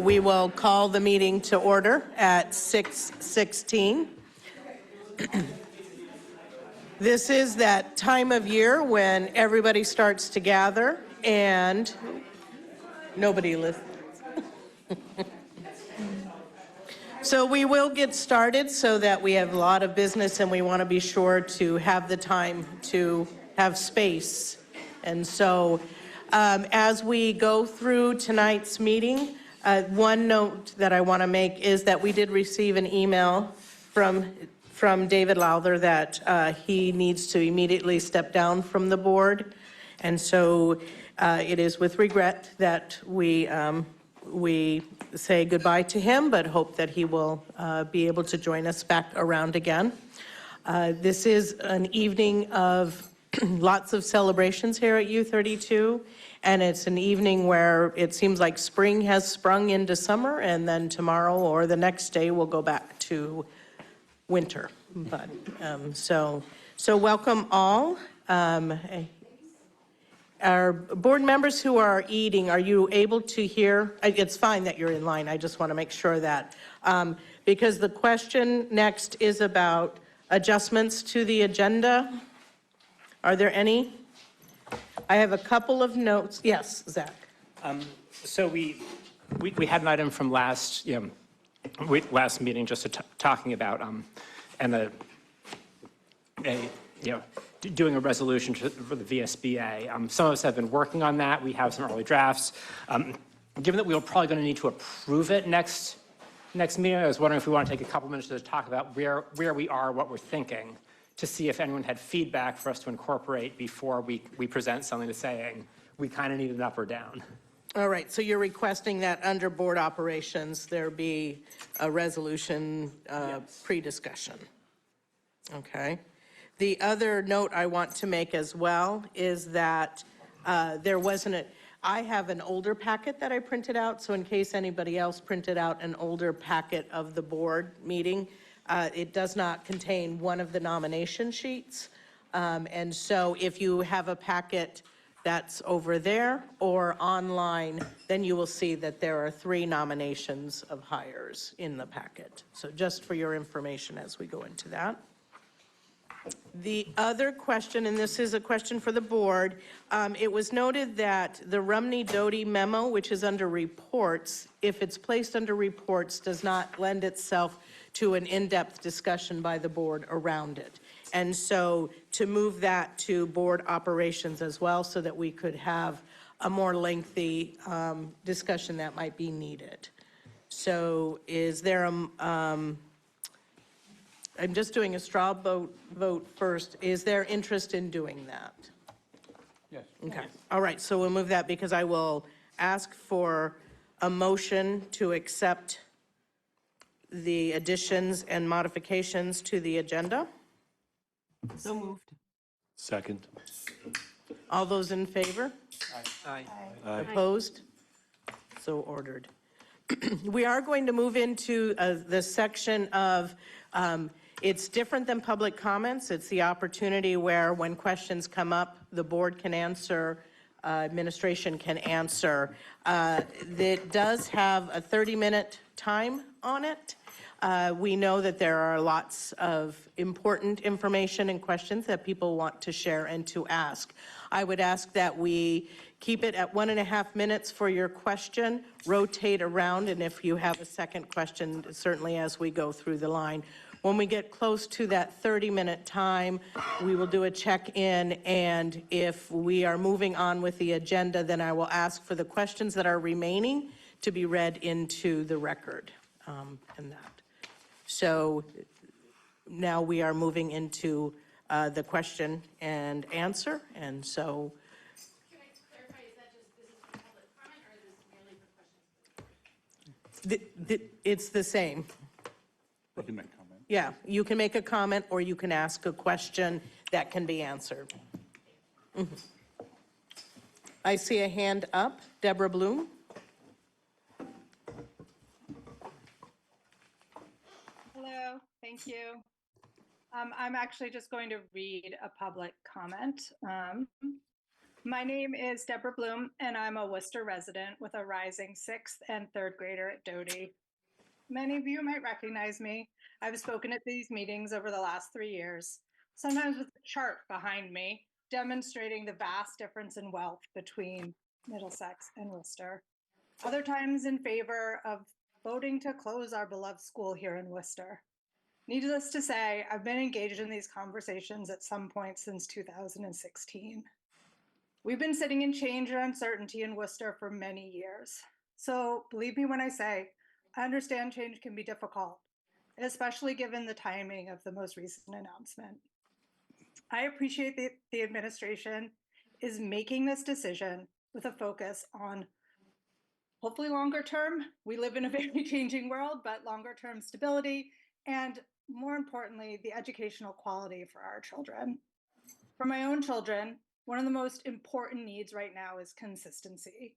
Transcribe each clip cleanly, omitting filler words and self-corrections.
We will call the meeting to order at 6:16. This is that time of year when everybody starts to gather and nobody listens. So we will get started so that we have a lot of business, and we want to be sure to have the time to have space. And so as we go through tonight's meeting, one note that I want to make is that we did receive an email from David Lowther that he needs to immediately step down from the board. And so it is with regret that we say goodbye to him, but hope that he will be able to join us back around again. This is an evening of lots of celebrations here at U32, and it's an evening where it seems like spring has sprung into summer, and then tomorrow or the next day we'll go back to winter. But so welcome all. Our board members who are eating, are you able to hear? It's fine that you're in line. I just want to make sure that, because the question next is about adjustments to the agenda. Are there any? I have a couple of notes. Yes, Zach. So we had an item from last meeting just talking about doing a resolution for the VSBA. Some of us have been working on that. We have some early drafts. Given that we are probably going to need to approve it next meeting, I was wondering if we want to take a couple minutes to talk about where we are, what we're thinking, to see if anyone had feedback for us to incorporate before we present something to saying we kind of need an up or down. All right, so you're requesting that under board operations there be a resolution Yes. pre-discussion. Okay. The other note I want to make as well is that there wasn't I have an older packet that I printed out, so in case anybody else printed out an older packet of the board meeting, it does not contain one of the nomination sheets. And so if you have a packet that's over there or online, then you will see that there are 3 nominations of hires in the packet. So just for your information as we go into that. The other question, and this is a question for the board, it was noted that the Rumney-Doty memo, which is under reports, if it's placed under reports, does not lend itself to an in-depth discussion by the board around it. And so to move that to board operations as well so that we could have a more lengthy discussion that might be needed. So is there a, I'm just doing a straw vote first. Is there interest in doing that? Yes. Okay. All right. So we'll move that because I will ask for a motion to accept the additions and modifications to the agenda. So moved. Second. All those in favor? Aye. Opposed? So ordered. We are going to move into the section of it's different than public comments. It's the opportunity where when questions come up, the board can answer, administration can answer. It does have a 30-minute time on it. We know that there are lots of important information and questions that people want to share and to ask. I would ask that we keep it at 1.5 minutes for your question, rotate around, and if you have a second question, certainly as we go through the line. When we get close to that 30-minute time, we will do a check-in, and if we are moving on with the agenda, then I will ask for the questions that are remaining to be read into the record and that. So now we are moving into the question and answer, and so. Can I clarify, is that just, this is for public comment, or is this merely for questions? It's the same. You can make comment. Yeah, you can make a comment or you can ask a question that can be answered. Mm-hmm. I see a hand up. Deborah Bloom. Hello, thank you. I'm actually just going to read a public comment. My name is Deborah Bloom, and I'm a Worcester resident with a rising 6th and 3rd grader at Doty. Many of you might recognize me. I've spoken at these meetings over the last 3 years, sometimes with a chart behind me demonstrating the vast difference in wealth between Middlesex and Worcester. Other times in favor of voting to close our beloved school here in Worcester. Needless to say, I've been engaged in these conversations at some point since 2016. We've been sitting in change and uncertainty in Worcester for many years. So believe me when I say, I understand change can be difficult, especially given the timing of the most recent announcement. I appreciate that the administration is making this decision with a focus on hopefully longer term. We live in a very changing world, but longer term stability and more importantly, the educational quality for our children. For my own children, one of the most important needs right now is consistency.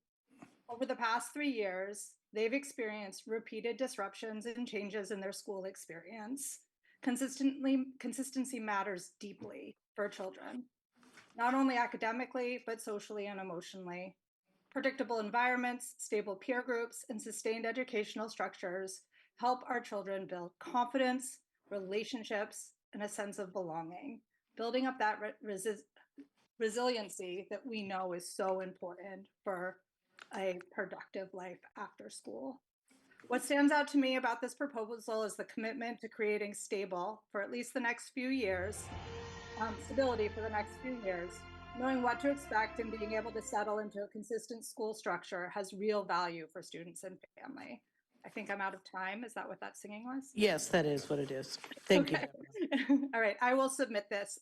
Over the past 3 years, they've experienced repeated disruptions and changes in their school experience. Consistency matters deeply for children, not only academically, but socially and emotionally. Predictable environments, stable peer groups, and sustained educational structures help our children build confidence, relationships, and a sense of belonging, building up that resiliency that we know is so important for a productive life after school. What stands out to me about this proposal is the commitment to creating stable for at least the next few years, stability for the next few years. Knowing what to expect and being able to settle into a consistent school structure has real value for students and family. I think I'm out of time. Is that what that singing was? Yes, that is what it is. Thank you. Okay. All right, I will submit this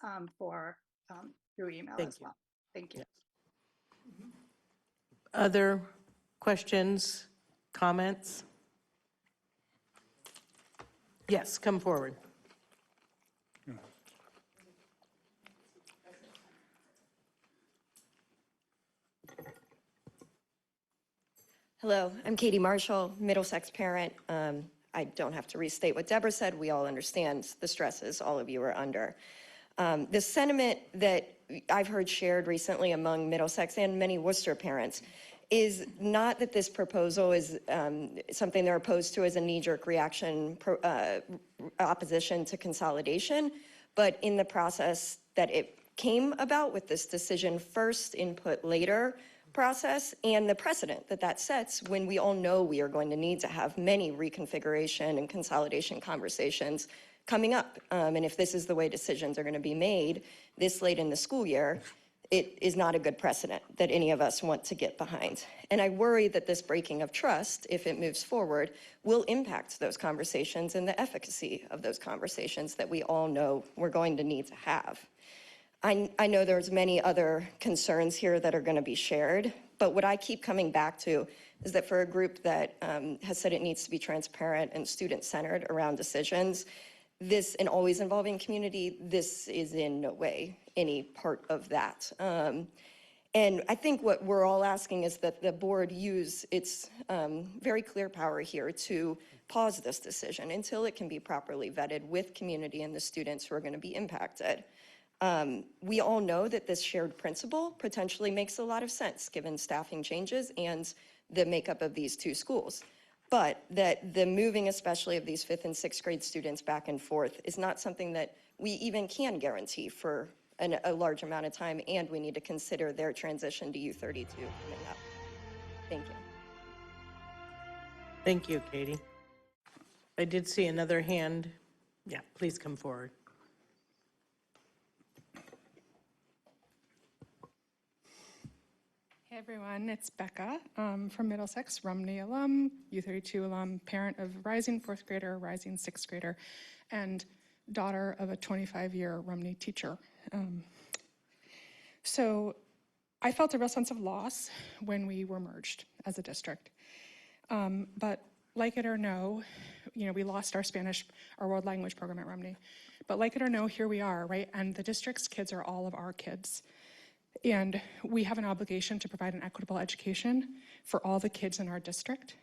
through email Thank as you. well. Thank you. Yeah. Other questions, comments? Yes, come forward. Hello, I'm Katie Marshall, Middlesex parent. I don't have to restate what Deborah said. We all understand the stresses all of you are under. The sentiment that I've heard shared recently among Middlesex and many Worcester parents is not that this proposal is something they're opposed to as a knee-jerk reaction, opposition to consolidation, but in the process that it came about with this decision first, input later process, and the precedent that that sets when we all know we are going to need to have many reconfiguration and consolidation conversations coming up. And if this is the way decisions are going to be made this late in the school year, it is not a good precedent that any of us want to get behind. And I worry that this breaking of trust, if it moves forward, will impact those conversations and the efficacy of those conversations that we all know we're going to need to have. I know there's many other concerns here that are going to be shared, but what I keep coming back to is that for a group that has said it needs to be transparent and student-centered around decisions, this, and always involving community, this is in no way any part of that. And I think what we're all asking is that the board use its very clear power here to pause this decision until it can be properly vetted with community and the students who are going to be impacted. We all know that this shared principle potentially makes a lot of sense given staffing changes and the makeup of these two schools. But that the moving especially of these 5th and 6th grade students back and forth is not something that we even can guarantee for a large amount of time, and we need to consider their transition to U32 coming up. Thank you. Thank you, Katie. I did see another hand. Yeah, please come forward. Hey everyone, it's Becca from Middlesex, Rumney alum, U32 alum, parent of rising 4th grader, rising 6th grader, and daughter of a 25-year Rumney teacher. So I felt a real sense of loss when we were merged as a district. But like it or no, we lost our world language program at Rumney. But like it or no, here we are, right? And the district's kids are all of our kids. And we have an obligation to provide an equitable education for all the kids in our district.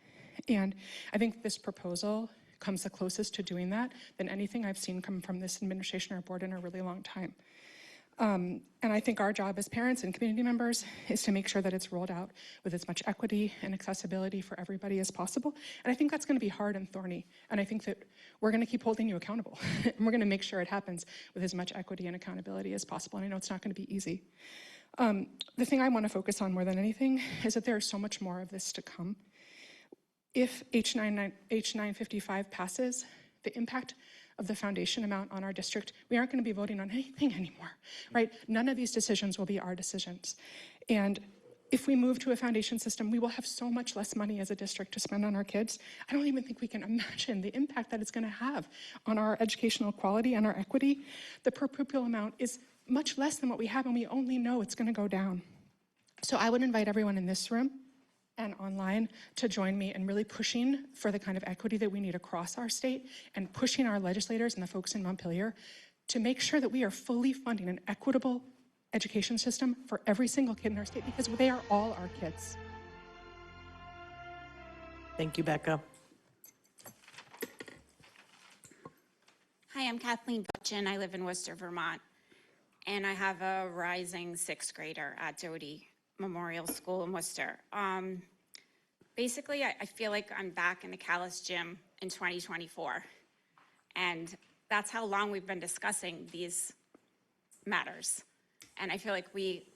And I think this proposal comes the closest to doing that than anything I've seen come from this administration or board in a really long time. And I think our job as parents and community members is to make sure that it's rolled out with as much equity and accessibility for everybody as possible. And I think that's going to be hard and thorny. And I think that we're going to keep holding you accountable. And we're going to make sure it happens with as much equity and accountability as possible. And I know it's not going to be easy. The thing I want to focus on more than anything is that there is so much more of this to come. If H955 passes, the impact of the foundation amount on our district, we aren't going to be voting on anything anymore, right? None of these decisions will be our decisions. And if we move to a foundation system, we will have so much less money as a district to spend on our kids. I don't even think we can imagine the impact that it's going to have on our educational quality and our equity. The per pupil amount is much less than what we have, and we only know it's going to go down. So I would invite everyone in this room and online to join me in really pushing for the kind of equity that we need across our state, and pushing our legislators and the folks in Montpelier to make sure that we are fully funding an equitable education system for every single kid in our state, because they are all our kids. Thank you, Becca. Hi, I'm Kathleen Butchin. I live in Worcester, Vermont, and I have a rising sixth grader at Doty Memorial School in Worcester. Basically, I feel like I'm back in the Callis gym in 2024, and that's how long we've been discussing these matters. And I feel like we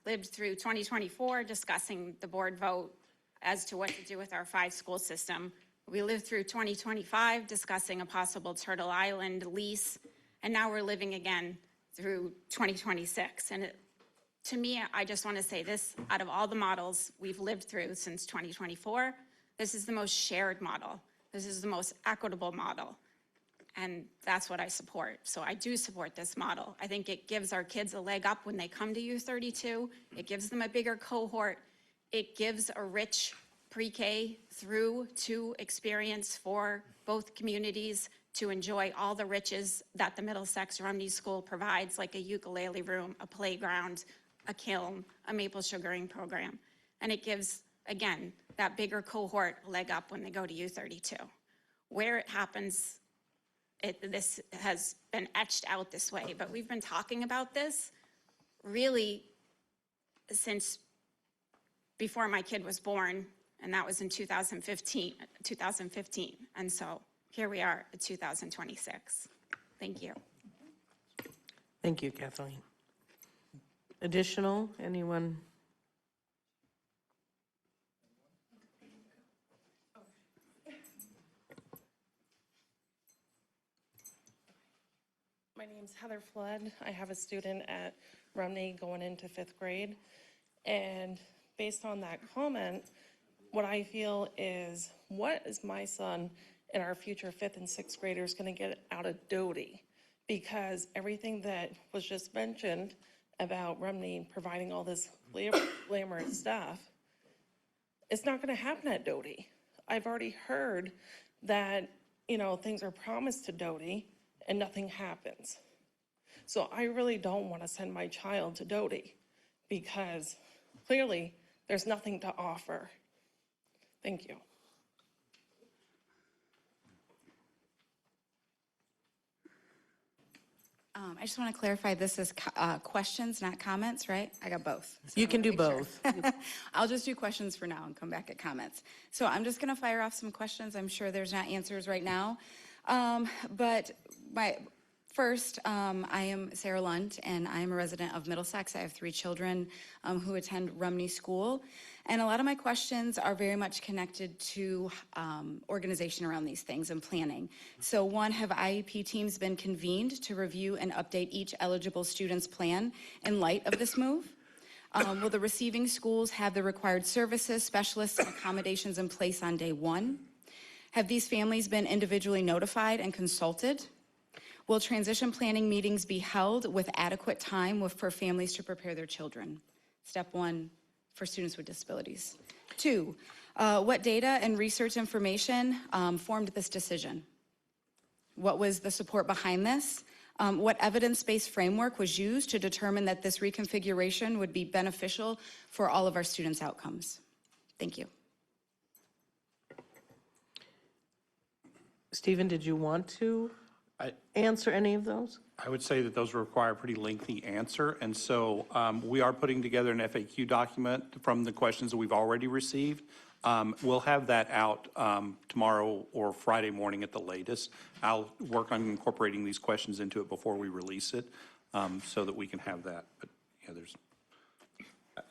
lived through 2024 discussing the board vote as to what to do with our 5-school system. We lived through 2025 discussing a possible Turtle Island lease, and now we're living again through 2026. And to me, I just want to say this, out of all the models we've lived through since 2024, this is the most shared model. This is the most equitable model. And that's what I support. So I do support this model. I think it gives our kids a leg up when they come to U32. It gives them a bigger cohort. It gives a rich pre-K through to experience for both communities to enjoy all the riches that the Middlesex Rumney School provides, like a ukulele room, a playground, a kiln, a maple sugaring program. And it gives, again, that bigger cohort a leg up when they go to U32. Where it happens, this has been etched out this way, but we've been talking about this really since before my kid was born, and that was in 2015. And so here we are at 2026. Thank you. Thank you, Kathleen. Additional, anyone? My name's Heather Flood. I have a student at Rumney going into 5th grade. And based on that comment, what I feel is, what is my son and our future 5th and 6th graders going to get out of Doty? Because everything that was just mentioned about Rumney providing all this glamorous stuff, it's not going to happen at Doty. I've already heard that, things are promised to Doty and nothing happens. So I really don't want to send my child to Doty because clearly there's nothing to offer. Thank you. I just want to clarify, this is questions, not comments, right? I got both. So You can do make sure. both. I'll just do questions for now and come back at comments. So I'm just going to fire off some questions. I'm sure there's not answers right now. But first, I am Sarah Lund, and I am a resident of Middlesex. I have 3 children who attend Rumney School. And a lot of my questions are very much connected to organization around these things and planning. So 1, have IEP teams been convened to review and update each eligible student's plan in light of this move? Will the receiving schools have the required services, specialists, and accommodations in place on day 1? Have these families been individually notified and consulted? Will transition planning meetings be held with adequate time for families to prepare their children? Step 1 for students with disabilities. 2, what data and research information formed this decision? What was the support behind this? What evidence-based framework was used to determine that this reconfiguration would be beneficial for all of our students' outcomes? Thank you. Stephen, did you want to answer any of those? I would say that those require a pretty lengthy answer, and so we are putting together an FAQ document from the questions that we've already received. We'll have that out tomorrow or Friday morning at the latest. I'll work on incorporating these questions into it before we release it, so that we can have that. But yeah,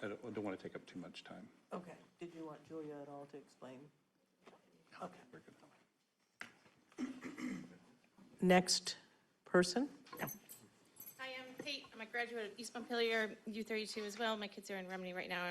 I don't want to take up too much time. Okay. Did you want Julia at all to explain? Okay. We're good. Next person? Hi, I'm Kate. I'm a graduate of East Montpelier U32 as well. My kids are in Rumney right now.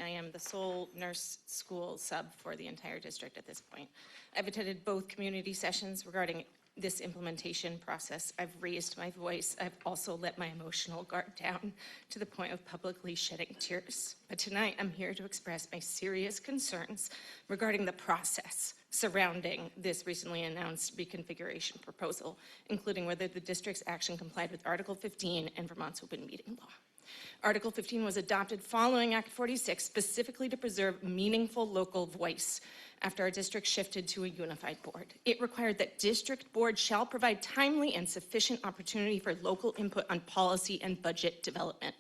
I am the sole nurse school sub for the entire district at this point. I've attended both community sessions regarding this implementation process. I've raised my voice. I've also let my emotional guard down to the point of publicly shedding tears. But tonight I'm here to express my serious concerns regarding the process surrounding this recently announced reconfiguration proposal, including whether the district's action complied with Article 15 and Vermont's open meeting law. Article 15 was adopted following Act 46 specifically to preserve meaningful local voice after our district shifted to a unified board. It required that district boards shall provide timely and sufficient opportunity for local input on policy and budget development.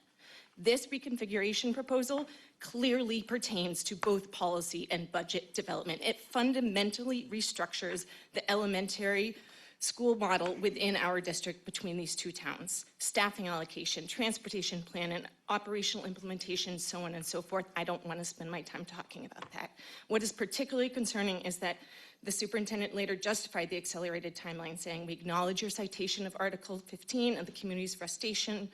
This reconfiguration proposal clearly pertains to both policy and budget development. It fundamentally restructures the elementary school model within our district between these two towns. Staffing allocation, transportation plan, and operational implementation, so on and so forth. I don't want to spend my time talking about that. What is particularly concerning is that the superintendent later justified the accelerated timeline, saying, "We acknowledge your citation of Article 15 and the community's frustration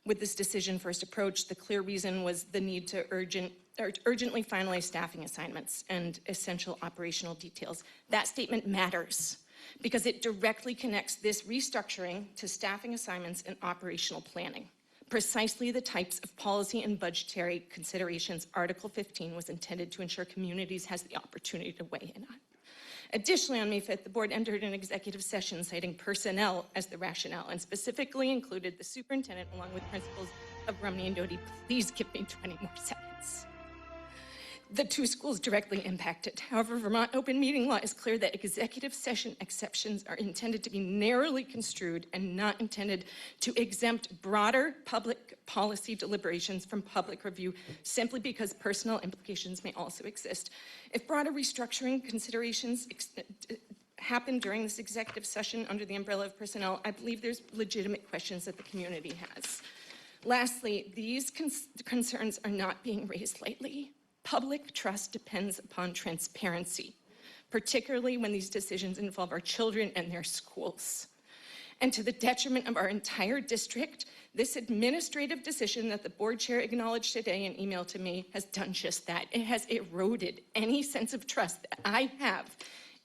with this decision-first approach. The clear reason was the need to urgently finalize staffing assignments and essential operational details." That statement matters because it directly connects this restructuring to staffing assignments and operational planning. Precisely the types of policy and budgetary considerations Article 15 was intended to ensure communities has the opportunity to weigh in on. Additionally, on May 5th, the board entered an executive session citing personnel as the rationale and specifically included the superintendent along with principals of Rumney and Doty. Please give me 20 more seconds. The two schools directly impacted. However, Vermont open meeting law is clear that executive session exceptions are intended to be narrowly construed and not intended to exempt broader public policy deliberations from public review simply because personnel implications may also exist. If broader restructuring considerations happen during this executive session under the umbrella of personnel, I believe there's legitimate questions that the community has. Lastly, these concerns are not being raised lightly. Public trust depends upon transparency, particularly when these decisions involve our children and their schools. And to the detriment of our entire district, this administrative decision that the board chair acknowledged today in email to me has done just that. It has eroded any sense of trust that I have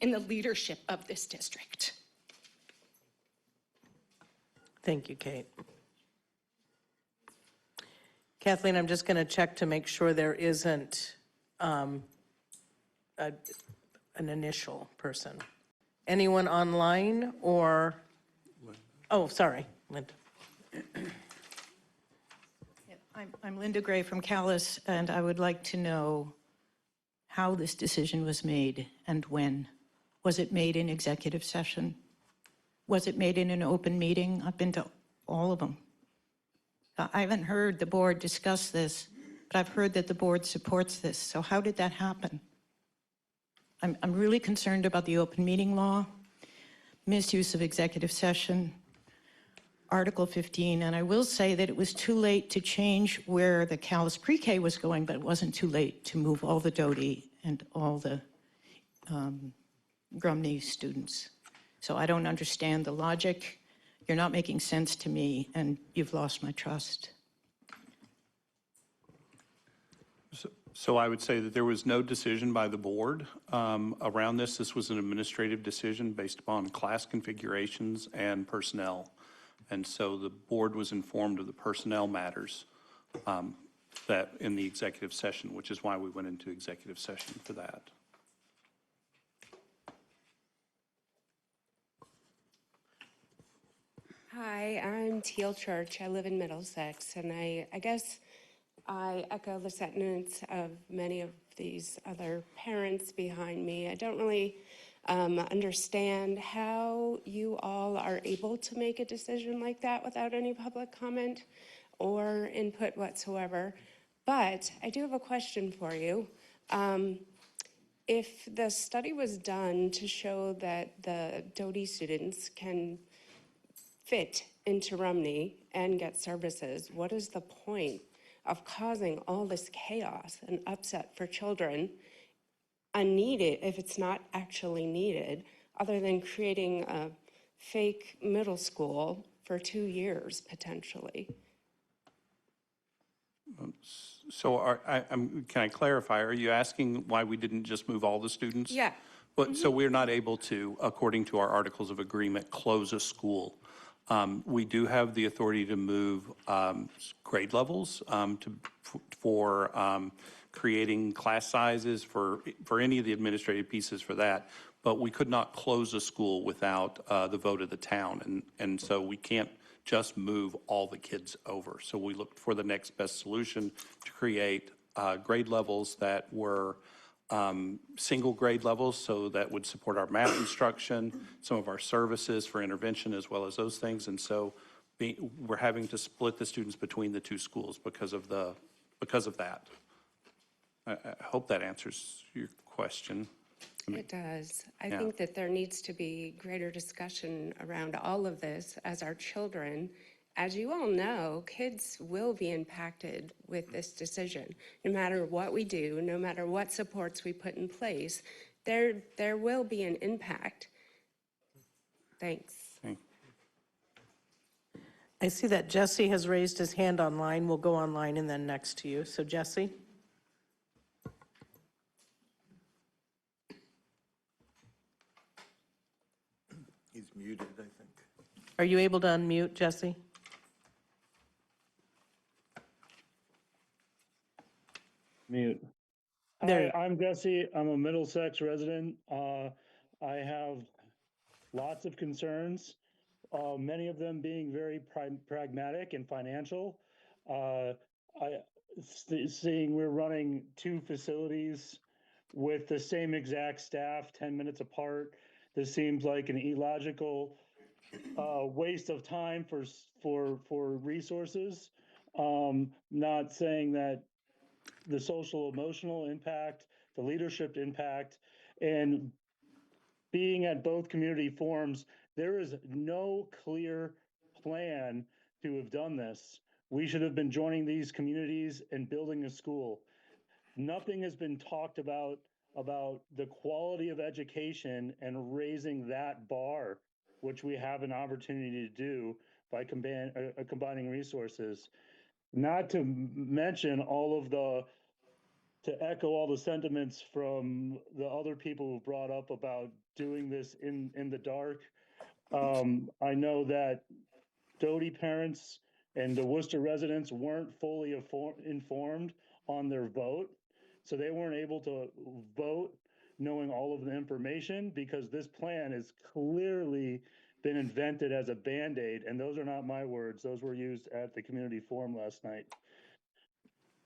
in the leadership of this district. Thank you, Kate. Kathleen, I'm just going to check to make sure there isn't an initial person. Anyone online or, oh, sorry, Linda. I'm Linda Gray from Calais, and I would like to know how this decision was made and when. Was it made in executive session? Was it made in an open meeting? I've been to all of them. I haven't heard the board discuss this, but I've heard that the board supports this. So how did that happen? I'm really concerned about the open meeting law, misuse of executive session, Article 15, and I will say that it was too late to change where the Calais pre-K was going, but it wasn't too late to move all the Doty and all the Rumney students. So I don't understand the logic. You're not making sense to me, and you've lost my trust. So I would say that there was no decision by the board around this. This was an administrative decision based upon class configurations and personnel. And so the board was informed of the personnel matters that in the executive session, which is why we went into executive session for that. Hi, I'm Teal Church. I live in Middlesex, and I guess I echo the sentiments of many of these other parents behind me. I don't really understand how you all are able to make a decision like that without any public comment or input whatsoever. But I do have a question for you. If the study was done to show that the Doty students can fit into Rumney and get services, what is the point of causing all this chaos and upset for children unneeded, if it's not actually needed, other than creating a fake middle school for 2 years potentially? So can I clarify, are you asking why we didn't just move all the students? Yeah. But, so we're not able to, according to our Articles of Agreement, close a school. We do have the authority to move grade levels for creating class sizes, for any of the administrative pieces for that. But we could not close a school without the vote of the town. And so we can't just move all the kids over. So we looked for the next best solution to create grade levels that were single grade levels, so that would support our math instruction, some of our services for intervention, as well as those things. And so we're having to split the students between the two schools because of that. I hope that answers your question. It does. I Yeah. think that there needs to be greater discussion around all of this as our children. As you all know, kids will be impacted with this decision. No matter what we do, no matter what supports we put in place, there will be an impact. Thanks. Okay. I see that Jesse has raised his hand online. We'll go online and then next to you. So Jesse? He's muted, I think. Are you able to unmute, Jesse? Mute. There. Hi, I'm Jesse. I'm a Middlesex resident. I have lots of concerns, many of them being very pragmatic and financial. Seeing we're running 2 facilities with the same exact staff, 10 minutes apart, this seems like an illogical waste of time for resources. Not saying that the social emotional impact, the leadership impact, and being at both community forums, there is no clear plan to have done this. We should have been joining these communities and building a school. Nothing has been talked about the quality of education and raising that bar, which we have an opportunity to do by combining resources. Not to mention to echo all the sentiments from the other people who brought up about doing this in the dark. I know that Doty parents and the Worcester residents weren't fully informed on their vote. So they weren't able to vote knowing all of the information, because this plan has clearly been invented as a Band-Aid. And those are not my words. Those were used at the community forum last night.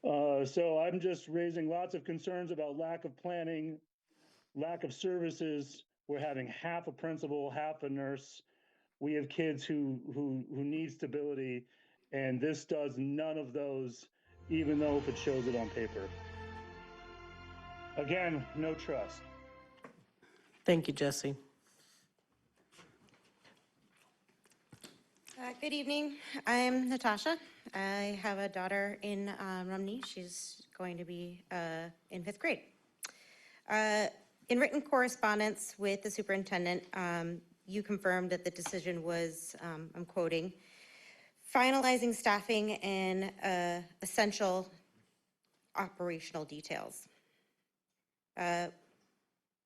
So I'm just raising lots of concerns about lack of planning, lack of services. We're having half a principal, half a nurse. We have kids who need stability, and this does none of those, even though if it shows it on paper. Again, no trust. Thank you, Jesse. Good evening. I'm Natasha. I have a daughter in Rumney. She's going to be in 5th grade. In written correspondence with the superintendent, you confirmed that the decision was, I'm quoting, finalizing staffing and essential operational details.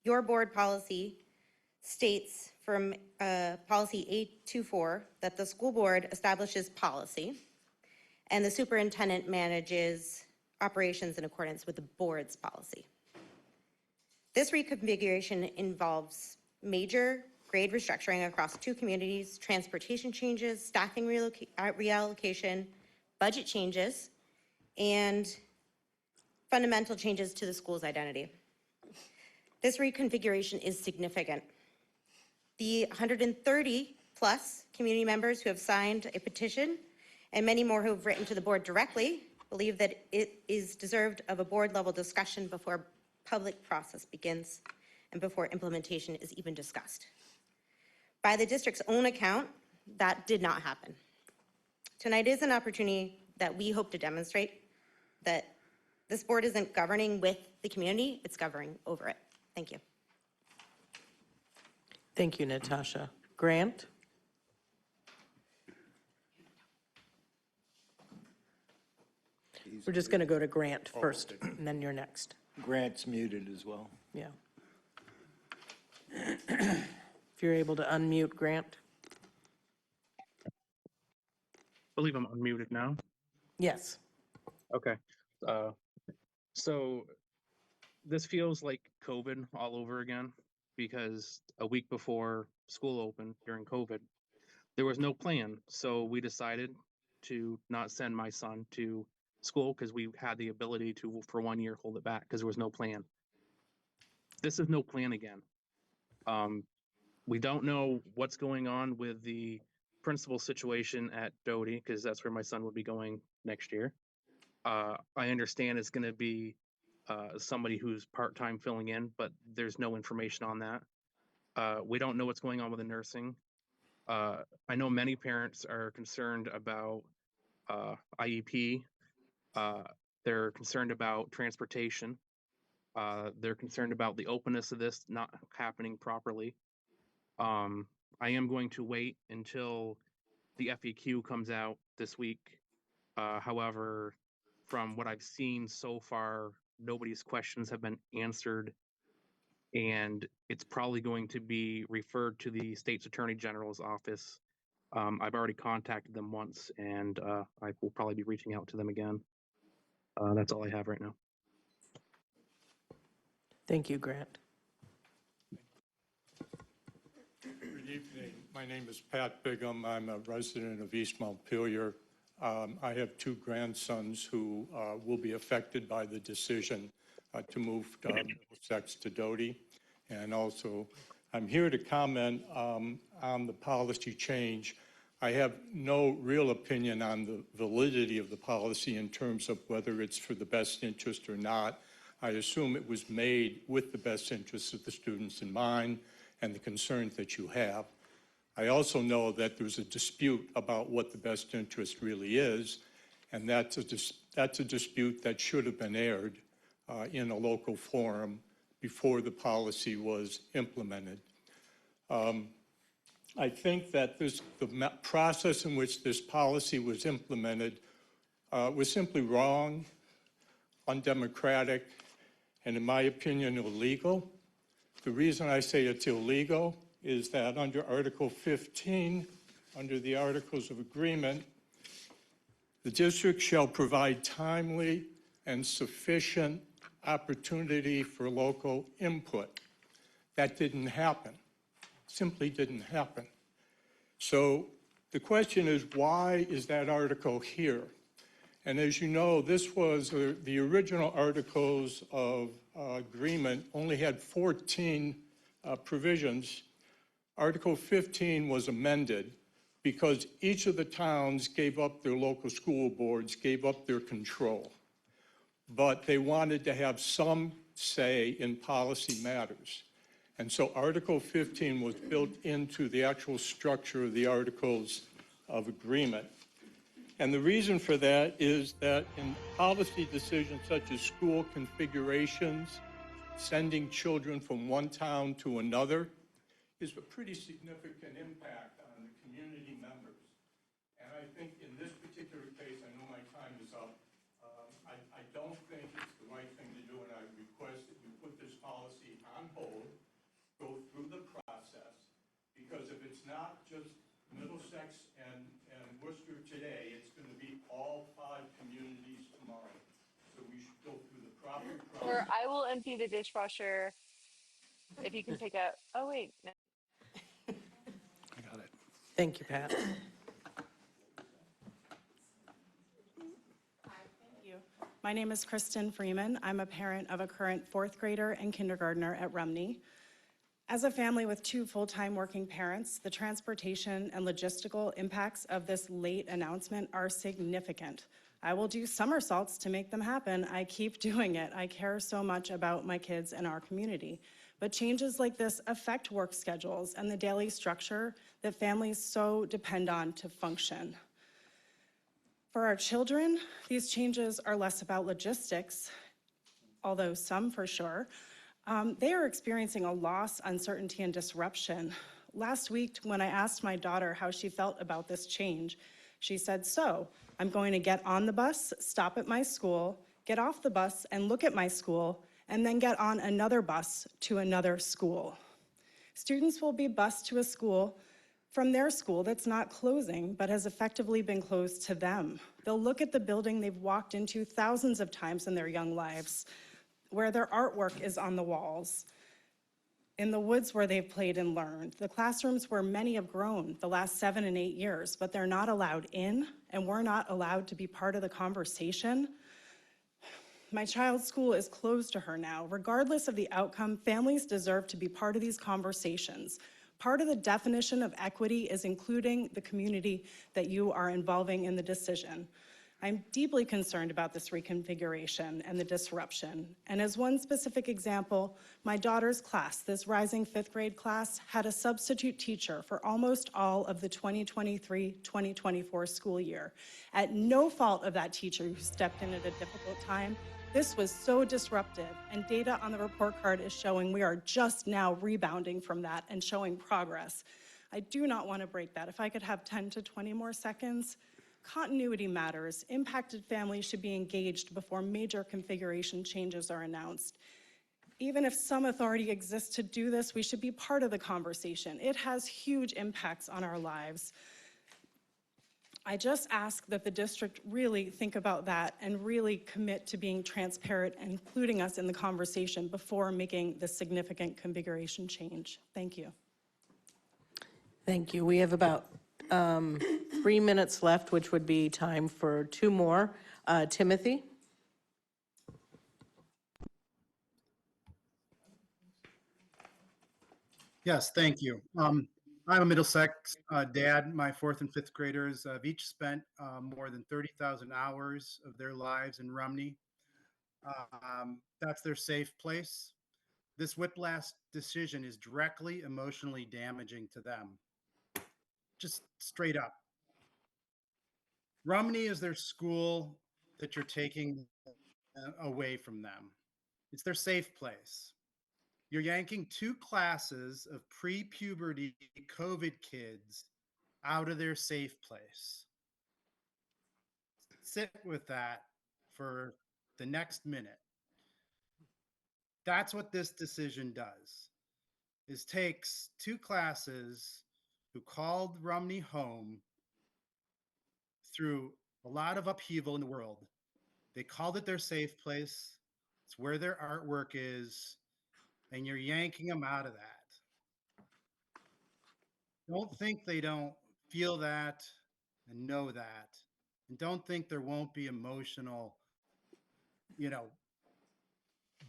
Your board policy states from policy 824 that the school board establishes policy and the superintendent manages operations in accordance with the board's policy. This reconfiguration involves major grade restructuring across 2 communities, transportation changes, staffing reallocation, budget changes, and fundamental changes to the school's identity. This reconfiguration is significant. The 130-plus community members who have signed a petition and many more who have written to the board directly believe that it is deserved of a board-level discussion before public process begins and before implementation is even discussed. By the district's own account, that did not happen. Tonight is an opportunity that we hope to demonstrate that this board isn't governing with the community, it's governing over it. Thank you. Thank you, Natasha. Grant? We're just going to go to Grant first, and then you're next. Grant's muted as well. Yeah. If you're able to unmute Grant. I believe I'm unmuted now. Yes. Okay. So this feels like COVID all over again, because a week before school opened during COVID, there was no plan. So we decided to not send my son to school because we had the ability to, for 1 year, hold it back because there was no plan. This is no plan again. We don't know what's going on with the principal situation at Doty, because that's where my son will be going next year. I understand it's going to be somebody who's part-time filling in, but there's no information on that. We don't know what's going on with the nursing. I know many parents are concerned about IEP. They're concerned about transportation. They're concerned about the openness of this not happening properly. I am going to wait until the FAQ comes out this week. However, from what I've seen so far, nobody's questions have been answered, and it's probably going to be referred to the state's attorney general's office. I've already contacted them once, and I will probably be reaching out to them again. That's all I have right now. Thank you, Grant. Good evening. My name is Pat Bigham. I'm a resident of East Montpelier. I have two grandsons who will be affected by the decision to move Middlesex to Doty. And also, I'm here to comment on the policy change. I have no real opinion on the validity of the policy in terms of whether it's for the best interest or not. I assume it was made with the best interests of the students in mind and the concerns that you have. I also know that there's a dispute about what the best interest really is, and that's a dispute that should have been aired in a local forum before the policy was implemented. I think that the process in which this policy was implemented was simply wrong, undemocratic, and in my opinion, illegal. The reason I say it's illegal is that under Article 15, under the Articles of Agreement, the district shall provide timely and sufficient opportunity for local input. That didn't happen, simply didn't happen. So the question is, why is that article here? And as you know, this was the original Articles of Agreement only had 14 provisions. Article 15 was amended because each of the towns gave up their local school boards, gave up their control. But they wanted to have some say in policy matters. And so Article 15 was built into the actual structure of the Articles of Agreement. And the reason for that is that in policy decisions such as school configurations, sending children from one town to another is a pretty significant impact on the community members. And I think in this particular case, I know my time is up, I don't think it's the right thing to do, and I request that you put this policy on hold, go through the process, because if it's not just Middlesex and Worcester today, it's going to be all 5 communities tomorrow. So we should go through the proper process. Or I will empty the dishwasher if you can pick up. Oh, wait. No. I got it. Thank you, Pat. Thank you. My My name is Kristen Freeman. I'm a parent of a current fourth grader and kindergartner at Rumney. As a family with two full-time working parents, the transportation and logistical impacts of this late announcement are significant. I will do somersaults to make them happen. I keep doing it. I care so much about my kids and our community. But changes like this affect work schedules and the daily structure that families so depend on to function. For our children, these changes are less about logistics, although some for sure. They are experiencing a loss, uncertainty, and disruption. Last week, when I asked my daughter how she felt about this change, she said, "So, I'm going to get on the bus, stop at my school, get off the bus and look at my school, and then get on another bus to another school." Students will be bused to a school from their school that's not closing, but has effectively been closed to them. They'll look at the building they've walked into thousands of times in their young lives, where their artwork is on the walls, in the woods where they've played and learned, the classrooms where many have grown the last 7 and 8 years, but they're not allowed in, and we're not allowed to be part of the conversation. My child's school is closed to her now. Regardless of the outcome, families deserve to be part of these conversations. Part of the definition of equity is including the community that you are involving in the decision. I'm deeply concerned about this reconfiguration and the disruption. And as one specific example, my daughter's class, this rising 5th grade class, had a substitute teacher for almost all of the 2023-2024 school year. At no fault of that teacher who stepped in at a difficult time, this was so disruptive, and data on the report card is showing we are just now rebounding from that and showing progress. I do not want to break that. If I could have 10 to 20 more seconds. Continuity matters. Impacted families should be engaged before major configuration changes are announced. Even if some authority exists to do this, we should be part of the conversation. It has huge impacts on our lives. I just ask that the district really think about that and really commit to being transparent and including us in the conversation before making this significant configuration change. Thank you. Thank you. We have about 3 minutes left, which would be time for 2 more. Timothy? Yes, thank you. I'm a Middlesex dad. My 4th and 5th graders have each spent more than 30,000 hours of their lives in Rumney. That's their safe place. This whiplash decision is directly emotionally damaging to them. Just straight up. Rumney is their school that you're taking away from them. It's their safe place. You're yanking 2 classes of pre-puberty COVID kids out of their safe place. Sit with that for the next minute. That's what this decision does, is takes 2 classes who called Rumney home through a lot of upheaval in the world. They called it their safe place. It's where their artwork is, and you're yanking them out of that. Don't think they don't feel that and know that. And don't think there won't be emotional,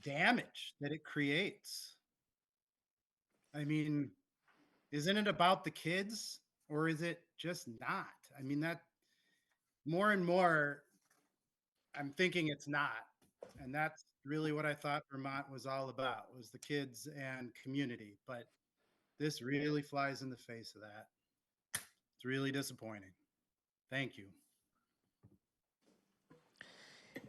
damage that it creates. I mean, isn't it about the kids or is it just not? I mean, that more and more, I'm thinking it's not. And that's really what I thought Vermont was all about, was the kids and community. But this really flies in the face of that. It's really disappointing. Thank you.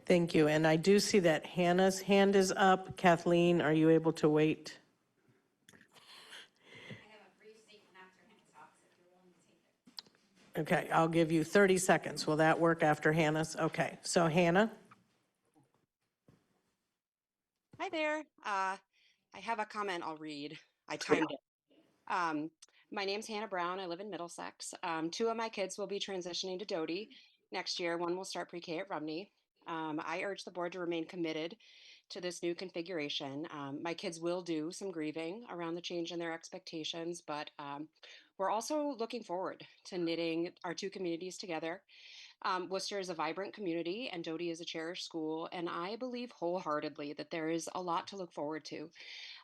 Thank you. And I do see that Hannah's hand is up. Kathleen, are you able to wait? Okay, I'll give you 30 seconds. Will that work after Hannah's? Okay, so Hannah? Hi there. I have a comment I'll read. I timed it. My name's Hannah Brown. I live in Middlesex. 2 of my kids will be transitioning to Doty next year. One will start pre-K at Rumney. I urge the board to remain committed to this new configuration. My kids will do some grieving around the change in their expectations, but we're also looking forward to knitting our 2 communities together. Worcester is a vibrant community and Doty is a cherished school, and I believe wholeheartedly that there is a lot to look forward to.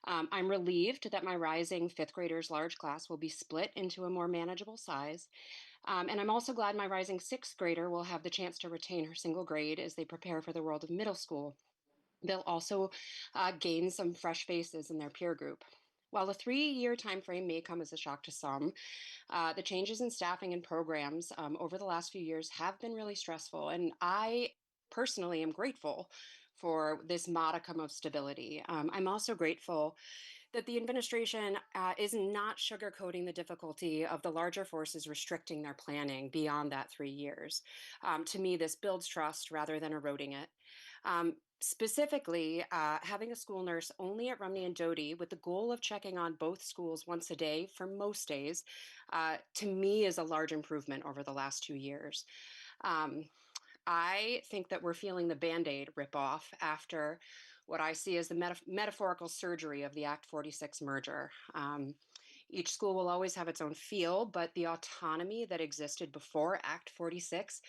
I'm relieved that my rising fifth graders large class will be split into a more manageable size. And I'm also glad my rising sixth grader will have the chance to retain her single grade as they prepare for the world of middle school. They'll also gain some fresh faces in their peer group. While a 3-year time frame may come as a shock to some, the changes in staffing and programs over the last few years have been really stressful. And I personally am grateful for this modicum of stability. I'm also grateful that the administration is not sugarcoating the difficulty of the larger forces restricting their planning beyond that 3 years. To me, this builds trust rather than eroding it. Specifically, having a school nurse only at Rumney and Doty with the goal of checking on both schools once a day for most days, to me is a large improvement over the last 2 years. I think that we're feeling the Band-Aid ripoff after what I see as the metaphorical surgery of the Act 46 merger. Each school will always have its own feel, but the autonomy that existed before Act 46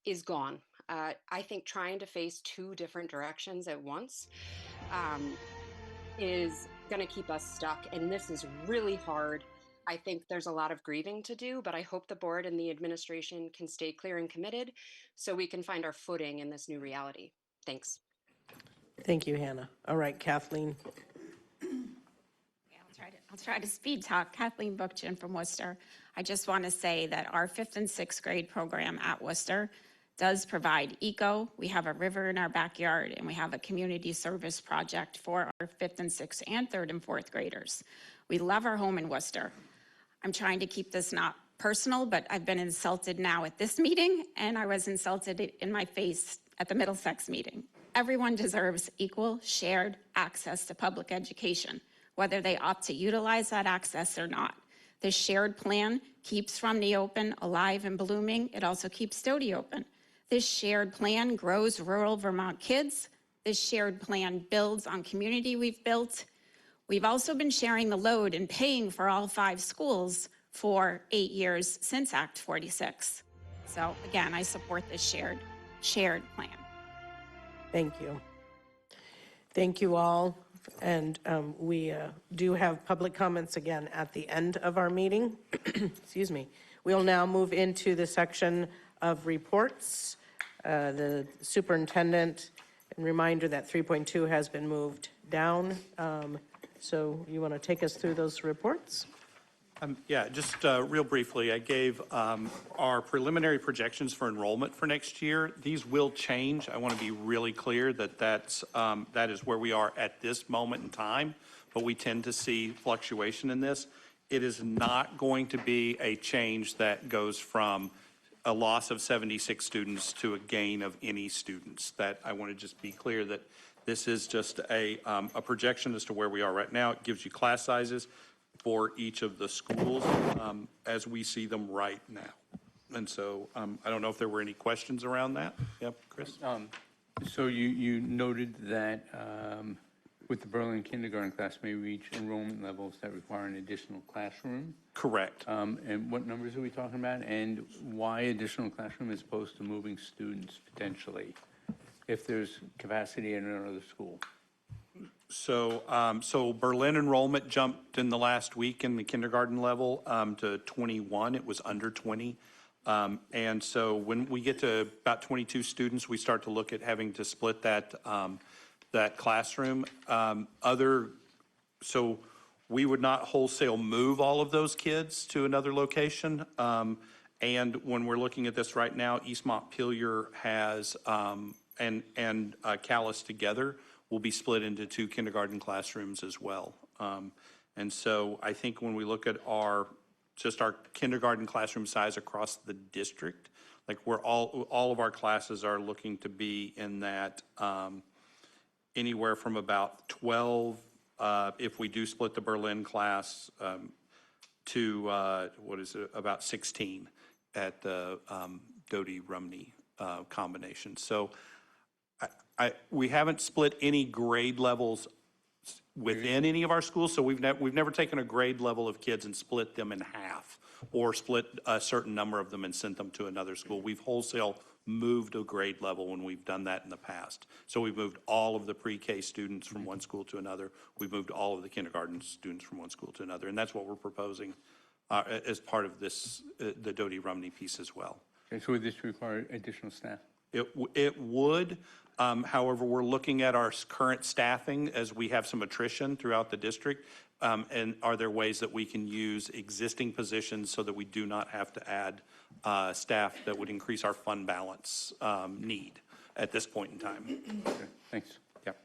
is gone. I think trying to face 2 different directions at once is going to keep us stuck, and this is really hard. I think there's a lot of grieving to do, but I hope the board and the administration can stay clear and committed so we can find our footing in this new reality. Thanks. Thank you, Hannah. All right, Kathleen. I'll try to speed talk. Kathleen Bookchin from Worcester. I just want to say that our 5th and 6th grade program at Worcester does provide eco. We have a river in our backyard, and we have a community service project for our 5th and 6th and 3rd and 4th graders. We love our home in Worcester. I'm trying to keep this not personal, but I've been insulted now at this meeting, and I was insulted in my face at the Middlesex meeting. Everyone deserves equal, shared access to public education, whether they opt to utilize that access or not. This shared plan keeps Rumney open, alive and blooming. It also keeps Doty open. This shared plan grows rural Vermont kids. This shared plan builds on community we've built. We've also been sharing the load and paying for all 5 schools for 8 years since Act 46. So again, I support this shared plan. Thank you. Thank you all. And we do have public comments again at the end of our meeting. Excuse me. We'll now move into the section of reports. The superintendent, and reminder that 3.2 has been moved down. So you want to take us through those reports? Yeah, just real briefly, I gave our preliminary projections for enrollment for next year. These will change. I want to be really clear that that is where we are at this moment in time, but we tend to see fluctuation in this. It is not going to be a change that goes from a loss of 76 students to a gain of any students. That I want to just be clear that this is just a projection as to where we are right now. It gives you class sizes for each of the schools as we see them right now. And so I don't know if there were any questions around that. Yep, Chris? So you noted that with the Berlin kindergarten class may reach enrollment levels that require an additional classroom? Correct. And what numbers are we talking about? And why additional classroom as opposed to moving students potentially if there's capacity in another school? So, so Berlin enrollment jumped in the last week in the kindergarten level to 21. It was under 20. And so when we get to about 22 students, we start to look at having to split that that classroom. So we would not wholesale move all of those kids to another location. And when we're looking at this right now, East Montpelier has and Calais together will be split into 2 kindergarten classrooms as well. And so I think when we look at our kindergarten classroom size across the district, like we're all of our classes are looking to be in that anywhere from about 12, if we do split the Berlin class, to about 16 at the Doty-Rumney combination. So we haven't split any grade levels within any of our schools. So we've never taken a grade level of kids and split them in half or split a certain number of them and sent them to another school. We've wholesale moved a grade level when we've done that in the past. So we've moved all of the pre-K students from one school to another. We've moved all of the kindergarten students from one school to another. And that's what we're proposing as part of this, the Doty Rumney piece as well. Okay, so would this require additional staff? It would. However, we're looking at our current staffing as we have some attrition throughout the district. And are there ways that we can use existing positions so that we do not have to add staff that would increase our fund balance need at this point in time? Okay, thanks. Yep.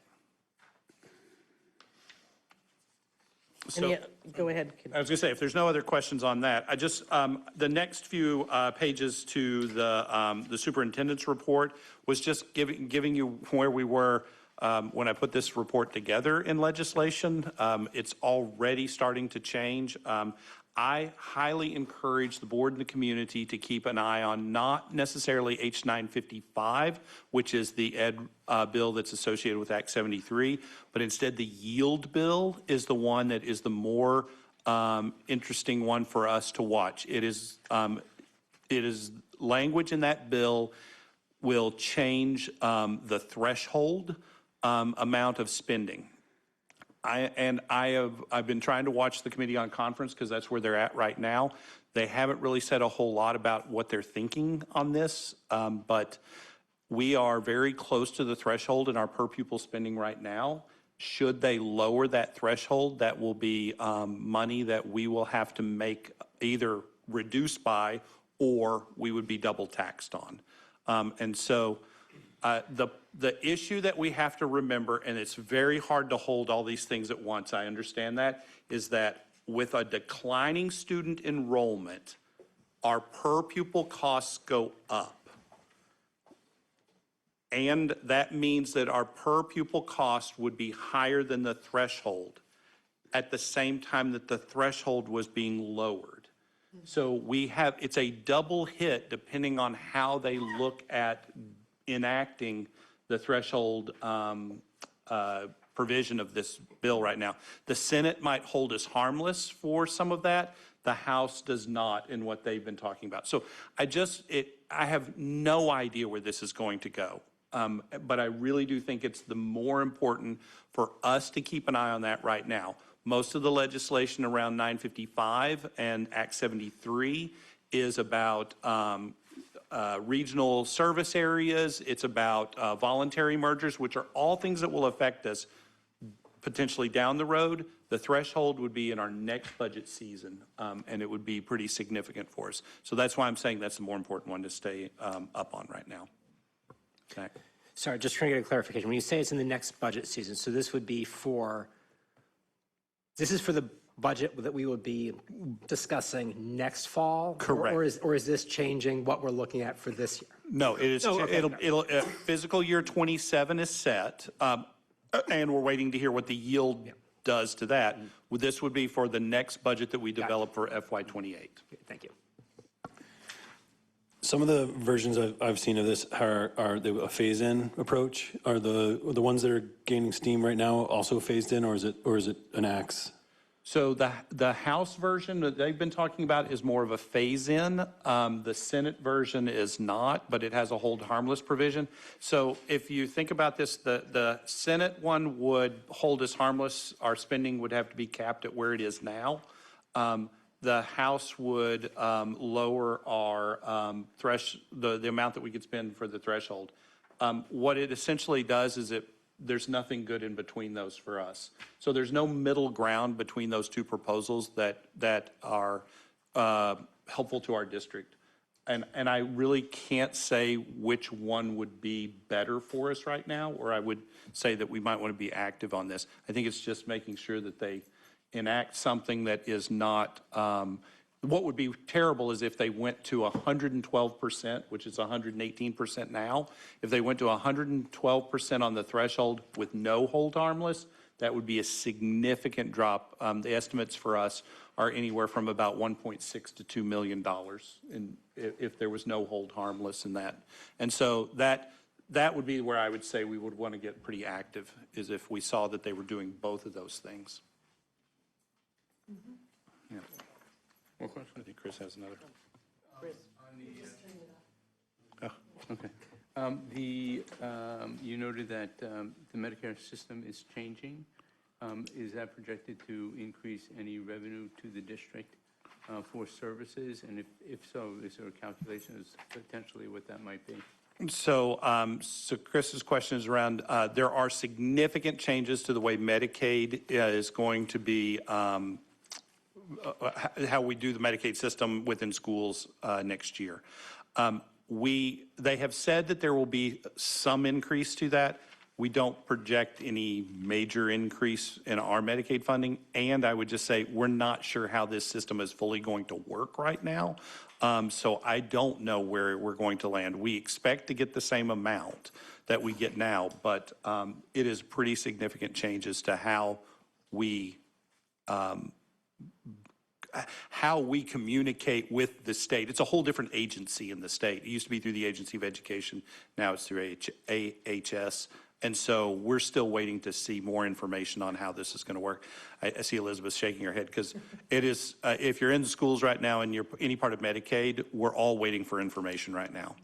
Go ahead. I was going to say, if there's no other questions on that, I just, the next few pages to the superintendent's report was just giving you where we were when I put this report together in legislation. It's already starting to change. I highly encourage the board and the community to keep an eye on not necessarily H955, which is the ed bill that's associated with Act 73, but instead the yield bill is the one that is the more interesting one for us to watch. It is language in that bill will change the threshold amount of spending. I've been trying to watch the Committee on Conference because that's where they're at right now. They haven't really said a whole lot about what they're thinking on this, but we are very close to the threshold in our per pupil spending right now. Should they lower that threshold, that will be money that we will have to make either reduce by or we would be double taxed on. And so the issue that we have to remember, and it's very hard to hold all these things at once, I understand that, is that with a declining student enrollment, our per pupil costs go up. And that means that our per pupil cost would be higher than the threshold at the same time that the threshold was being lowered. So we have, it's a double hit depending on how they look at enacting the threshold provision of this bill right now. The Senate might hold us harmless for some of that. The House does not in what they've been talking about. So I have no idea where this is going to go. But I really do think it's the more important for us to keep an eye on that right now. Most of the legislation around 955 and Act 73 is about regional service areas. It's about voluntary mergers, which are all things that will affect us potentially down the road. The threshold would be in our next budget season, and it would be pretty significant for us. So that's why I'm saying that's the more important one to stay up on right now. Okay. Sorry, just trying to get a clarification. When you say it's in the next budget season, so this would be for, this is for the budget that we would be discussing next fall? Correct. Or is this changing what we're looking at for this year? No, it is. Oh, okay. It'll fiscal year 27 is set, and we're waiting to hear what the yield does to that. This would be for the next budget that we develop for FY28. Thank you. Some of the versions I've seen of this are a phase-in approach. Are the ones that are gaining steam right now also phased in, or is it an axe? So the House version that they've been talking about is more of a phase-in. The Senate version is not, but it has a hold harmless provision. So if you think about this, the Senate one would hold us harmless. Our spending would have to be capped at where it is now. The House would lower our the amount that we could spend for the threshold. What it essentially does is there's nothing good in between those for us. So there's no middle ground between those two proposals that are helpful to our district. And I really can't say which one would be better for us right now, or I would say that we might want to be active on this. I think it's just making sure that they enact something that is not, what would be terrible is if they went to 112%, which is 118% now. If they went to 112% on the threshold with no hold harmless, that would be a significant drop. The estimates for us are anywhere from about $1.6 to $2 million if there was no hold harmless in that. And so that that would be where I would say we would want to get pretty active, is if we saw that they were doing both of those things. Yeah. More questions? I think Chris has another. Okay. You noted that the Medicare system is changing. Is that projected to increase any revenue to the district for services? And if so, is there a calculation as potentially what that might be? So, so Chris's question is around, there are significant changes to the way Medicaid is going to be, how we do the Medicaid system within schools next year. They have said that there will be some increase to that. We don't project any major increase in our Medicaid funding. And I would just say, we're not sure how this system is fully going to work right now. So I don't know where we're going to land. We expect to get the same amount that we get now, but it is pretty significant changes to how we communicate with the state. It's a whole different agency in the state. It used to be through the Agency of Education. Now it's through AHS. And so we're still waiting to see more information on how this is going to work. I see Elizabeth shaking her head because it is, if you're in the schools right now and you're any part of Medicaid, we're all waiting for information right now.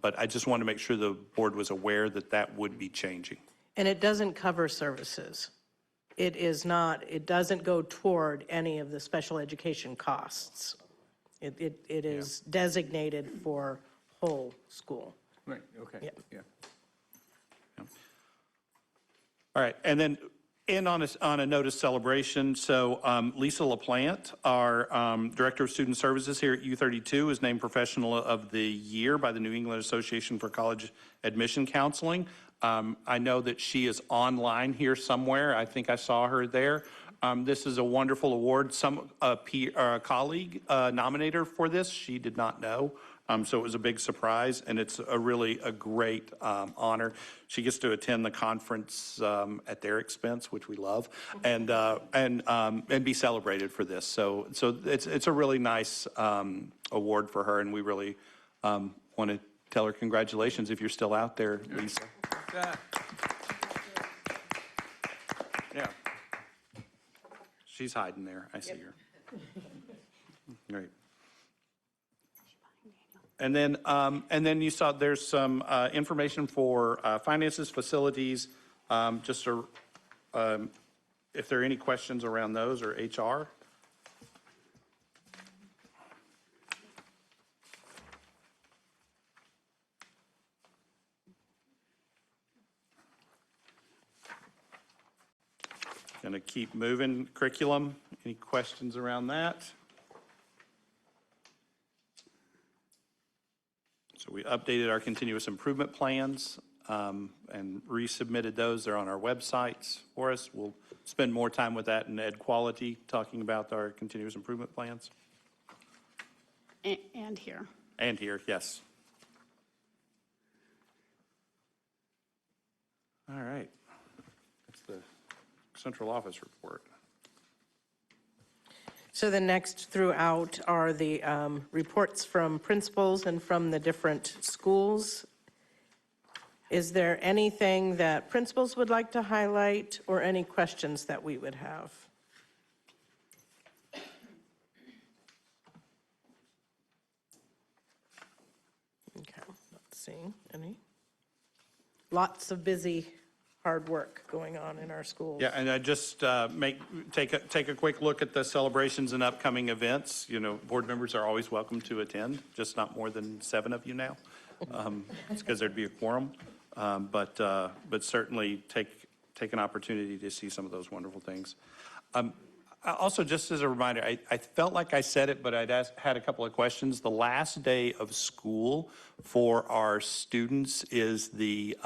But I just want to make sure the board was aware that that would be changing. And it doesn't cover services. It is not, it doesn't go toward any of the special education costs. It is designated for whole school. Right, okay. Yeah. All right, and then on a note of celebration, so Lisa LaPlante, our Director of Student Services here at U32, is named Professional of the Year by the New England Association for College Admission Counseling. I know that she is online here somewhere. I think I saw her there. This is a wonderful award. A colleague nominated her for this. She did not know. So it was a big surprise, and it's a great honor. She gets to attend the conference at their expense, which we love, and be celebrated for this. So it's a really nice award for her, and we really want to tell her congratulations if you're still out there, Lisa. Yeah. She's hiding there. I see her. Great. And then you saw there's some information for finances, facilities, if there are any questions around those or HR. Going to keep moving. Curriculum, any questions around that? So we updated our continuous improvement plans and resubmitted those. They're on our websites for us. We'll spend more time with that in Ed Quality, talking about our continuous improvement plans. And here. And here, yes. All right. That's the central office report. So the next throughout are the reports from principals and from the different schools. Is there anything that principals would like to highlight or any questions that we would have? Okay, let's see, any? Lots of busy, hard work going on in our schools. Yeah, and I just take a quick look at the celebrations and upcoming events. You know, board members are always welcome to attend, just not more than 7 of you now. It's because there'd be a quorum. But certainly take an opportunity to see some of those wonderful things. Also, just as a reminder, I felt like I said it, but had a couple of questions. The last day of school for our students is the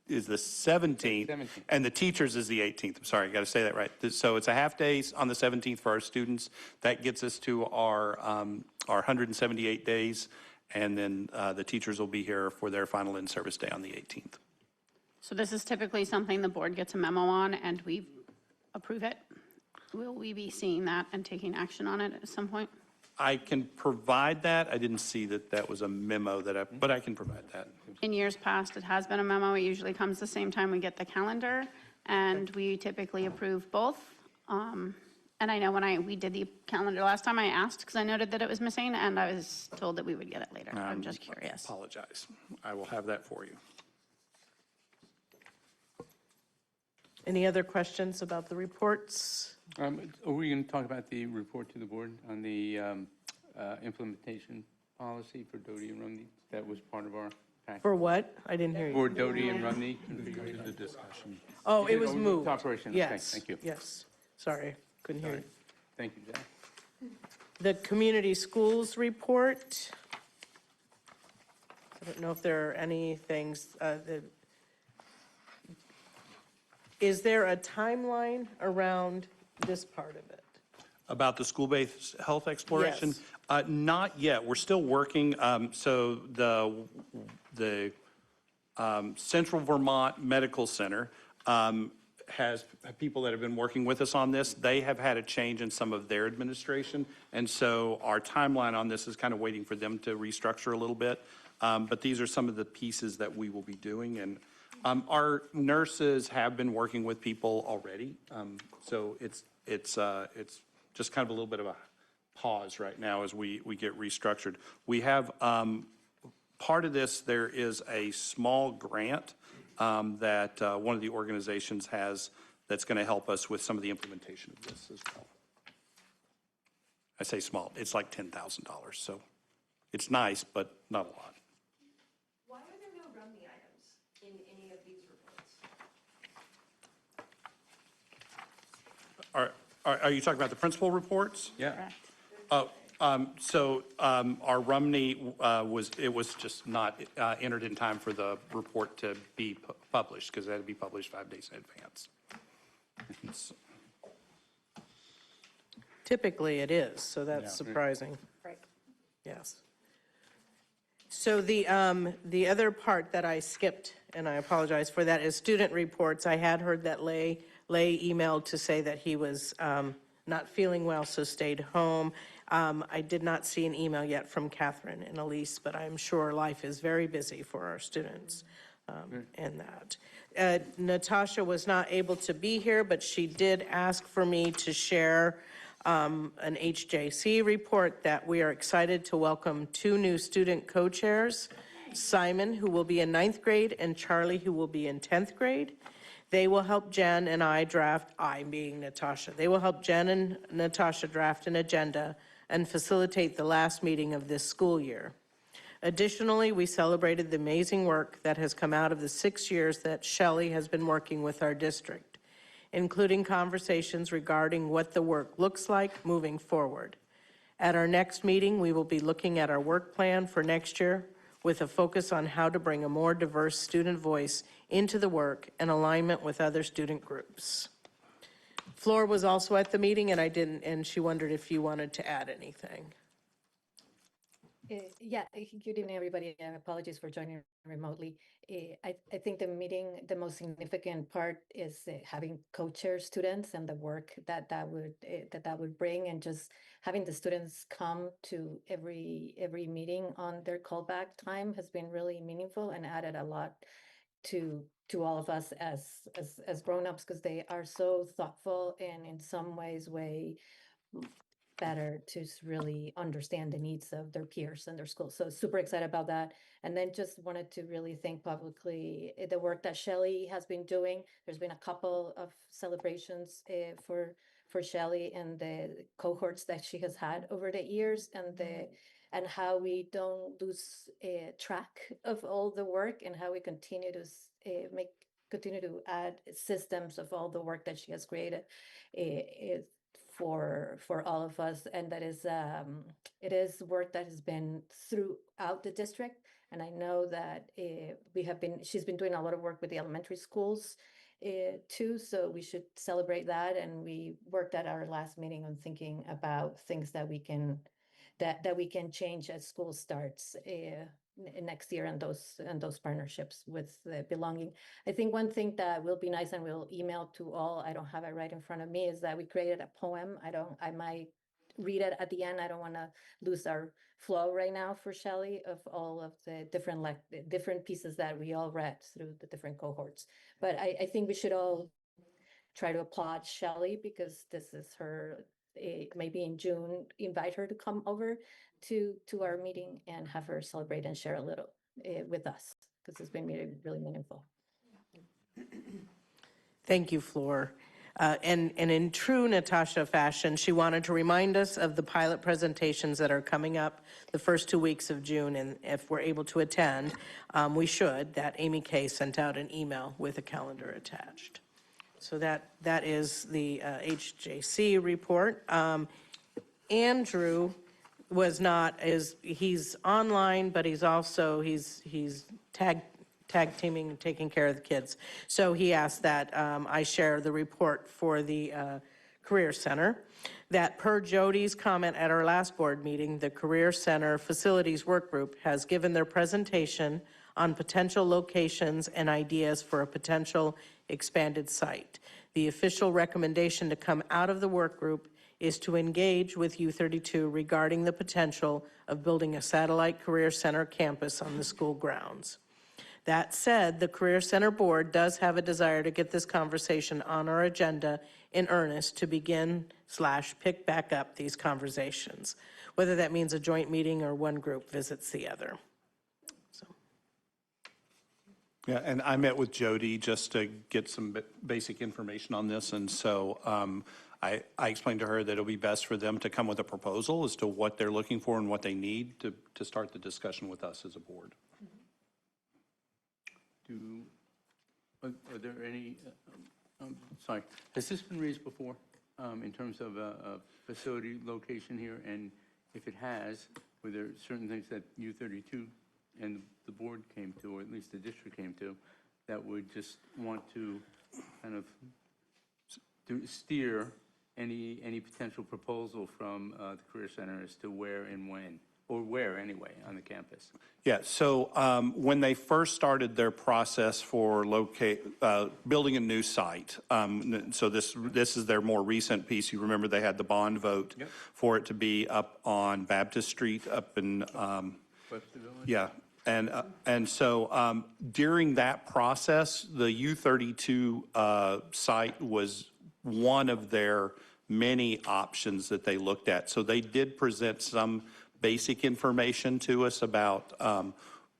17th, and the teachers is the 18th. I'm sorry, I got to say that right. So it's a half day on the 17th for our students. That gets us to our 178 days, and then the teachers will be here for their final in-service day on the 18th. So this is typically something the board gets a memo on and we approve it. Will we be seeing that and taking action on it at some point? I can provide that. I didn't see that that was a memo but I can provide that. In years past, it has been a memo. It usually comes the same time we get the calendar, and we typically approve both. And I know when we did the calendar last time, I asked because I noted that it was missing, and I was told that we would get it later. I'm just curious. Apologize. I will have that for you. Any other questions about the reports? Are we going to talk about the report to the board on the implementation policy for Doty and Rumney? That was part of our package. For what? I didn't hear you. For Doty and Rumney? The discussion. Oh, it was Oh, moved. Operation, okay, Yes. thank you. Yes, sorry, couldn't hear you. Thank you, Jack. The community schools report. I don't know if there are any things, is there a timeline around this part of it? About the school-based health exploration? Yes. Not yet. We're still working. So the Central Vermont Medical Center has people that have been working with us on this. They have had a change in some of their administration. And so our timeline on this is kind of waiting for them to restructure a little bit. But these are some of the pieces that we will be doing. And our nurses have been working with people already. So it's just kind of a little bit of a pause right now as we get restructured. We have part of this, there is a small grant that one of the organizations has that's going to help us with some of the implementation of this as well. I say small, it's like $10,000, so it's nice, but not a lot. Why are there no Rumney items in any of these reports? Are you talking about the principal reports? Yeah. Our Rumney was just not entered in time for the report to be published because it had to be published 5 days in advance. Typically it is, so that's Yeah. surprising. Right. Yes. So the other part that I skipped, and I apologize for that, is student reports. I had heard that Lay emailed to say that he was not feeling well, so stayed home. I did not see an email yet from Catherine and Elise, but I'm sure life is very busy for our students in that. Natasha was not able to be here, but she did ask for me to share an HJC report that we are excited to welcome 2 new student co-chairs, Simon, who will be in 9th grade, and Charlie, who will be in 10th grade. They will help Jen and I draft, I being Natasha, they will help Jen and Natasha draft an agenda and facilitate the last meeting of this school year. Additionally, we celebrated the amazing work that has come out of the 6 years that Shelley has been working with our district, including conversations regarding what the work looks like moving forward. At our next meeting, we will be looking at our work plan for next year with a focus on how to bring a more diverse student voice into the work in alignment with other student groups. Flor was also at the meeting and she wondered if you wanted to add anything. Yeah, good evening, everybody. Apologies for joining remotely. I think the meeting, the most significant part is having co-chair students and the work that would bring, and just having the students come to every meeting on their callback time has been really meaningful and added a lot to all of us as grown-ups, because they are so thoughtful and in some ways way better to really understand the needs of their peers and their schools. So super excited about that. And then just wanted to really thank publicly the work that Shelley has been doing. There's been a couple of celebrations for Shelley and the cohorts that she has had over the years, and how we don't lose track of all the work, and how we continue to continue to add systems of all the work that she has created for all of us. And that is it is work that has been throughout the district. And I know that she's been doing a lot of work with the elementary schools too, so we should celebrate that. And we worked at our last meeting on thinking about things that we can change as school starts next year, and those partnerships with belonging. I think one thing that will be nice, and we'll email to all, I don't have it right in front of me, is that we created a poem. I might read it at the end. I don't want to lose our flow right now for Shelley of all of the different pieces that we all read through the different cohorts. But I think we should all try to applaud Shelley because this is her, maybe in June, invite her to come over to our meeting and have her celebrate and share a little with us, because it's been really meaningful. Thank you, Flor. And in true Natasha fashion, she wanted to remind us of the pilot presentations that are coming up the first 2 weeks of June, and if we're able to attend, we should, that Amy Kay sent out an email with a calendar attached. So that is the HJC report. Andrew was not, he's online, but he's also, he's tag teaming, taking care of the kids. So he asked that I share the report for the Career Center, that per Jody's comment at our last board meeting, the Career Center Facilities Work Group has given their presentation on potential locations and ideas for a potential expanded site. The official recommendation to come out of the work group is to engage with U32 regarding the potential of building a satellite Career Center campus on the school grounds. That said, the Career Center Board does have a desire to get this conversation on our agenda in earnest to begin/pick back up these conversations, whether that means a joint meeting or one group visits the other. Yeah, and I met with Jody just to get some basic information on this, and so I explained to her that it'll be best for them to come with a proposal as to what they're looking for and what they need to start the discussion with us as a board. Are there any, sorry, has this been raised before in terms of a facility location here? And if it has, were there certain things that U32 and the board came to, or at least the district came to, that would just want to kind of steer any potential proposal from the Career Center as to where and when, or where anyway, on the campus? Yeah, so when they first started their process for building a new site, so this is their more recent piece. You remember they had the bond vote for it to be up on Baptist Street up in, yeah. And so during that process, the U32 site was one of their many options that they looked at. So they did present some basic information to us about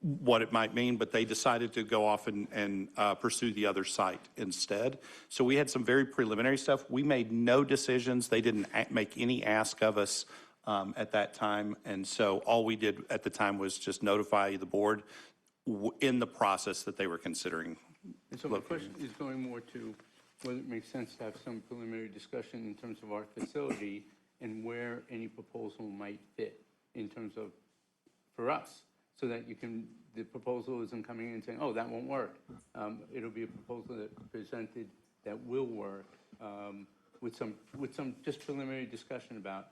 what it might mean, but they decided to go off and pursue the other site instead. So we had some very preliminary stuff. We made no decisions. They didn't make any ask of us at that time. And so all we did at the time was just notify the board in the process that they were considering. And so my question is going more to whether it makes sense to have some preliminary discussion in terms of our facility and where any proposal might fit in terms of, for us, so that the proposal isn't coming in and saying, oh, that won't work. It'll be a proposal that presented that will work with some just preliminary discussion about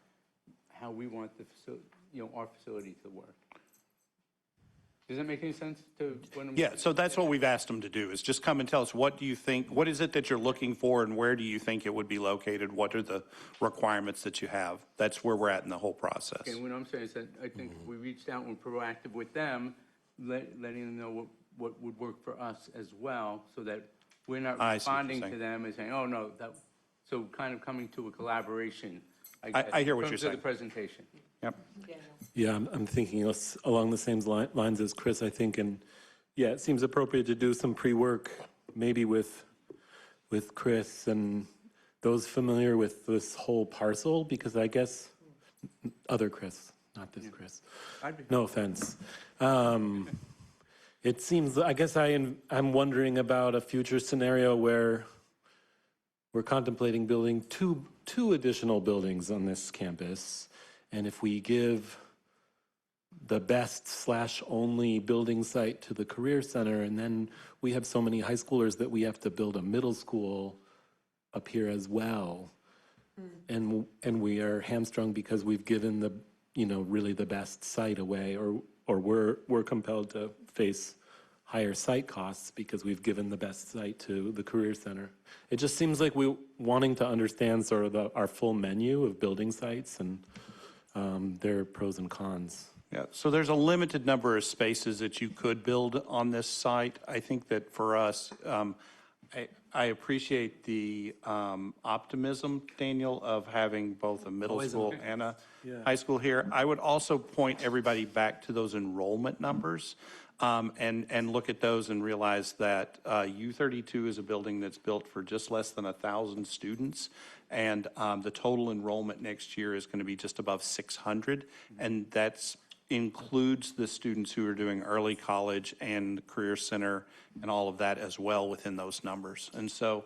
how we want the facility, our facility to work. Does that make any sense to what I'm? Yeah, so that's what we've asked them to do, is just come and tell us, what do you think, what is it that you're looking for, and where do you think it would be located? What are the requirements that you have? That's where we're at in the whole process. Okay, what I'm saying is that I think we reached out and we're proactive with them, letting them know what would work for us as well, so that we're not responding to them and saying, oh, no, so kind of coming to a collaboration, I guess, I hear what you're in terms saying. of the presentation. Yep. Yeah, I'm thinking along the same lines as Chris, I think, and yeah, it seems appropriate to do some pre-work, maybe with Chris and those familiar with this whole parcel, because I guess, other Chris, not this Chris, no offense. It seems, I guess I'm wondering about a future scenario where we're contemplating building two additional buildings on this campus. And if we give the best/only building site to the Career Center, and then we have so many high schoolers that we have to build a middle school up here as well. And we are hamstrung because we've given the, really the best site away, or we're compelled to face higher site costs because we've given the best site to the Career Center. It just seems like we wanting to understand sort of our full menu of building sites and their pros and cons. Yeah, so there's a limited number of spaces that you could build on this site. I think that for us, I appreciate the optimism, Daniel, of having both a middle Always school an- and a Yeah. high school here. I would also point everybody back to those enrollment numbers and look at those and realize that U32 is a building that's built for just less than 1,000 students. And the total enrollment next year is going to be just above 600. And that's includes the students who are doing early college and Career Center and all of that as well within those numbers. And so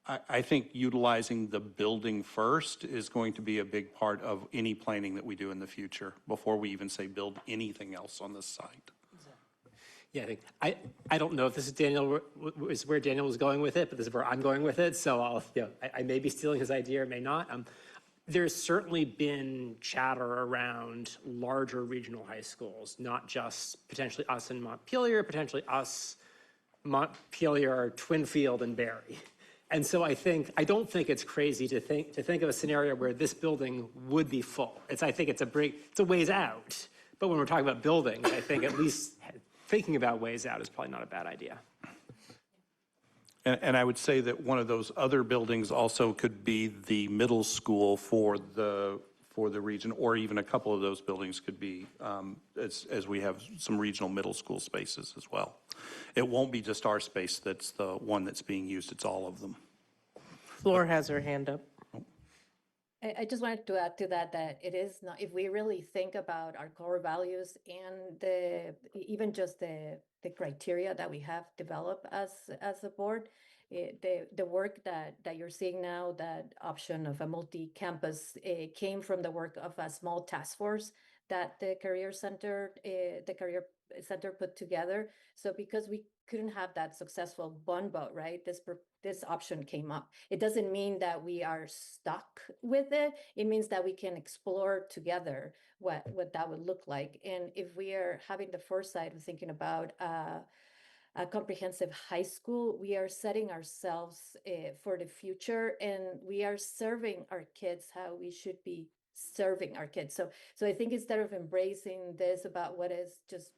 I think utilizing the building first is going to be a big part of any planning that we do in the future before we even say build anything else on this site. Yeah, I don't know if this is is where Daniel was going with it, but this is where I'm going with it. So I may be stealing his idea or may not. There's certainly been chatter around larger regional high schools, not just potentially us in Montpelier, potentially us, Montpelier, Twinfield, and Barry. And so I don't think it's crazy to think of a scenario where this building would be full. I think it's a ways out. But when we're talking about buildings, I think at least thinking about ways out is probably not a bad idea. And I would say that one of those other buildings also could be the middle school for the region, or even a couple of those buildings could be, as we have some regional middle school spaces as well. It won't be just our space that's the one that's being used, it's all of them. Floor has her hand up. I just wanted to add to that, that it is not, if we really think about our core values and even just the criteria that we have developed as a board, the work that you're seeing now, that option of a multi-campus came from the work of a small task force that the Career Center put together. So because we couldn't have that successful bond vote, right? This option came up. It doesn't mean that we are stuck with it. It means that we can explore together what that would look like. And if we are having the foresight of thinking about a comprehensive high school, we are setting ourselves for the future, and we are serving our kids how we should be serving our kids. So I think instead of embracing this about what is just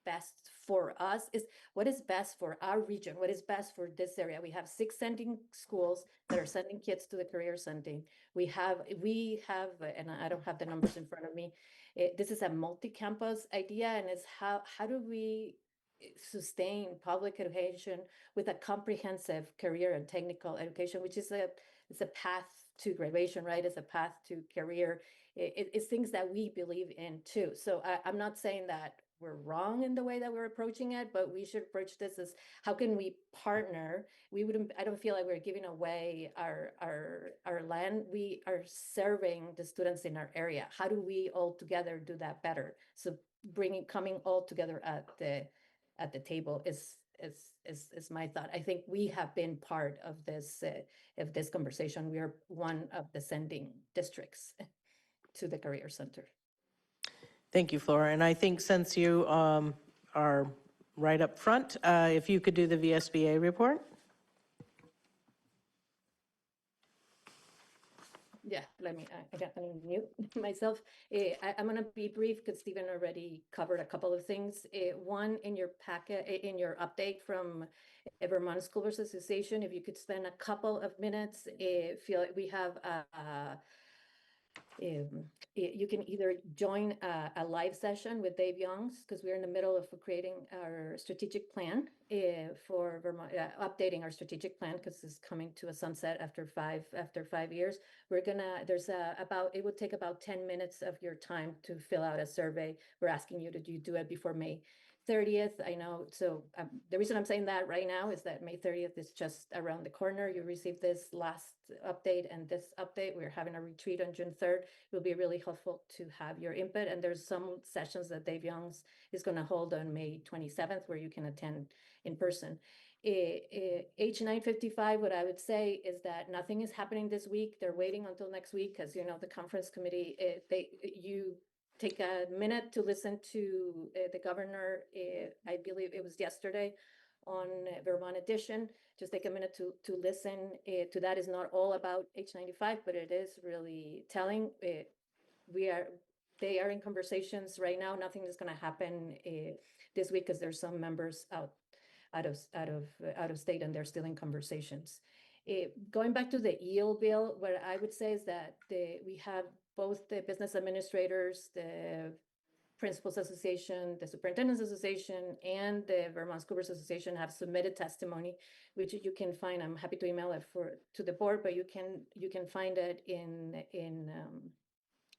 best for us, is what is best for our region, what is best for this area. We have 6 sending schools that are sending kids to the Career Center. We have, and I don't have the numbers in front of me. This is a multi-campus idea, and it's how do we sustain public education with a comprehensive career and technical education, which is a path to graduation, right? It's a path to career. It's things that we believe in too. So I'm not saying that we're wrong in the way that we're approaching it, but we should approach this as how can we partner? I don't feel like we're giving away our land. We are serving the students in our area. How do we all together do that better? So coming all together at the table is my thought. I think we have been part of this conversation. We are one of the sending districts to the Career Center. Thank you, Flora. And I think since you are right up front, if you could do the VSBA report. Yeah, I got to mute myself. I'm going to be brief because Stephen already covered a couple of things. One, in your packet, in your update from Vermont School Boards Association, if you could spend a couple of minutes, feel like we have you can either join a live session with Dave Youngs, because we're in the middle of creating our strategic plan for Vermont, updating our strategic plan because it's coming to a sunset after 5 years. It would take about 10 minutes of your time to fill out a survey. We're asking you to do it before May 30th. I know. So the reason I'm saying that right now is that May 30th is just around the corner. You received this last update and this update. We're having a retreat on June 3rd. It will be really helpful to have your input. And there's some sessions that Dave Youngs is going to hold on May 27th where you can attend in person. H955, what I would say is that nothing is happening this week. They're waiting until next week because, the conference committee, you take a minute to listen to the governor, I believe it was yesterday on Vermont Edition. Just take a minute to listen to that. Is not all about H95, but it is really telling. They are in conversations right now. Nothing is going to happen this week because there's some members out of state and they're still in conversations. Going back to the EO bill, what I would say is that we have both the business administrators, the Principals Association, the Superintendents Association, and the Vermont School Boards Association have submitted testimony, which you can find. I'm happy to email it to the board, but you can find it in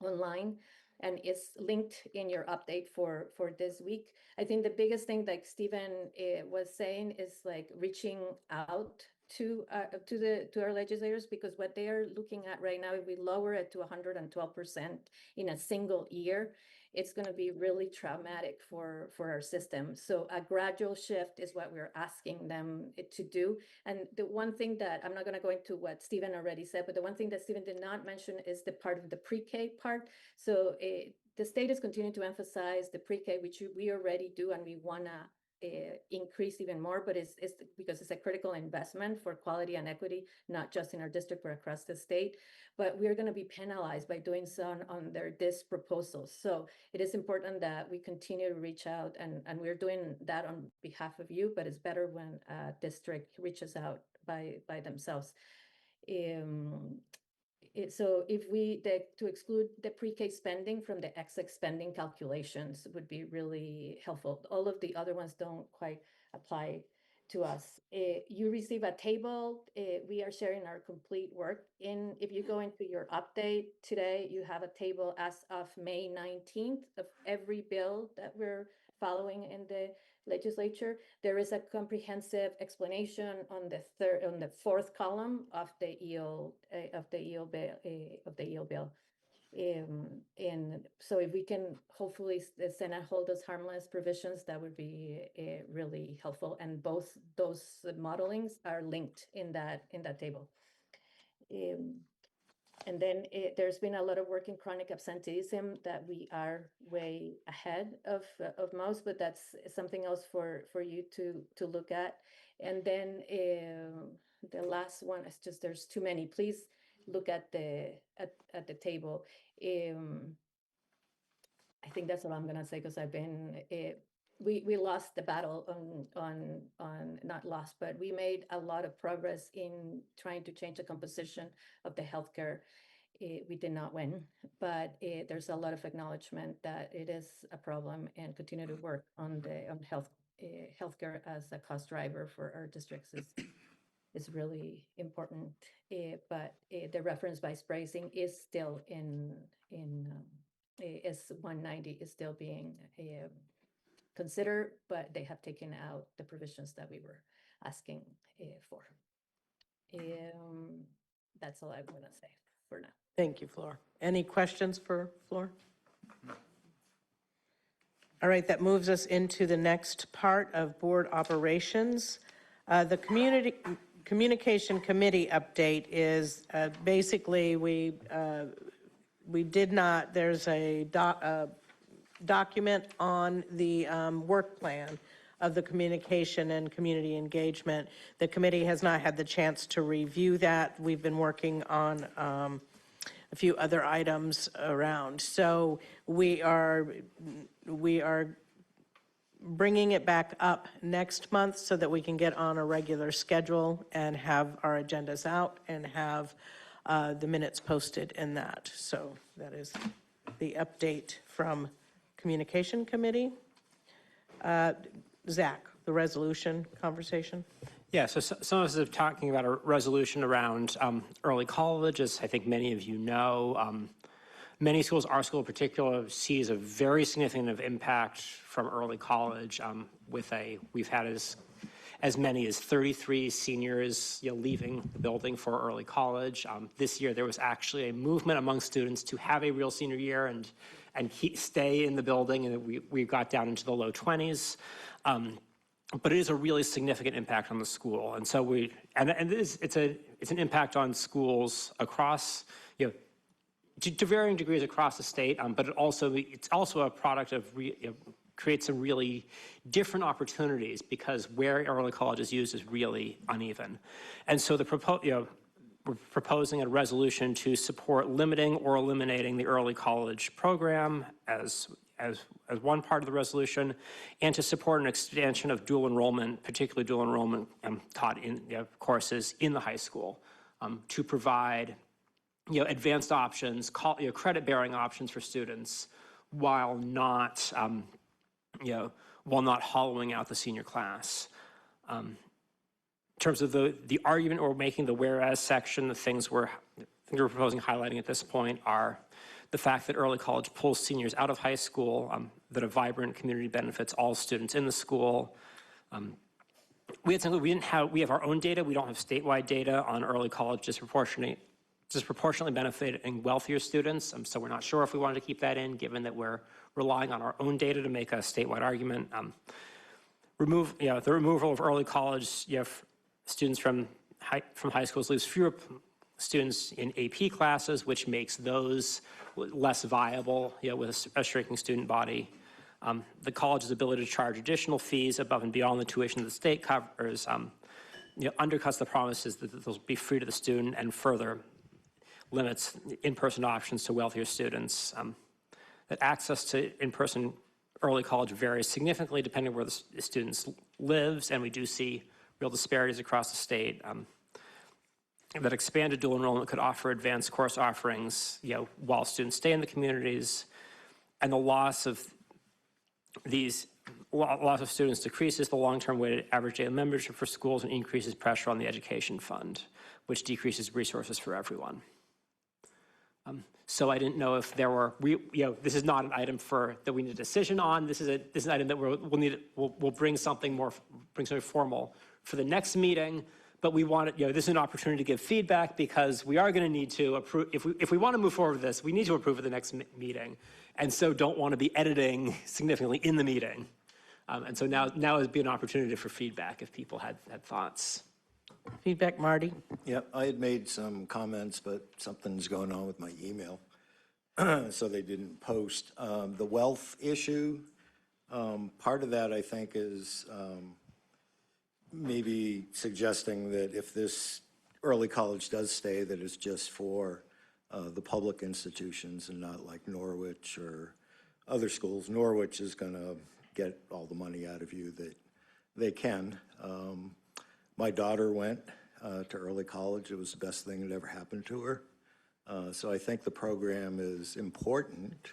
online, and it's linked in your update for this week. I think the biggest thing, like Stephen was saying, is like reaching out to our legislators, because what they are looking at right now, if we lower it to 112% in a single year, it's going to be really traumatic for our system. So a gradual shift is what we're asking them to do. And the one thing that, I'm not going to go into what Stephen already said, but the one thing that Stephen did not mention is the part of the pre-K part. So the state is continuing to emphasize the pre-K, which we already do, and we want to increase even more, but it's because it's a critical investment for quality and equity, not just in our district, but across the state. But we're going to be penalized by doing so on this proposal. So it is important that we continue to reach out, and we're doing that on behalf of you, but it's better when a district reaches out by themselves. So if to exclude the pre-K spending from the excess spending calculations would be really helpful. All of the other ones don't quite apply to us. You receive a table. We are sharing our complete work. If you go into your update today, you have a table as of May 19th of every bill that we're following in the legislature. There is a comprehensive explanation on the fourth column of the EO bill. And so if we can hopefully the Senate hold those harmless provisions, that would be really helpful. And both those modelings are linked in that table. And then there's been a lot of work in chronic absenteeism that we are way ahead of most, but that's something else for you to look at. And then the last one is just, there's too many. Please look at the table. I think that's all I'm gonna say, because I've been we lost the battle on not lost, but we made a lot of progress in trying to change the composition of the healthcare. We did not win, but there's a lot of acknowledgement that it is a problem, and continue to work on healthcare as a cost driver for our districts is really important. But the reference-based pricing is still is 190 is still being considered, but they have taken out the provisions that we were asking for. That's all I want to say for now. Thank you, Flor. Any questions for Flor? All right, that moves us into the next part of board operations. The communication committee update is basically we did not, there's a document on the work plan of the communication and community engagement. The committee has not had the chance to review that. We've been working on a few other items around. So we are bringing it back up next month so that we can get on a regular schedule and have our agendas out and have the minutes posted in that. So that is the update from Communication Committee. Zach, the resolution conversation. Yeah, so some of us are talking about a resolution around early college. As I think many of you know, many schools, our school in particular, sees a very significant impact from early college. We've had as many as 33 seniors leaving the building for early college. This year there was actually a movement among students to have a real senior year and stay in the building, and we got down into the low 20s. But it is a really significant impact on the school, and so it's an impact on schools across to varying degrees across the state, but it's also a product of creates some really different opportunities because where early college is used is really uneven. And so we're proposing a resolution to support limiting or eliminating the early college program as one part of the resolution, and to support an expansion of dual enrollment, particularly dual enrollment taught in courses in the high school, to provide advanced options, credit-bearing options for students, while not hollowing out the senior class. In terms of the argument we're making, the whereas section, the things we're proposing highlighting at this point are the fact that early college pulls seniors out of high school, that a vibrant community benefits all students in the school. We have our own data. We don't have statewide data on early college disproportionately benefiting wealthier students. So we're not sure if we wanted to keep that in, given that we're relying on our own data to make a statewide argument. The removal of early college students from high schools leaves fewer students in AP classes, which makes those less viable with a shrinking student body. The college's ability to charge additional fees above and beyond the tuition the state covers undercuts the promises that they'll be free to the student and further limits in-person options to wealthier students. That access to in-person early college varies significantly depending on where the student lives, and we do see real disparities across the state. That expanded dual enrollment could offer advanced course offerings, while students stay in the communities, and the loss of students decreases the long-term weighted average daily membership for schools and increases pressure on the education fund, which decreases resources for everyone. So I didn't know if there were, this is not an item that we need a decision on. This is an item that we'll bring something formal for the next meeting. But we want this is an opportunity to give feedback because we are going to need to approve. If we want to move forward with this, we need to approve at the next meeting, and so don't want to be editing significantly in the meeting. And so now would be an opportunity for feedback if people had thoughts. Feedback, Marty? Yeah, I had made some comments, but something's going on with my email, so they didn't post. The wealth issue, part of that I think is maybe suggesting that if this early college does stay, that it's just for the public institutions and not like Norwich or other schools. Norwich is going to get all the money out of you that they can. My daughter went to early college. It was the best thing that ever happened to her. So I think the program is important,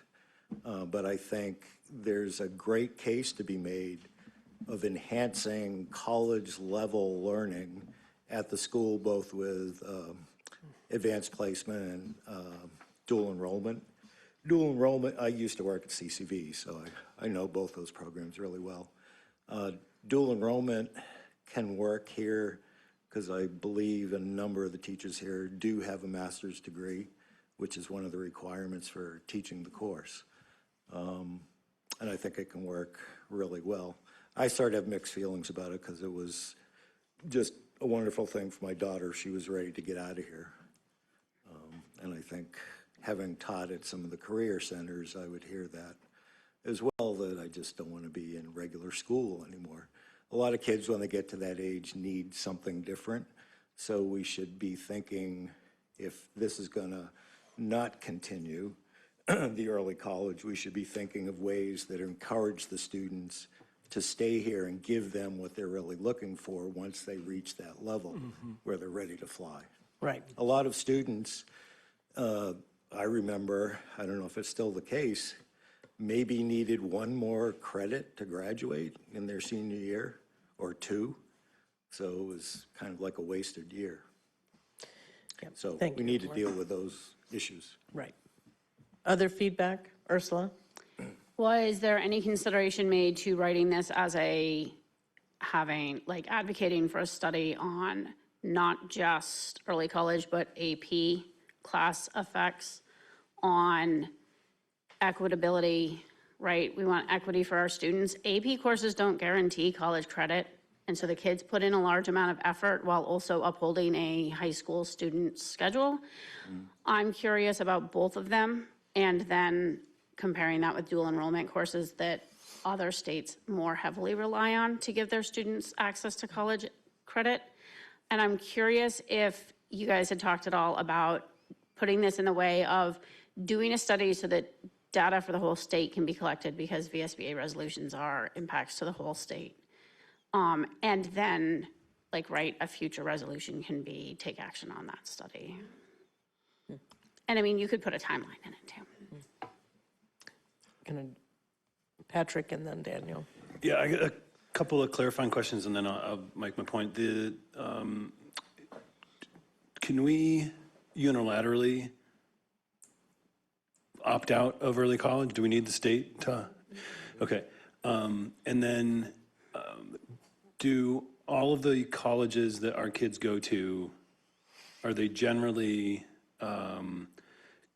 but I think there's a great case to be made of enhancing college level learning at the school, both with advanced placement and dual enrollment. Dual enrollment, I used to work at CCV, so I know both those programs really well. Dual enrollment can work here because I believe a number of the teachers here do have a master's degree, which is one of the requirements for teaching the course. And I think it can work really well. I started to have mixed feelings about it because it was just a wonderful thing for my daughter. She was ready to get out of here. And I think having taught at some of the career centers, I would hear that as well, that I just don't want to be in regular school anymore. A lot of kids, when they get to that age, need something different. So we should be thinking, if this is going to not continue, the early college, we should be thinking of ways that encourage the students to stay here and give them what they're really looking for once they reach that level where they're ready to fly. Right. A lot of students, I remember, I don't know if it's still the case, maybe needed one more credit to graduate in their senior year or two. So it was kind of like a wasted year. Yep. So Thank we you, need to Laura. deal with those issues. Right. Other feedback, Ursula? Was there any consideration made to writing this as advocating for a study on not just early college, but AP class effects on equitability, right? We want equity for our students. AP courses don't guarantee college credit And so the kids put in a large amount of effort while also upholding a high school student schedule. I'm curious about both of them, and then comparing that with dual enrollment courses that other states more heavily rely on to give their students access to college credit. And I'm curious if you guys had talked at all about putting this in the way of doing a study so that data for the whole state can be collected, because VSBA resolutions are impacts to the whole state. And then, like, right, a future resolution can be take action on that study. And I mean, you could put a timeline in it too. Patrick and then Daniel. Yeah, I got a couple of clarifying questions, and then I'll make my point. Can we unilaterally opt out of early college? Do we need the state to? Okay. And then do all of the colleges that our kids go to, are they generally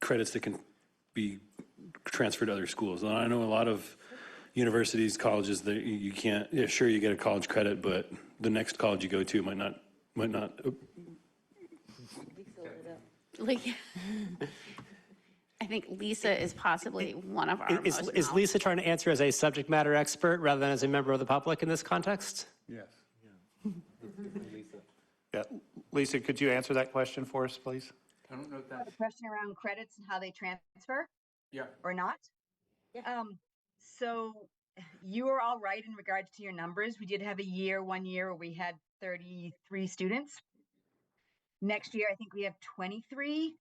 credits that can be transferred to other schools? And I know a lot of universities, colleges, that you can't, yeah, sure, you get a college credit, but the next college you go to might not. Like, I think Lisa is possibly one of our most. Is Lisa trying to answer as a subject matter expert rather than as a member of the public in this context? Yes. Yeah, Lisa, could you answer that question for us, please? I don't know if that's. A question around credits and how they transfer? Yeah. Or not? So you are all right in regards to your numbers. We did have one year where we had 33 students. Next year, I think we have 23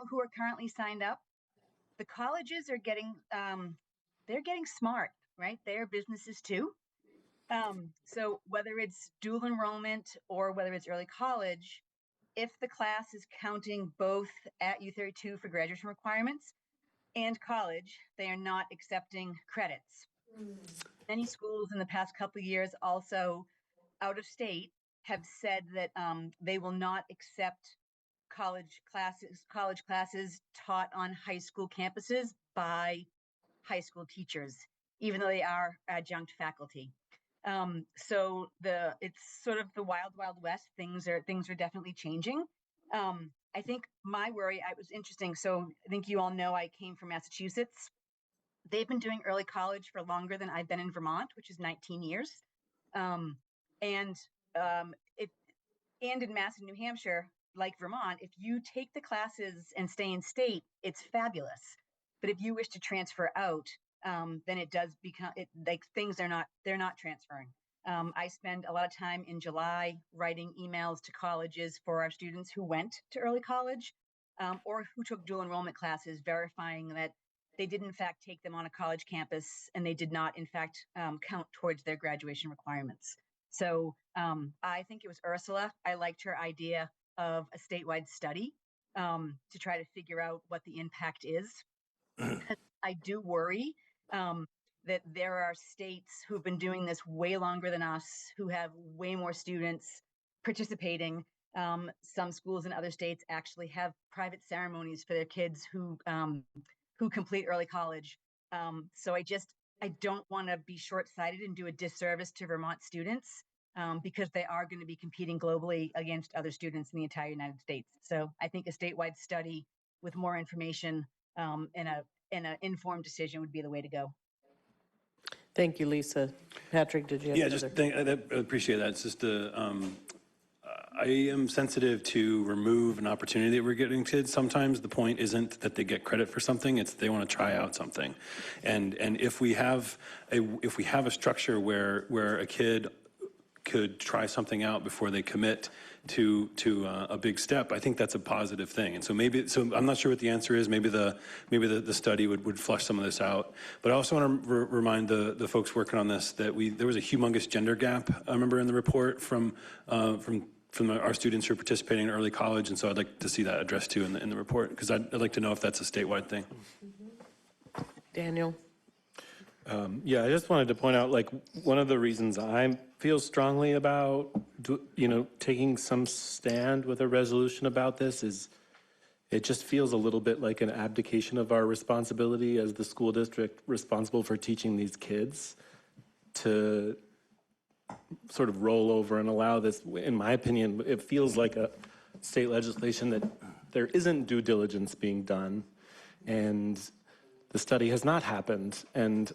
who are currently signed up. The colleges are getting, they're getting smart, right? They are businesses too. So whether it's dual enrollment or whether it's early college, if the class is counting both at U32 for graduation requirements and college, they are not accepting credits. Many schools in the past couple of years, also out of state, have said that they will not accept college classes taught on high school campuses by high school teachers, even though they are adjunct faculty. So it's sort of the wild, wild west. Things are definitely changing. I think my worry, I was interesting. So I think you all know I came from Massachusetts. They've been doing early college for longer than I've been in Vermont, which is 19 years. And in Mass and New Hampshire, like Vermont, if you take the classes and stay in state, it's fabulous. But if you wish to transfer out, then it does become like things they're not transferring. I spend a lot of time in July writing emails to colleges for our students who went to early college or who took dual enrollment classes, verifying that they did in fact take them on a college campus and they did not in fact count towards their graduation requirements. So I think it was Ursula. I liked her idea of a statewide study to try to figure out what the impact is. I do worry that there are states who've been doing this way longer than us, who have way more students participating. Some schools in other states actually have private ceremonies for their kids who complete early college. So I don't want to be short-sighted and do a disservice to Vermont students because they are going to be competing globally against other students in the entire United States. So I think a statewide study with more information and an informed decision would be the way to go. Thank you, Lisa. Patrick, did you have I appreciate that. It's just I am sensitive to remove an opportunity that we're getting kids. Sometimes the point isn't that they get credit for something; it's they want to try out something. And if we have a structure where a kid could try something out before they commit to a big step, I think that's a positive thing. And so I'm not sure what the answer is. Maybe the study would flush some of this out. But I also want to remind the folks working on this that there was a humongous gender gap, I remember, in the report from our students who are participating in early college, and so I'd like to see that addressed too in the report, because I'd like to know if that's a statewide thing. Daniel? Yeah, I just wanted to point out, like, one of the reasons I feel strongly about, taking some stand with a resolution about this is it just feels a little bit like an abdication of our responsibility as the school district responsible for teaching these kids to sort of roll over and allow this, in my opinion, it feels like a state legislation that there isn't due diligence being done, and the study has not happened. And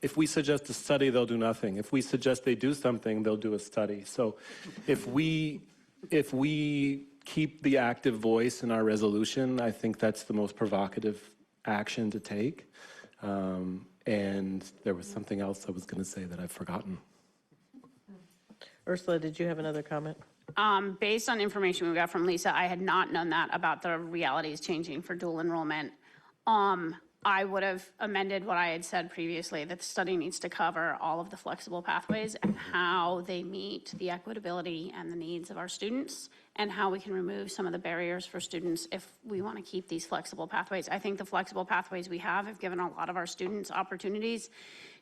if we suggest a study, they'll do nothing. If we suggest they do something, they'll do a study. So if we keep the active voice in our resolution, I think that's the most provocative action to take. And there was something else I was going to say that I've forgotten. Ursula, did you have another comment? Based on information we got from Lisa, I had not known that about the realities changing for dual enrollment. I would have amended what I had said previously, that the study needs to cover all of the flexible pathways and how they meet the equitability and the needs of our students, and how we can remove some of the barriers for students if we want to keep these flexible pathways. I think the flexible pathways we have given a lot of our students opportunities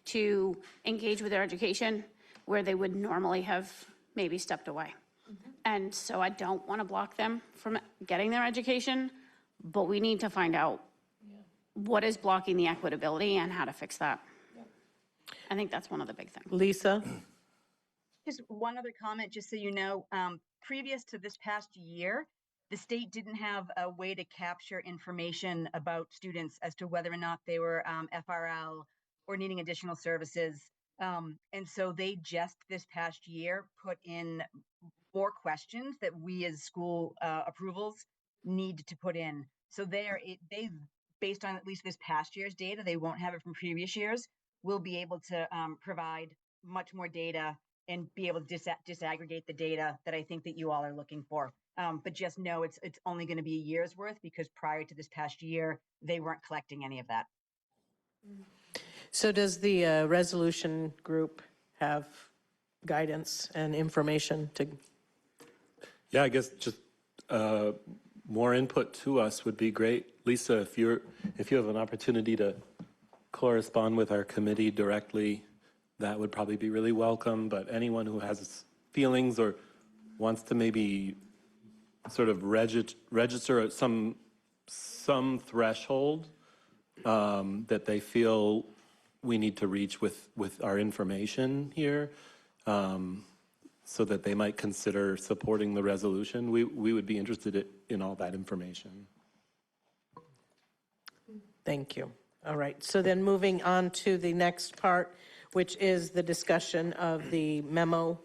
to engage with their education where they would normally have maybe stepped away. And so I don't want to block them from getting their education, but we need to find out what is blocking the equitability and how to fix that. I think that's one of the big things. Lisa? Just one other comment, just so you know, previous to this past year, the state didn't have a way to capture information about students as to whether or not they were FRL or needing additional services. And so they just this past year put in more questions that we as school approvals need to put in. So they based on at least this past year's data, they won't have it from previous years, will be able to provide much more data and be able to disaggregate the data that I think that you all are looking for. But just know it's only going to be a year's worth, because prior to this past year, they weren't collecting any of that. So does the resolution group have guidance and information to? Yeah, I guess just more input to us would be great. Lisa, if you have an opportunity to correspond with our committee directly, that would probably be really welcome. But anyone who has feelings or wants to maybe sort of register at some threshold that they feel we need to reach with our information here, so that they might consider supporting the resolution, we would be interested in all that information. Thank you. All right, so then moving on to the next part, which is the discussion of the memo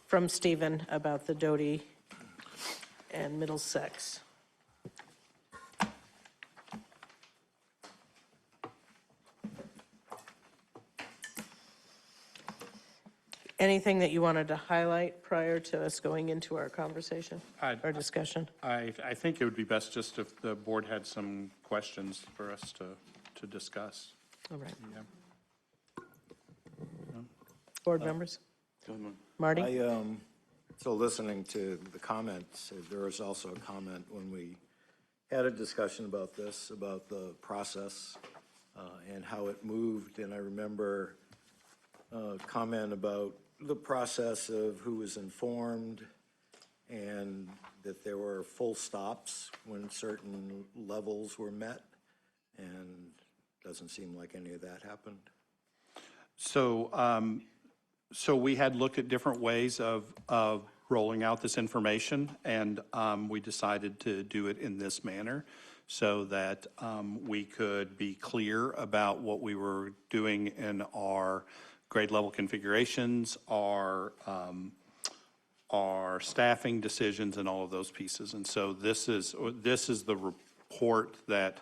from Stephen about the Doty and Middlesex. Anything that you wanted to highlight prior to us going into our conversation, our discussion? I think it would be best just if the board had some questions for us to discuss. All right. Yeah. Board members? Marty? So listening to the comments, there was also a comment when we had a discussion about this, about the process and how it moved. And I remember a comment about the process of who was informed and that there were full stops when certain levels were met, and doesn't seem like any of that happened. So, so we had looked at different ways of rolling out this information, and we decided to do it in this manner so that we could be clear about what we were doing in our grade level configurations, our staffing decisions, and all of those pieces. And so this is the report that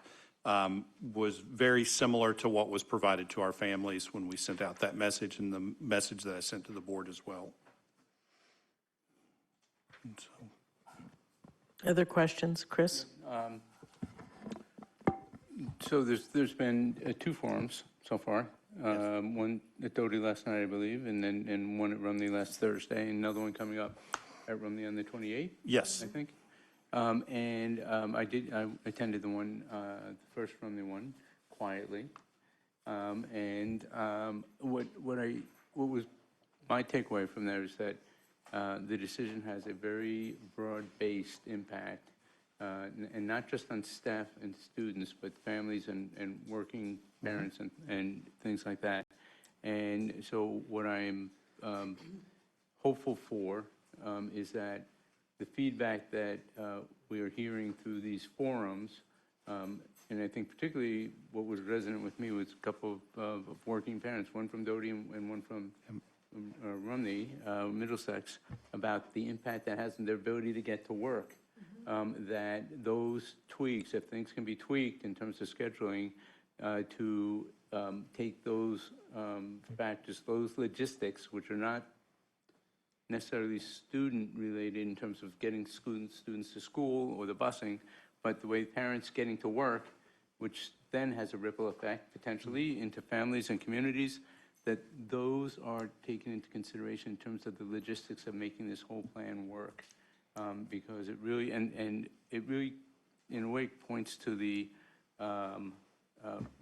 was very similar to what was provided to our families when we sent out that message, and the message that I sent to the board as well. And so. Other questions, Chris? So there's been 2 forums so far. One at Doty last night, I believe, and one at Rumney last Thursday, and another one coming up at Rumney on the 28th. Yes. I think. I attended the one, the first Rumney one, quietly. What was my takeaway from there is that the decision has a very broad-based impact, and not just on staff and students, but families and working parents and things like that. And so what I'm hopeful for is that the feedback that we are hearing through these forums, and I think particularly what was resonant with me was a couple of working parents, one from Doty and one from Rumney, Middlesex, about the impact that has on their ability to get to work. That those tweaks, if things can be tweaked in terms of scheduling, to take those factors, those logistics, which are not necessarily student related in terms of getting students to school or the busing, but the way parents getting to work, which then has a ripple effect potentially into families and communities, that those are taken into consideration in terms of the logistics of making this whole plan work. Because it really, and it really, in a way, points to the,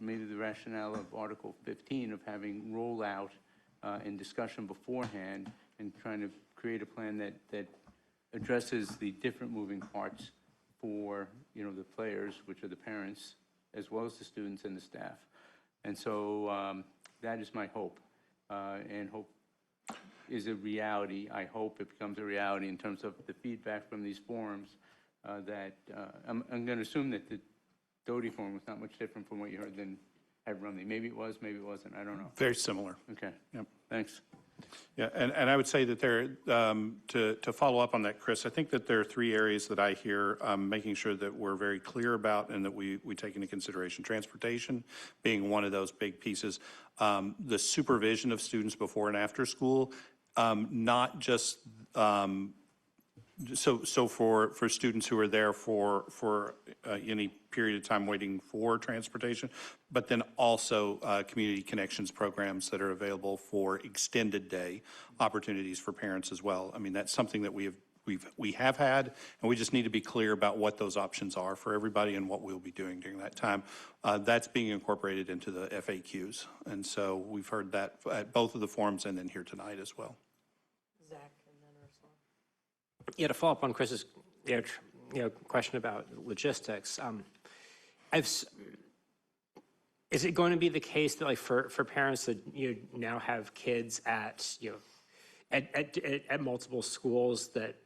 maybe the rationale of Article 15 of having rollout and discussion beforehand and trying to create a plan that addresses the different moving parts for, you know, the players, which are the parents, as well as the students and the staff. And so that is my hope, and hope is a reality. I hope it becomes a reality in terms of the feedback from these forums that I'm going to assume that the Doty forum was not much different from what you heard than at Rumney. Maybe it was, maybe it wasn't. I don't know. Very similar. Okay. Yep. Thanks. Yeah, and I would say that there, to follow up on that, Chris, I think that there are three areas that I hear making sure that we're very clear about and that we take into consideration. Transportation being one of those big pieces. The supervision of students before and after school, not just, so for students who are there for any period of time waiting for transportation, but then also community connections programs that are available for extended day opportunities for parents as well. I mean, that's something that we have had, and we just need to be clear about what those options are for everybody and what we'll be doing during that time. That's being incorporated into the FAQs, and so we've heard that at both of the forums and then here tonight as well. Zach and then Ursula. Yeah, to follow up on Chris's question about logistics, is it going to be the case that, like, for parents that now have kids at at multiple schools that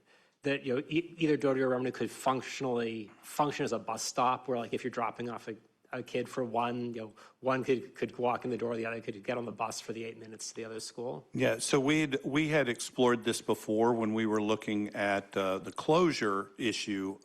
either Doty or Rumney could function as a bus stop, where, like, if you're dropping off a kid for one, one could walk in the door, the other could get on the bus for the 8 minutes to the other school? Yeah, so we had explored this before when we were looking at the closure issue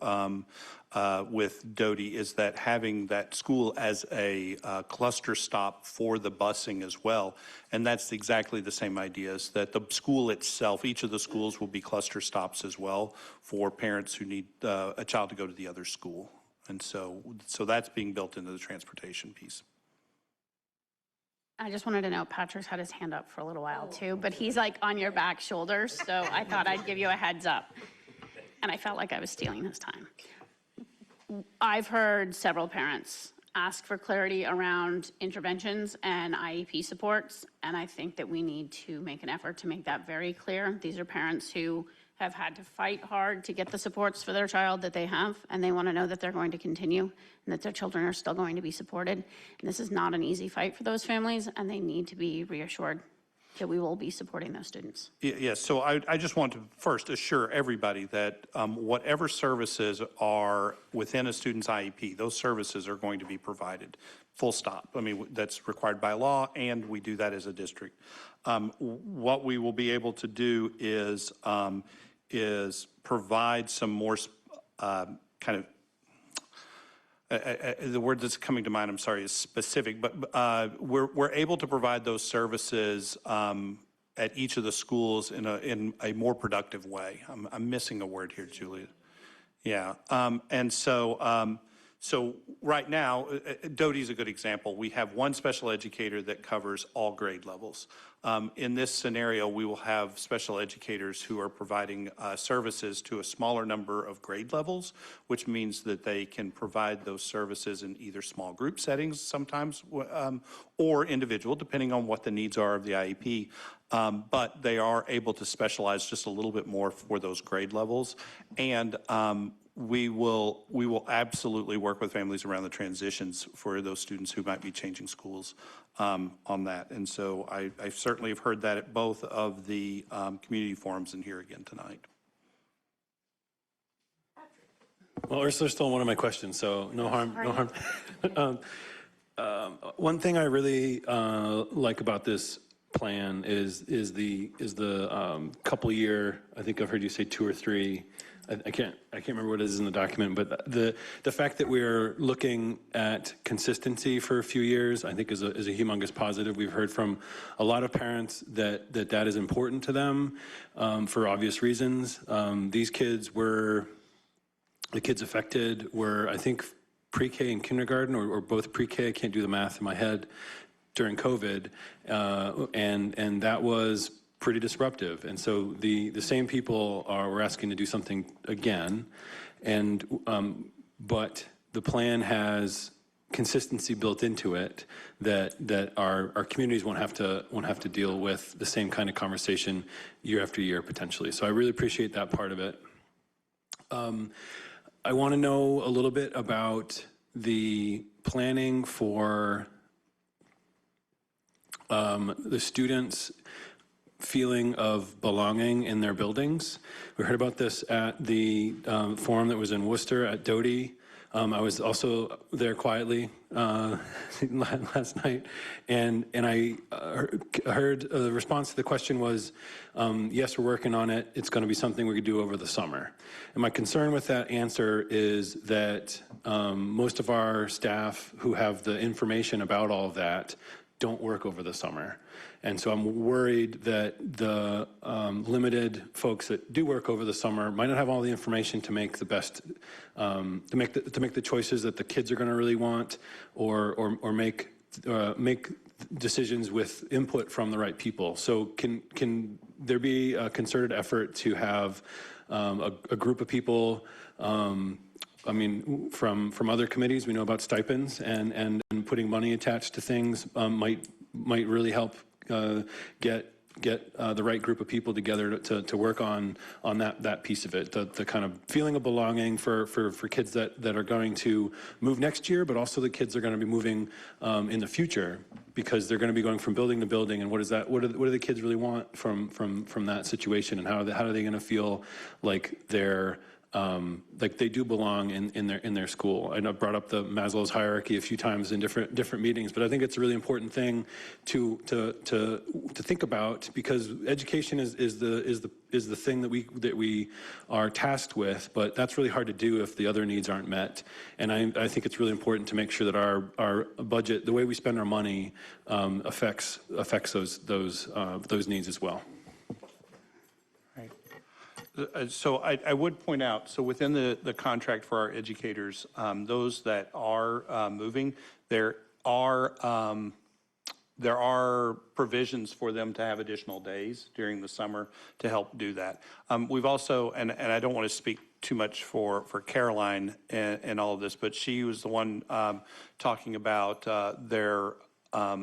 with Doty, is that having that school as a cluster stop for the busing as well. And that's exactly the same idea, is that the school itself, each of the schools will be cluster stops as well for parents who need a child to go to the other school. And so that's being built into the transportation piece. I just wanted to know, Patrick's had his hand up for a little while too, but he's like on your back shoulders, so I thought I'd give you a heads up. And I felt like I was stealing his time. I've heard several parents ask for clarity around interventions and IEP supports, and I think that we need to make an effort to make that very clear. These are parents who have had to fight hard to get the supports for their child that they have, and they want to know that they're going to continue and that their children are still going to be supported. And this is not an easy fight for those families, and they need to be reassured that we will be supporting those students. Yes, so I just want to first assure everybody that whatever services are within a student's IEP, those services are going to be provided, full stop. I mean, that's required by law, and we do that as a district. What we will be able to do is provide some more kind of, the word that's coming to mind, I'm sorry, is specific, but we're able to provide those services at each of the schools in a more productive way. I'm missing a word here, Julia. Yeah, and so right now, Doty's a good example. We have one special educator that covers all grade levels. In this scenario, we will have special educators who are providing services to a smaller number of grade levels, which means that they can provide those services in either small group settings sometimes or individual, depending on what the needs are of the IEP. But they are able to specialize just a little bit more for those grade levels. And we will absolutely work with families around the transitions for those students who might be changing schools on that. And so I certainly have heard that at both of the community forums and here again tonight. Well, Ursula stole one of my questions, so no harm, no harm. One thing I really like about this plan is the couple year, I think I've heard you say 2 or 3. I can't remember what it is in the document, but the fact that we're looking at consistency for a few years, I think is a humongous positive. We've heard from a lot of parents that is important to them for obvious reasons. These kids were, the kids affected were, I think, pre-K and kindergarten, or both pre-K, I can't do the math in my head, during COVID, and that was pretty disruptive. And so the same people we're asking to do something again, and but the plan has consistency built into it that our communities won't have to deal with the same kind of conversation year after year potentially. So I really appreciate that part of it. I want to know a little bit about the planning for the students' feeling of belonging in their buildings. We heard about this at the forum that was in Worcester at Doty. I was also there quietly last night, and I heard the response to the question was, yes, we're working on it. It's going to be something we could do over the summer. And my concern with that answer is that most of our staff who have the information about all of that don't work over the summer. And so I'm worried that the limited folks that do work over the summer might not have all the information to make the best, to make the choices that the kids are going to really want, or make decisions with input from the right people. So can there be a concerted effort to have a group of people? I mean, from other committees, we know about stipends, and putting money attached to things might really help get the right group of people together to work on that piece of it, the kind of feeling of belonging for kids that are going to move next year, but also the kids that are going to be moving in the future, because they're going to be going from building to building. And what do the kids really want from that situation, and how are they going to feel like they're like they do belong in their school? I know I brought up the Maslow's hierarchy a few times in different meetings, but I think it's a really important thing to think about, because education is the thing that we are tasked with, but that's really hard to do if the other needs aren't met. And I think it's really important to make sure that our budget, the way we spend our money, affects those needs as well. So I would point out, so within the contract for our educators, those that are moving, there are provisions for them to have additional days during the summer to help do that. We've also, and I don't want to speak too much for Caroline and all of this, but she was the one talking about their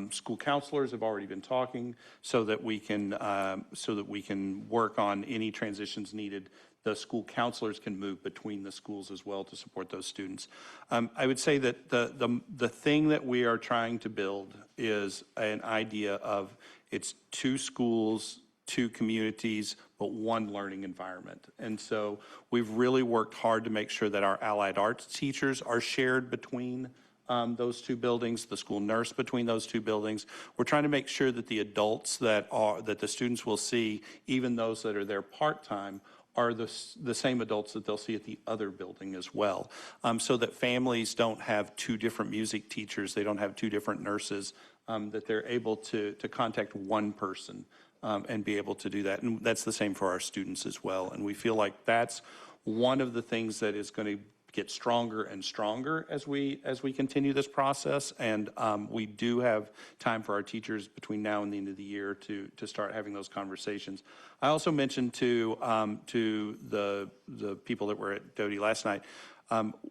school counselors have already been talking so that we can work on any transitions needed. The school counselors can move between the schools as well to support those students. I would say that the thing that we are trying to build is an idea of it's 2 schools, 2 communities, but 1 learning environment. And so we've really worked hard to make sure that our allied arts teachers are shared between those 2 buildings, the school nurse between those 2 buildings. We're trying to make sure that the adults that the students will see, even those that are there part-time, are the same adults that they'll see at the other building as well, so that families don't have 2 different music teachers, they don't have 2 different nurses, that they're able to contact 1 person and be able to do that. And that's the same for our students as well. And we feel like that's one of the things that is going to get stronger and stronger as we continue this process. And we do have time for our teachers between now and the end of the year to start having those conversations. I also mentioned to the people that were at Doty last night,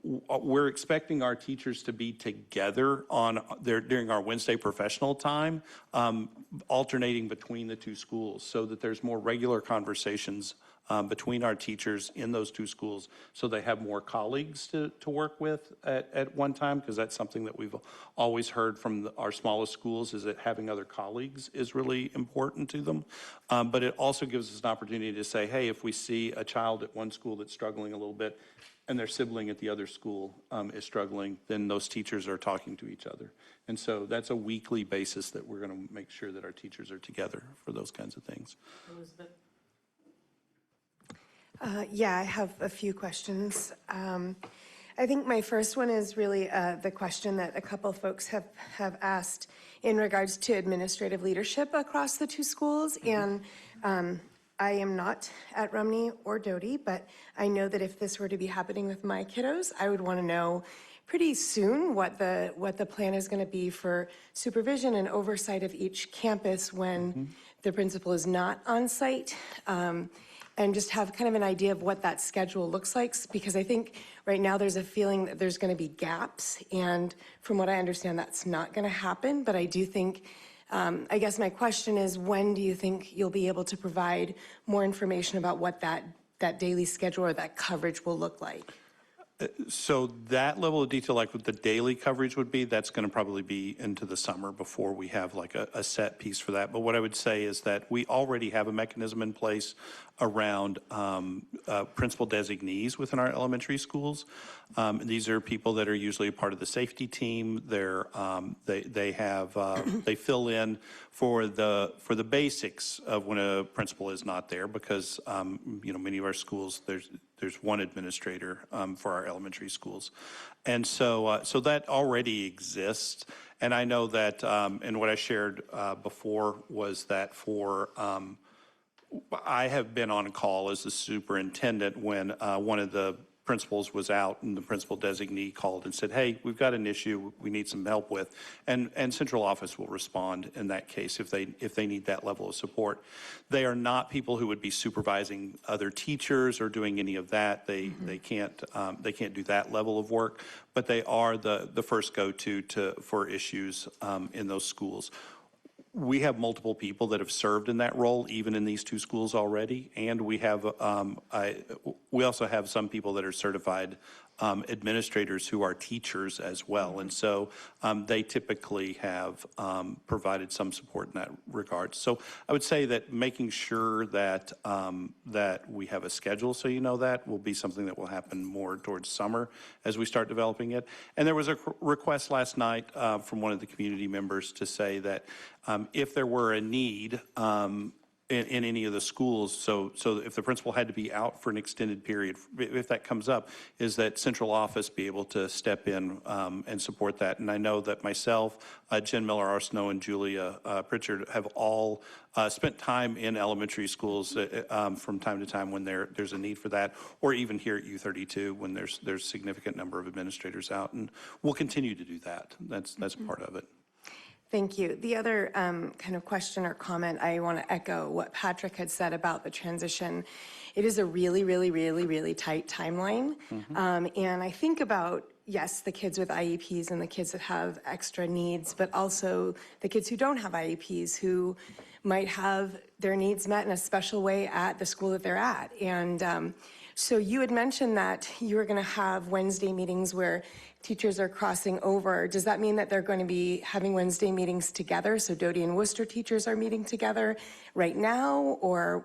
We're expecting our teachers to be together during our Wednesday professional time, alternating between the two schools so that there's more regular conversations between our teachers in those two schools, so they have more colleagues to work with at one time, because that's something that we've always heard from our smallest schools, is that having other colleagues is really important to them. But it also gives us an opportunity to say, hey, if we see a child at one school that's struggling a little bit and their sibling at the other school is struggling, then those teachers are talking to each other. And so that's a weekly basis that we're going to make sure that our teachers are together for those kinds of things. Elizabeth? Yeah, I have a few questions. I think my first one is really the question that a couple folks have asked in regards to administrative leadership across the two schools. And I am not at Rumney or Doty, but I know that if this were to be happening with my kiddos, I would want to know pretty soon what the plan is going to be for supervision and oversight of each campus when the principal is not on site. And just have kind of an idea of what that schedule looks like, because I think right now there's a feeling that there's going to be gaps, and from what I understand, that's not going to happen. But I do think, I guess my question is, when do you think you'll be able to provide more information about what that daily schedule or that coverage will look like? So that level of detail, like what the daily coverage would be, that's going to probably be into the summer before we have like a set piece for that. But what I would say is that we already have a mechanism in place around principal designees within our elementary schools. These are people that are usually a part of the safety team. They fill in for the basics of when a principal is not there, because many of our schools there's one administrator for our elementary schools, and so that already exists. And I know that, and what I shared before was that I have been on a call as the superintendent when one of the principals was out and the principal designee called and said, hey, we've got an issue we need some help with. And central office will respond in that case if they need that level of support. They are not people who would be supervising other teachers or doing any of that. They can't do that level of work, but they are the first go-to for issues in those schools. We have multiple people that have served in that role, even in these two schools already, and we also have some people that are certified administrators who are teachers as well, and so they typically have provided some support in that regard. So I would say that making sure that that we have a schedule, so you know, that will be something that will happen more towards summer as we start developing it. And there was a request last night from one of the community members to say that if there were a need in any of the schools, so if the principal had to be out for an extended period, if that comes up, is that central office be able to step in and support that. And I know that myself, Jen Miller-Arsenault, and Julia Pritchard have all spent time in elementary schools from time to time when there's a need for that, or even here at U32 when there's significant number of administrators out, and we'll continue to do that. That's part of it. Thank you. The other kind of question or comment, I want to echo what Patrick had said about the transition. It is a really, really, really, really tight timeline. And I think about, yes, the kids with IEPs and the kids that have extra needs, but also the kids who don't have IEPs, who might have their needs met in a special way at the school that they're at. And so you had mentioned that you were going to have Wednesday meetings where teachers are crossing over. Does that mean that they're going to be having Wednesday meetings together? So Doty and Worcester teachers are meeting together right now? Or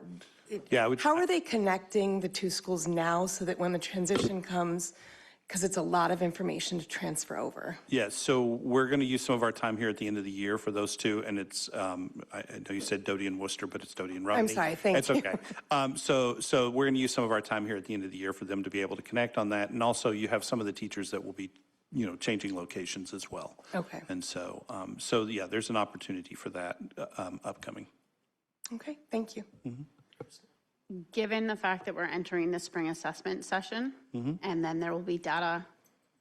how are they connecting the two schools now so that when the transition comes, because it's a lot of information to transfer over? Yeah, so we're going to use some of our time here at the end of the year for those two, and it's, I know you said Doty and Worcester, but it's Doty and Rumney. I'm sorry, thank you. It's okay. So we're going to use some of our time here at the end of the year for them to be able to connect on that, and also you have some of the teachers that will be changing locations as well. Okay. And so yeah, there's an opportunity for that upcoming. Okay, thank you. Given the fact that we're entering the spring assessment session, and then there will be data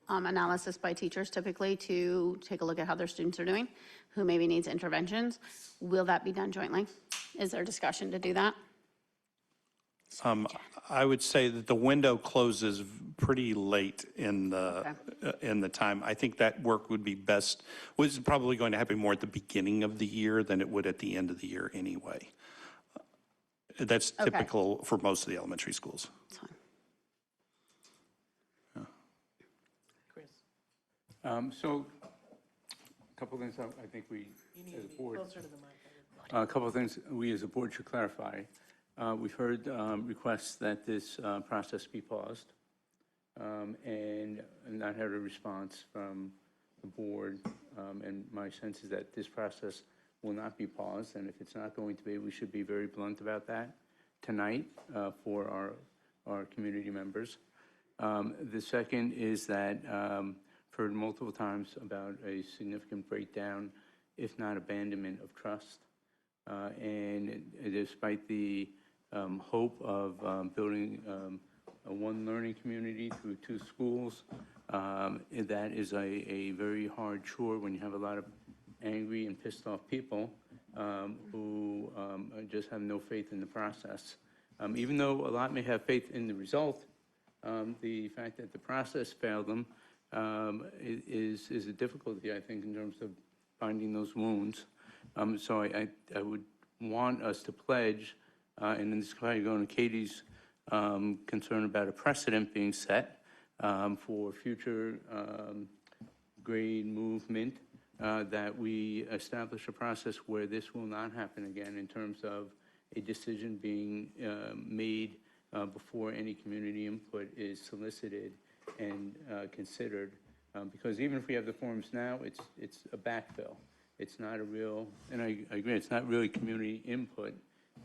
analysis by teachers typically to take a look at how their students are doing, who maybe needs interventions, will that be done jointly? Is there discussion to do that? I would say that the window closes pretty late in the time. I think that work would be best, was probably going to happen more at the beginning of the year than it would at the end of the year anyway. That's typical for most of the elementary schools. So, a couple things I think we, as a board, a couple of things we as a board should clarify. We've heard requests that this process be paused, and not had a response from the board. And my sense is that this process will not be paused, and if it's not going to be, we should be very blunt about that tonight for our community members. The second is that I've heard multiple times about a significant breakdown, if not abandonment, of trust. And despite the hope of building a one learning community through 2 schools, that is a very hard chore when you have a lot of angry and pissed off people who just have no faith in the process. Even though a lot may have faith in the result, the fact that the process failed them is a difficulty, I think, in terms of finding those wounds. So I would want us to pledge, and this is probably going to Katie's concern about a precedent being set for future grade movement, that we establish a process where this will not happen again in terms of a decision being made before any community input is solicited and considered. Because even if we have the forms now, it's a backfill. It's not a real, and I agree, it's not really community input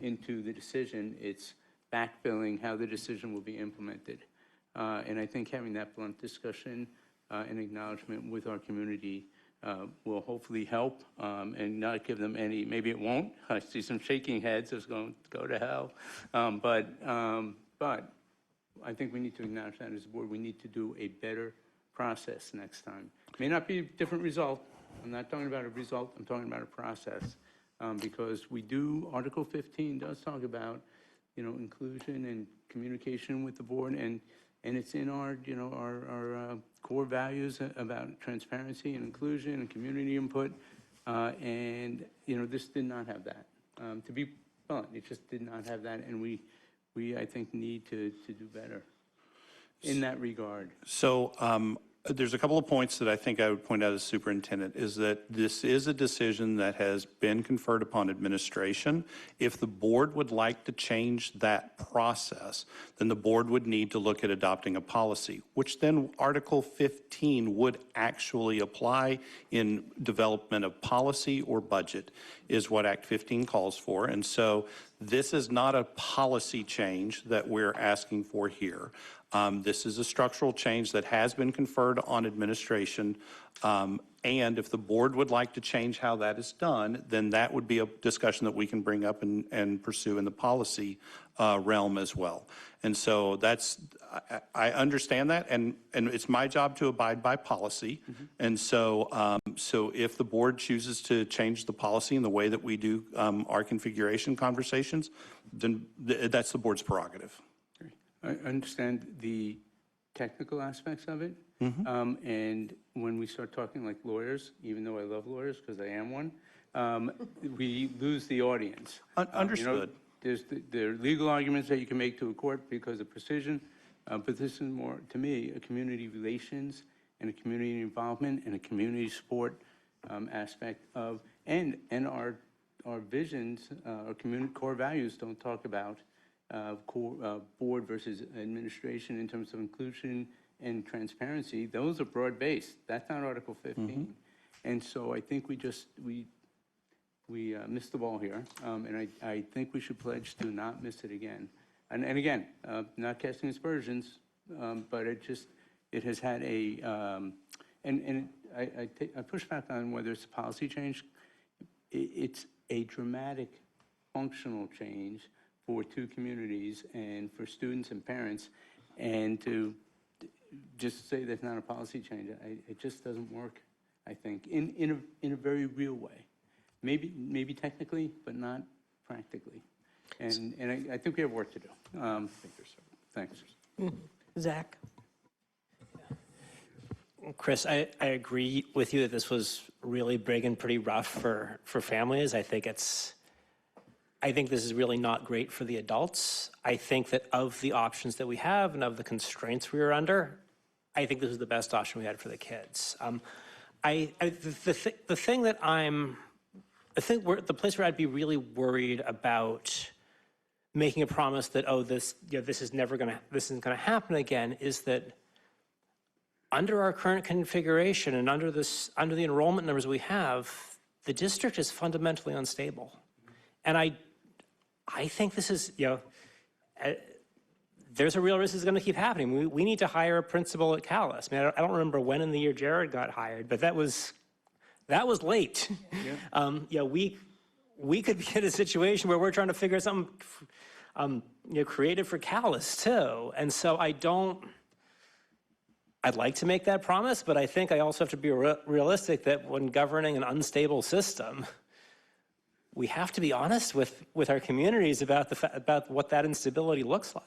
into the decision. It's backfilling how the decision will be implemented. And I think having that blunt discussion and acknowledgement with our community will hopefully help and not give them any, maybe it won't. I see some shaking heads, it's going to go to hell. But I think we need to acknowledge that as a board. We need to do a better process next time. May not be a different result. I'm not talking about a result, I'm talking about a process. Because we do, Article 15 does talk about, inclusion and communication with the board, and it's in our, our core values about transparency and inclusion and community input. And, this did not have that. To be blunt, it just did not have that, and we I think, need to do better in that regard. So there's a couple of points that I think I would point out as superintendent, is that this is a decision that has been conferred upon administration. If the board would like to change that process, then the board would need to look at adopting a policy, which then Article 15 would actually apply in development of policy or budget, is what Act 15 calls for. And so this is not a policy change that we're asking for here. This is a structural change that has been conferred on administration. And if the board would like to change how that is done, then that would be a discussion that we can bring up and pursue in the policy realm as well. And so that's, I understand that, and it's my job to abide by policy. And so, so if the board chooses to change the policy in the way that we do our configuration conversations, then that's the board's prerogative. I understand the technical aspects of it. And when we start talking like lawyers, even though I love lawyers because I am one, we lose the audience. Understood. There are legal arguments that you can make to a court because of precision, but this is more, to me, a community relations and a community involvement and a community support aspect of, and our visions, our community core values don't talk about board versus administration in terms of inclusion and transparency. Those are broad-based. That's not Article 15. And so I think we missed the ball here, and I think we should pledge to not miss it again. And again, not casting aspersions, but it has had a, and I push back on whether it's a policy change. It's a dramatic functional change for 2 communities and for students and parents, and to just say that's not a policy change, it just doesn't work, I think, in a very real way. Maybe technically, but not practically. And I think we have work to do. Thanks. Zach? Chris, I agree with you that this was really big and pretty rough for families. I think this is really not great for the adults. I think that of the options that we have and of the constraints we were under, I think this is the best option we had for the kids. The thing that the place where I'd be really worried about making a promise that, oh, this isn't gonna happen again, is that under our current configuration and under the enrollment numbers we have, the district is fundamentally unstable. And I think this is, there's a real risk this is gonna keep happening. We need to hire a principal at Calais. I mean, I don't remember when in the year Jared got hired, but that was late. Yeah. We could be in a situation where we're trying to figure something creative for Calais too. And so I'd like to make that promise, but I think I also have to be realistic that when governing an unstable system, we have to be honest with our communities about what that instability looks like.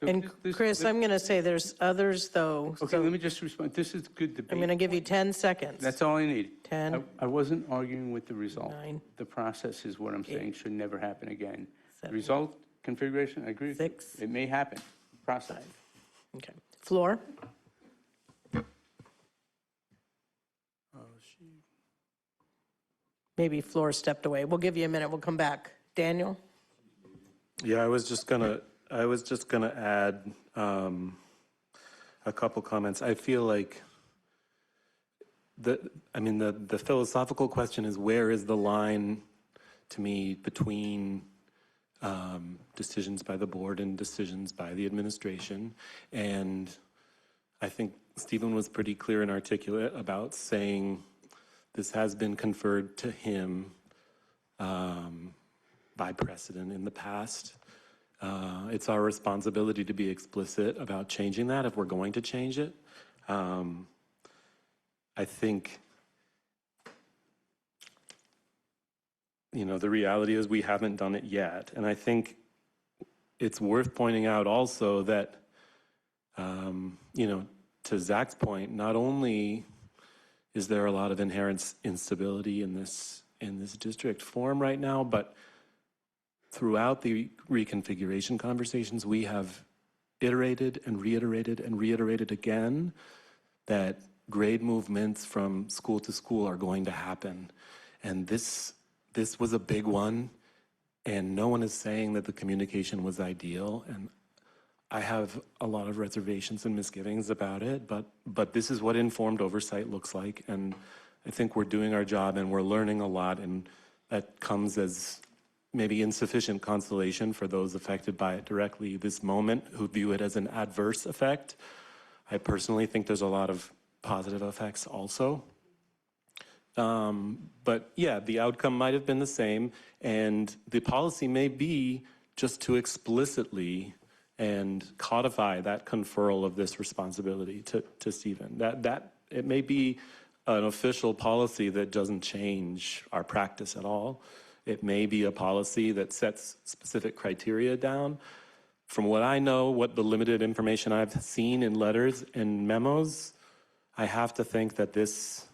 And Chris, I'm going to say there's others though. Okay, let me just respond. This is good debate. I'm going to give you 10 seconds. That's all I need. 10. I wasn't arguing with the result. 9. The process is what I'm saying should never happen again. 7. Result, configuration, I agree with you. 6. It may happen. Process. 5. Okay. Floor? Maybe Floor stepped away. We'll give you a minute. We'll come back. Daniel? Yeah, I was just gonna add a couple comments. I feel like the philosophical question is, where is the line, to me, between decisions by the board and decisions by the administration? And I think Stephen was pretty clear and articulate about saying this has been conferred to him by precedent in the past. It's our responsibility to be explicit about changing that if we're going to change it. I think, the reality is we haven't done it yet. And I think it's worth pointing out also that, to Zach's point, not only is there a lot of inherent instability in this district form right now, but throughout the reconfiguration conversations, we have iterated and reiterated again that grade movements from school to school are going to happen. And this was a big one, and no one is saying that the communication was ideal. And I have a lot of reservations and misgivings about it, but this is what informed oversight looks like. And I think we're doing our job and we're learning a lot, and that comes as maybe insufficient consolation for those affected by it directly this moment who view it as an adverse effect. I personally think there's a lot of positive effects also. But yeah, the outcome might have been the same, and the policy may be just to explicitly and codify that conferral of this responsibility to Stephen. That it may be an official policy that doesn't change our practice at all. It may be a policy that sets specific criteria down. From what I know, what the limited information I've seen in letters and memos, I have to think that this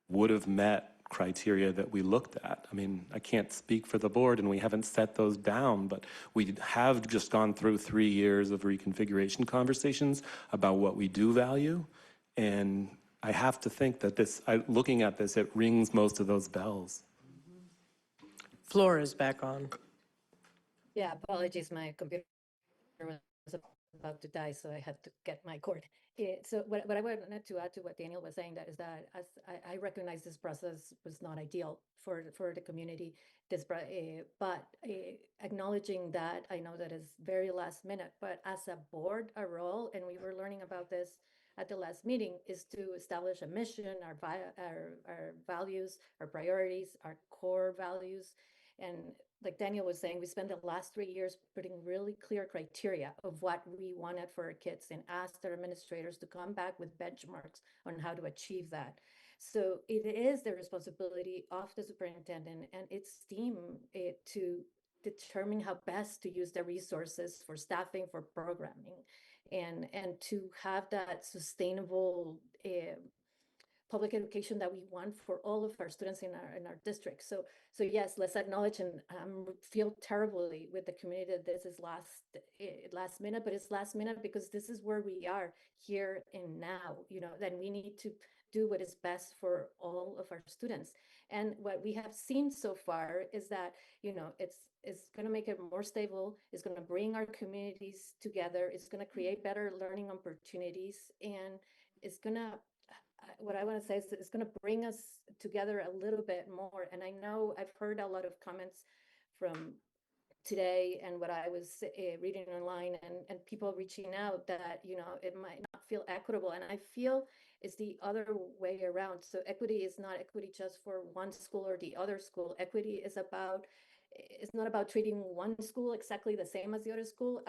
would have met criteria that we looked at. I mean, I can't speak for the board and we haven't set those down, but we have just gone through 3 years of reconfiguration conversations about what we do value. And I have to think that looking at this, it rings most of those bells. Floor is back on. Yeah, apologies, my computer was about to die, so I had to get my cord. So what I wanted to add to what Daniel was saying, that is that as I recognize this process was not ideal for the community, but acknowledging that, I know that is very last minute, but as a board, our role, and we were learning about this at the last meeting, is to establish a mission, our values, our priorities, our core values. And like Daniel was saying, we spent the last 3 years putting really clear criteria of what we wanted for our kids and asked our administrators to come back with benchmarks on how to achieve that. So it is the responsibility of the superintendent and its team to determine how best to use the resources for staffing, for programming, and to have that sustainable public education that we want for all of our students in our district. So yes, let's acknowledge and feel terribly with the community that this is last minute, but it's last minute because this is where we are here and now. Then we need to do what is best for all of our students. And what we have seen so far is that it's going to make it more stable. It's going to bring our communities together. It's going to create better learning opportunities, and it's going to what I want to say is that it's going to bring us together a little bit more. And I know I've heard a lot of comments from today and what I was reading online and people reaching out that, it might not feel equitable. And I feel it's the other way around. So equity is not equity just for one school or the other school. Equity is it's not about treating one school exactly the same as the other school.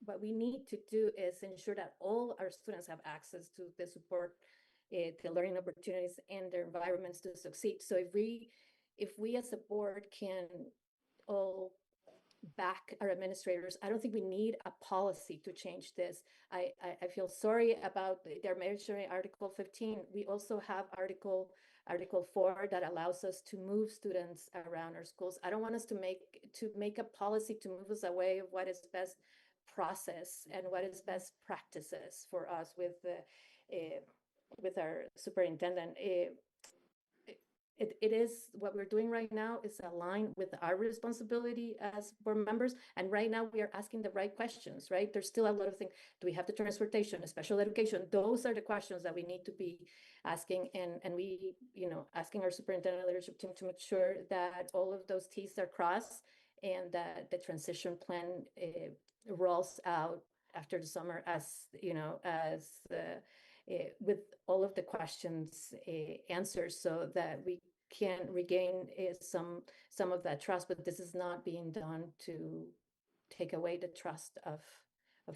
What we need to do is ensure that all our students have access to the support, the learning opportunities, and their environments to succeed. So if we as a board can all back our administrators, I don't think we need a policy to change this. I feel sorry about their mentioning Article 15. We also have Article 4 that allows us to move students around our schools. I don't want us to make a policy to move us away of what is best process and what is best practices for us with our superintendent. It is what we're doing right now is aligned with our responsibility as board members. And right now we are asking the right questions, right? There's still a lot of things. Do we have the transportation, special education? Those are the questions that we need to be asking. And we, asking our superintendent leadership team to make sure that all of those T's are crossed and that the transition plan rolls out after the summer with all of the questions answered so that we can regain some of that trust. But this is not being done to take away the trust of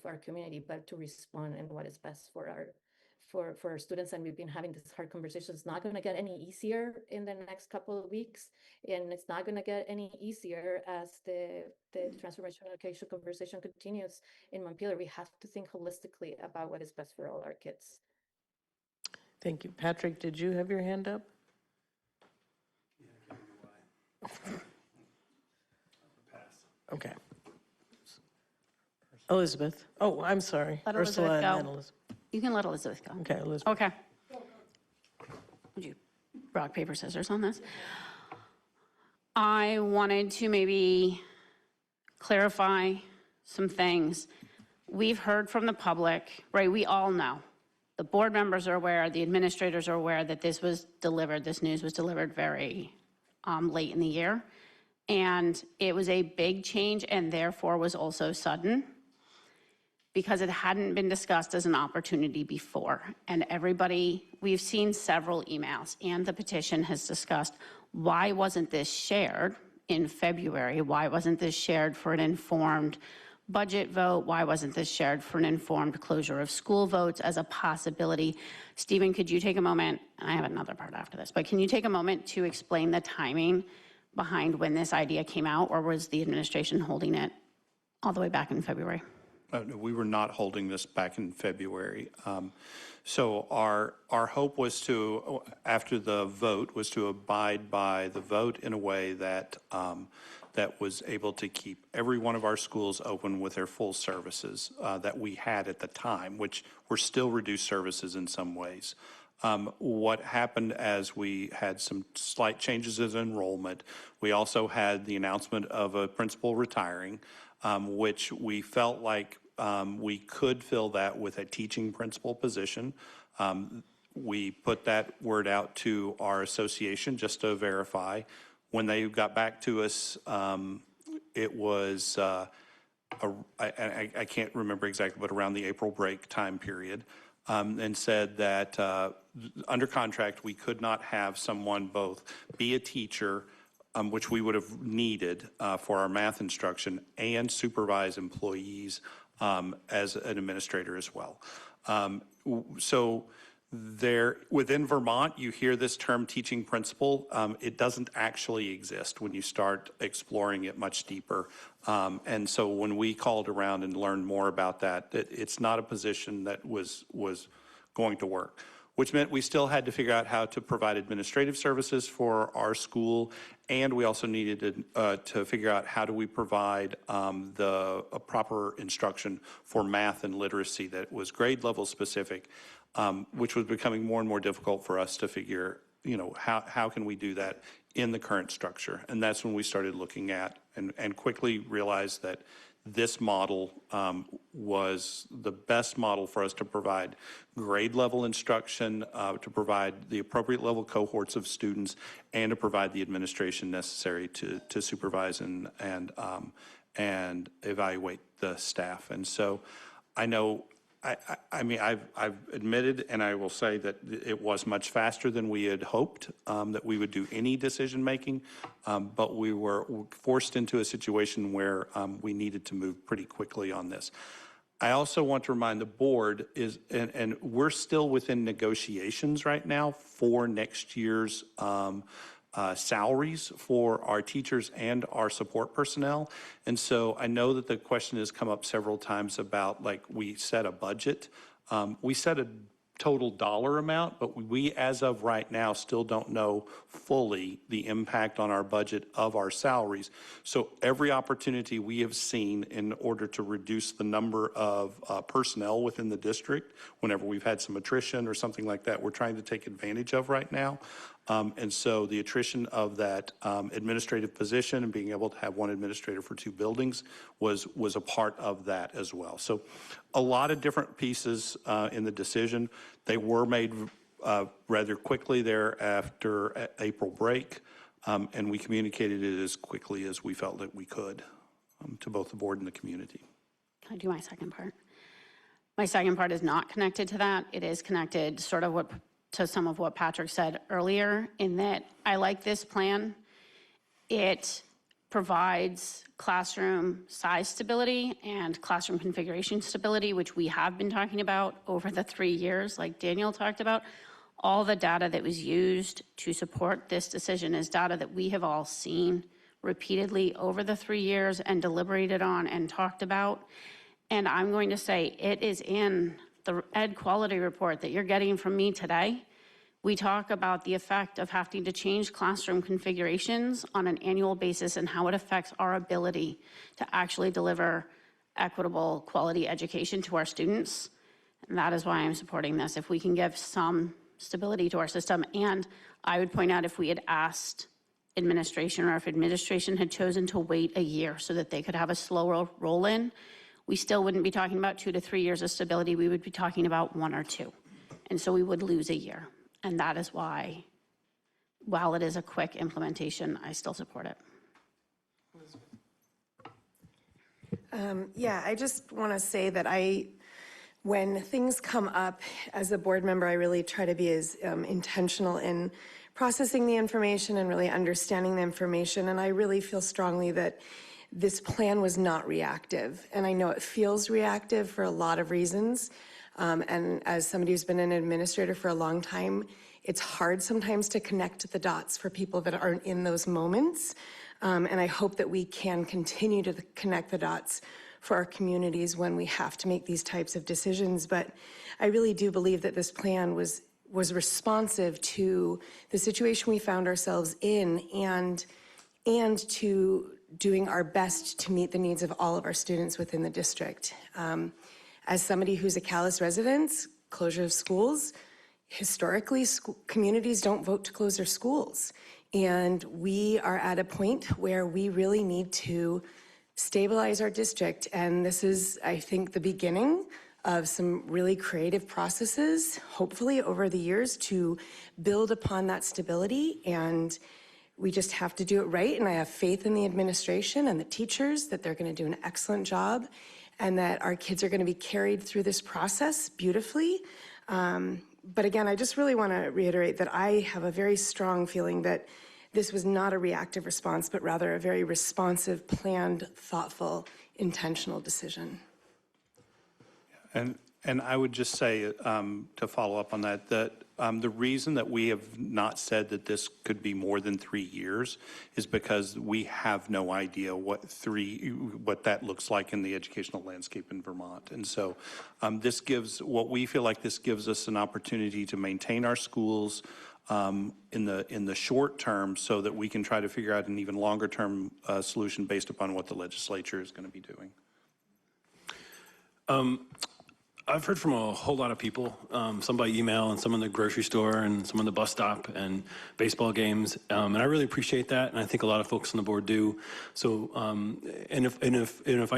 our community, but to respond in what is best for our students. And we've been having this hard conversation. It's not going to get any easier in the next couple of weeks, and it's not going to get any easier as the transformational education conversation continues in Montpelier. We have to think holistically about what is best for all our kids. Thank you. Patrick, did you have your hand up? Okay. Elizabeth. Oh, I'm sorry. Let Ursula Elizabeth and then go. Elizabeth. You can let Elizabeth go. Okay, Elizabeth. Okay. Would you rock, paper, scissors on this? I wanted to maybe clarify some things. We've heard from the public, right? We all know. The board members are aware, the administrators are aware that this news was delivered very late in the year. And it was a big change and therefore was also sudden because it hadn't been discussed as an opportunity before. And we've seen several emails and the petition has discussed why wasn't this shared in February? Why wasn't this shared for an informed budget vote? Why wasn't this shared for an informed closure of school votes as a possibility? Stephen, could you take a moment? I have another part after this, but can you take a moment to explain the timing behind when this idea came out, or was the administration holding it all the way back in February? No, we were not holding this back in February. So our hope was to, after the vote, was to abide by the vote in a way that that was able to keep every one of our schools open with their full services that we had at the time, which were still reduced services in some ways. What happened as we had some slight changes in enrollment, we also had the announcement of a principal retiring, which we felt like we could fill that with a teaching principal position. We put that word out to our association just to verify. When they got back to us, it was, I can't remember exactly, but around the April break time period, and said that under contract, we could not have someone both be a teacher, which we would have needed for our math instruction, and supervise employees as an administrator as well. So Within Vermont, you hear this term teaching principal. It doesn't actually exist when you start exploring it much deeper. And so when we called around and learned more about that, it's not a position that was going to work, which meant we still had to figure out how to provide administrative services for our school. And we also needed to figure out how do we provide a proper instruction for math and literacy that was grade level specific, which was becoming more and more difficult for us to figure, how can we do that in the current structure? And that's when we started looking at and quickly realized that this model was the best model for us to provide grade level instruction, to provide the appropriate level cohorts of students, and to provide the administration necessary to supervise and evaluate the staff. And so I know, I've admitted, and I will say that it was much faster than we had hoped that we would do any decision making, but we were forced into a situation where we needed to move pretty quickly on this. I also want to remind the board and we're still within negotiations right now for next year's salaries for our teachers and our support personnel. And so I know that the question has come up several times about, like, we set a budget. We set a total dollar amount, but we, as of right now, still don't know fully the impact on our budget of our salaries. So every opportunity we have seen in order to reduce the number of personnel within the district, whenever we've had some attrition or something like that, we're trying to take advantage of right now. And so the attrition of that administrative position and being able to have one administrator for 2 buildings was a part of that as well. So a lot of different pieces in the decision. They were made rather quickly there after April break, and we communicated it as quickly as we felt that we could to both the board and the community. Can I do my second part? My second part is not connected to that. It is connected sort of to some of what Patrick said earlier, in that I like this plan. It provides classroom size stability and classroom configuration stability, which we have been talking about over the 3 years, like Daniel talked about. All the data that was used to support this decision is data that we have all seen repeatedly over the 3 years and deliberated on and talked about. And I'm going to say it is in the ed quality report that you're getting from me today. We talk about the effect of having to change classroom configurations on an annual basis and how it affects our ability to actually deliver equitable quality education to our students. And that is why I'm supporting this. If we can give some stability to our system, and I would point out, if we had asked administration, or if administration had chosen to wait a year so that they could have a slower roll in, we still wouldn't be talking about 2 to 3 years of stability. We would be talking about 1 or 2. And so we would lose a year. And that is why, while it is a quick implementation, I still support it. Yeah, I just want to say that when things come up as a board member, I really try to be as intentional in processing the information and really understanding the information. And I really feel strongly that this plan was not reactive. And I know it feels reactive for a lot of reasons. And as somebody who's been an administrator for a long time, it's hard sometimes to connect the dots for people that aren't in those moments. And I hope that we can continue to connect the dots for our communities when we have to make these types of decisions. But I really do believe that this plan was responsive to the situation we found ourselves in, and to doing our best to meet the needs of all of our students within the district. As somebody who's a Calais resident, closure of schools, historically, communities don't vote to close their schools. And we are at a point where we really need to stabilize our district. And this is, I think, the beginning of some really creative processes, hopefully over the years, to build upon that stability. And we just have to do it right. And I have faith in the administration and the teachers that they're going to do an excellent job, and that our kids are going to be carried through this process beautifully. But again, I just really want to reiterate that I have a very strong feeling that this was not a reactive response, but rather a very responsive, planned, thoughtful, intentional decision. And And I would just say, to follow up on that, that the reason that we have not said that this could be more than 3 years is because we have no idea what that looks like in the educational landscape in Vermont. And so we feel like this gives us an opportunity to maintain our schools in the short term so that we can try to figure out an even longer term solution based upon what the legislature is going to be doing. I've heard from a whole lot of people, some by email and some in the grocery store and some on the bus stop and baseball games, and I really appreciate that, and I think a lot of folks on the board do. So, and if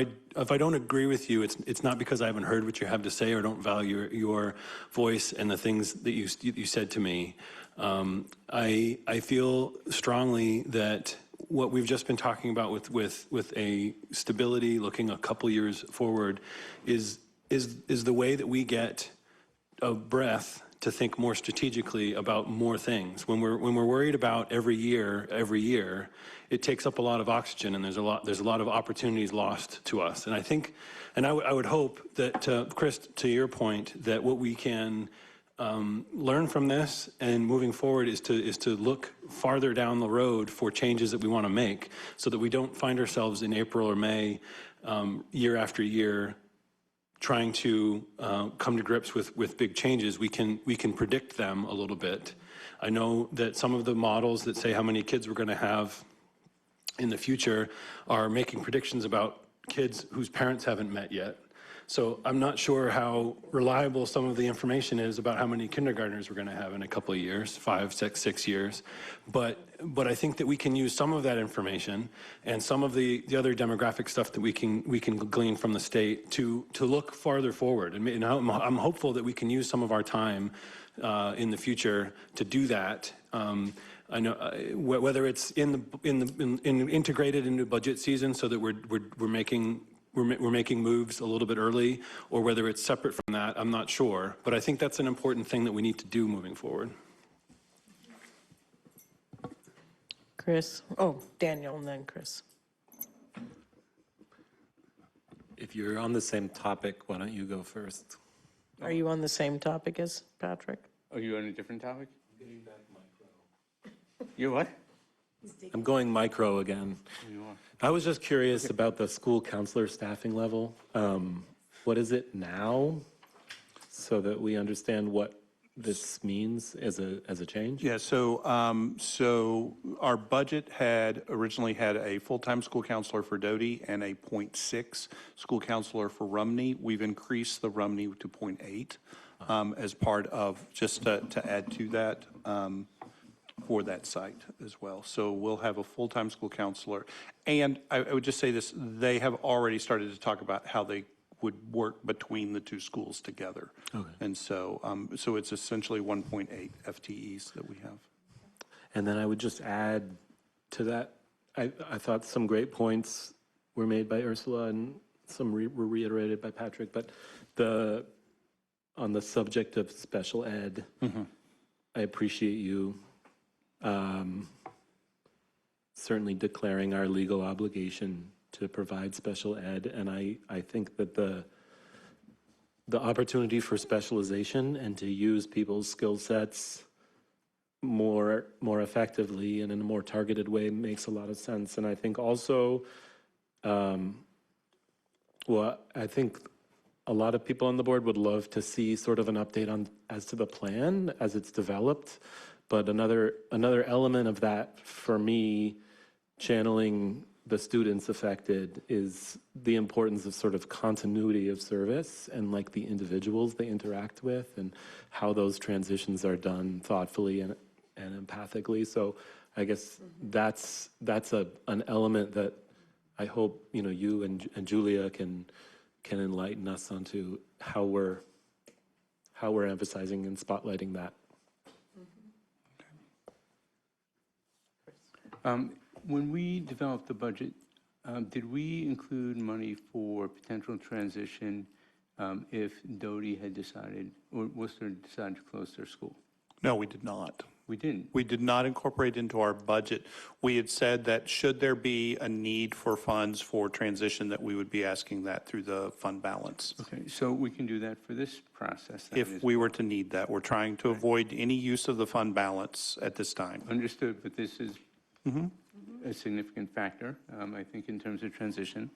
I don't agree with you, it's not because I haven't heard what you have to say or don't value your voice and the things that you said to me. I feel strongly that what we've just been talking about with a stability looking a couple years forward is the way that we get a breath to think more strategically about more things. When we're worried about every year, it takes up a lot of oxygen, and there's a lot of opportunities lost to us. And I think, and I would hope that, Chris, to your point, that what we can learn from this and moving forward is to look farther down the road for changes that we want to make, so that we don't find ourselves in April or May, year after year, trying to come to grips with big changes. We can predict them a little bit. I know that some of the models that say how many kids we're going to have in the future are making predictions about kids whose parents haven't met yet. So I'm not sure how reliable some of the information is about how many kindergartners we're going to have in a couple of years, 5, 6 years. But I think that we can use some of that information and some of the other demographic stuff that we can glean from the state to look farther forward. And I'm hopeful that we can use some of our time in the future to do that. I know whether it's integrated into budget season so that we're making moves a little bit early, or whether it's separate from that, I'm not sure. But I think that's an important thing that we need to do moving forward. Chris, Daniel, and then Chris. If you're on the same topic, why don't you go first? Are you on the same topic as Patrick? Are you on a different topic? You what? I'm going micro again. You are. I was just curious about the school counselor staffing level. What is it now, so that we understand what this means as a change? Yeah, so our budget had originally had a full-time school counselor for Doty and a 0.6 school counselor for Rumney. We've increased the Rumney to 0.8 as part of, just to add to that, for that site as well. So we'll have a full-time school counselor. And I would just say this, they have already started to talk about how they would work between the two schools together. Okay. And so it's essentially 1.8 FTEs that we have. And then I would just add to that, I thought some great points were made by Ursula and some were reiterated by Patrick, but on the subject of special ed, I appreciate you certainly declaring our legal obligation to provide special ed, and I think that the opportunity for specialization and to use people's skill sets more effectively and in a more targeted way makes a lot of sense. And I think also, I think a lot of people on the board would love to see sort of an update as to the plan as it's developed. But another element of that for me, channeling the students affected, is the importance of sort of continuity of service and like the individuals they interact with and how those transitions are done thoughtfully and empathically. So I guess that's an element that I hope you and Julia can enlighten us onto how we're emphasizing and spotlighting that. When we developed the budget, did we include money for potential transition if Doty had decided, or Worcester decided to close their school? No, we did not. We didn't. We did not incorporate into our budget. We had said that should there be a need for funds for transition, that we would be asking that through the fund balance. Okay, so we can do that for this process then If as we were to need that, we're trying to avoid any use of the fund balance at this time. Understood, but this is a significant factor, I think, in terms of transition.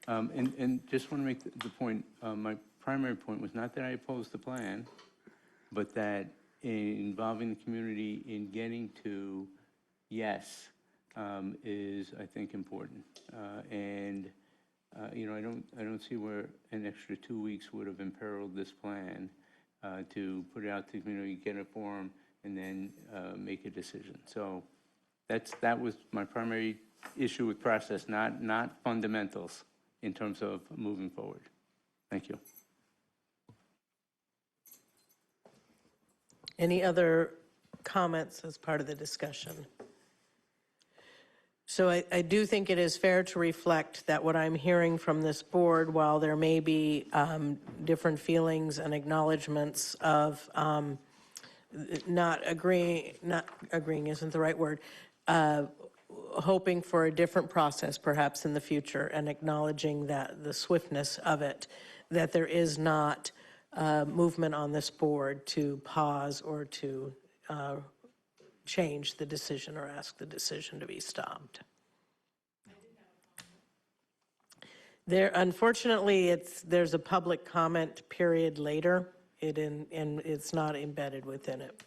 And just want to make the point, my primary point was not that I opposed the plan, but that involving the community in getting to yes is, I think, important. And you know, I don't see where an extra 2 weeks would have imperiled this plan to put it out to the community, get a forum, and then make a decision. So that was my primary issue with process, not fundamentals in terms of moving forward. Thank you. Any other comments as part of the discussion? So I do think it is fair to reflect that what I'm hearing from this board, while there may be different feelings and acknowledgements of not agreeing isn't the right word, hoping for a different process perhaps in the future and acknowledging that the swiftness of it, that there is not movement on this board to pause or to change the decision or ask the decision to be stopped. Unfortunately, there's a public comment period later, and it's not embedded within it.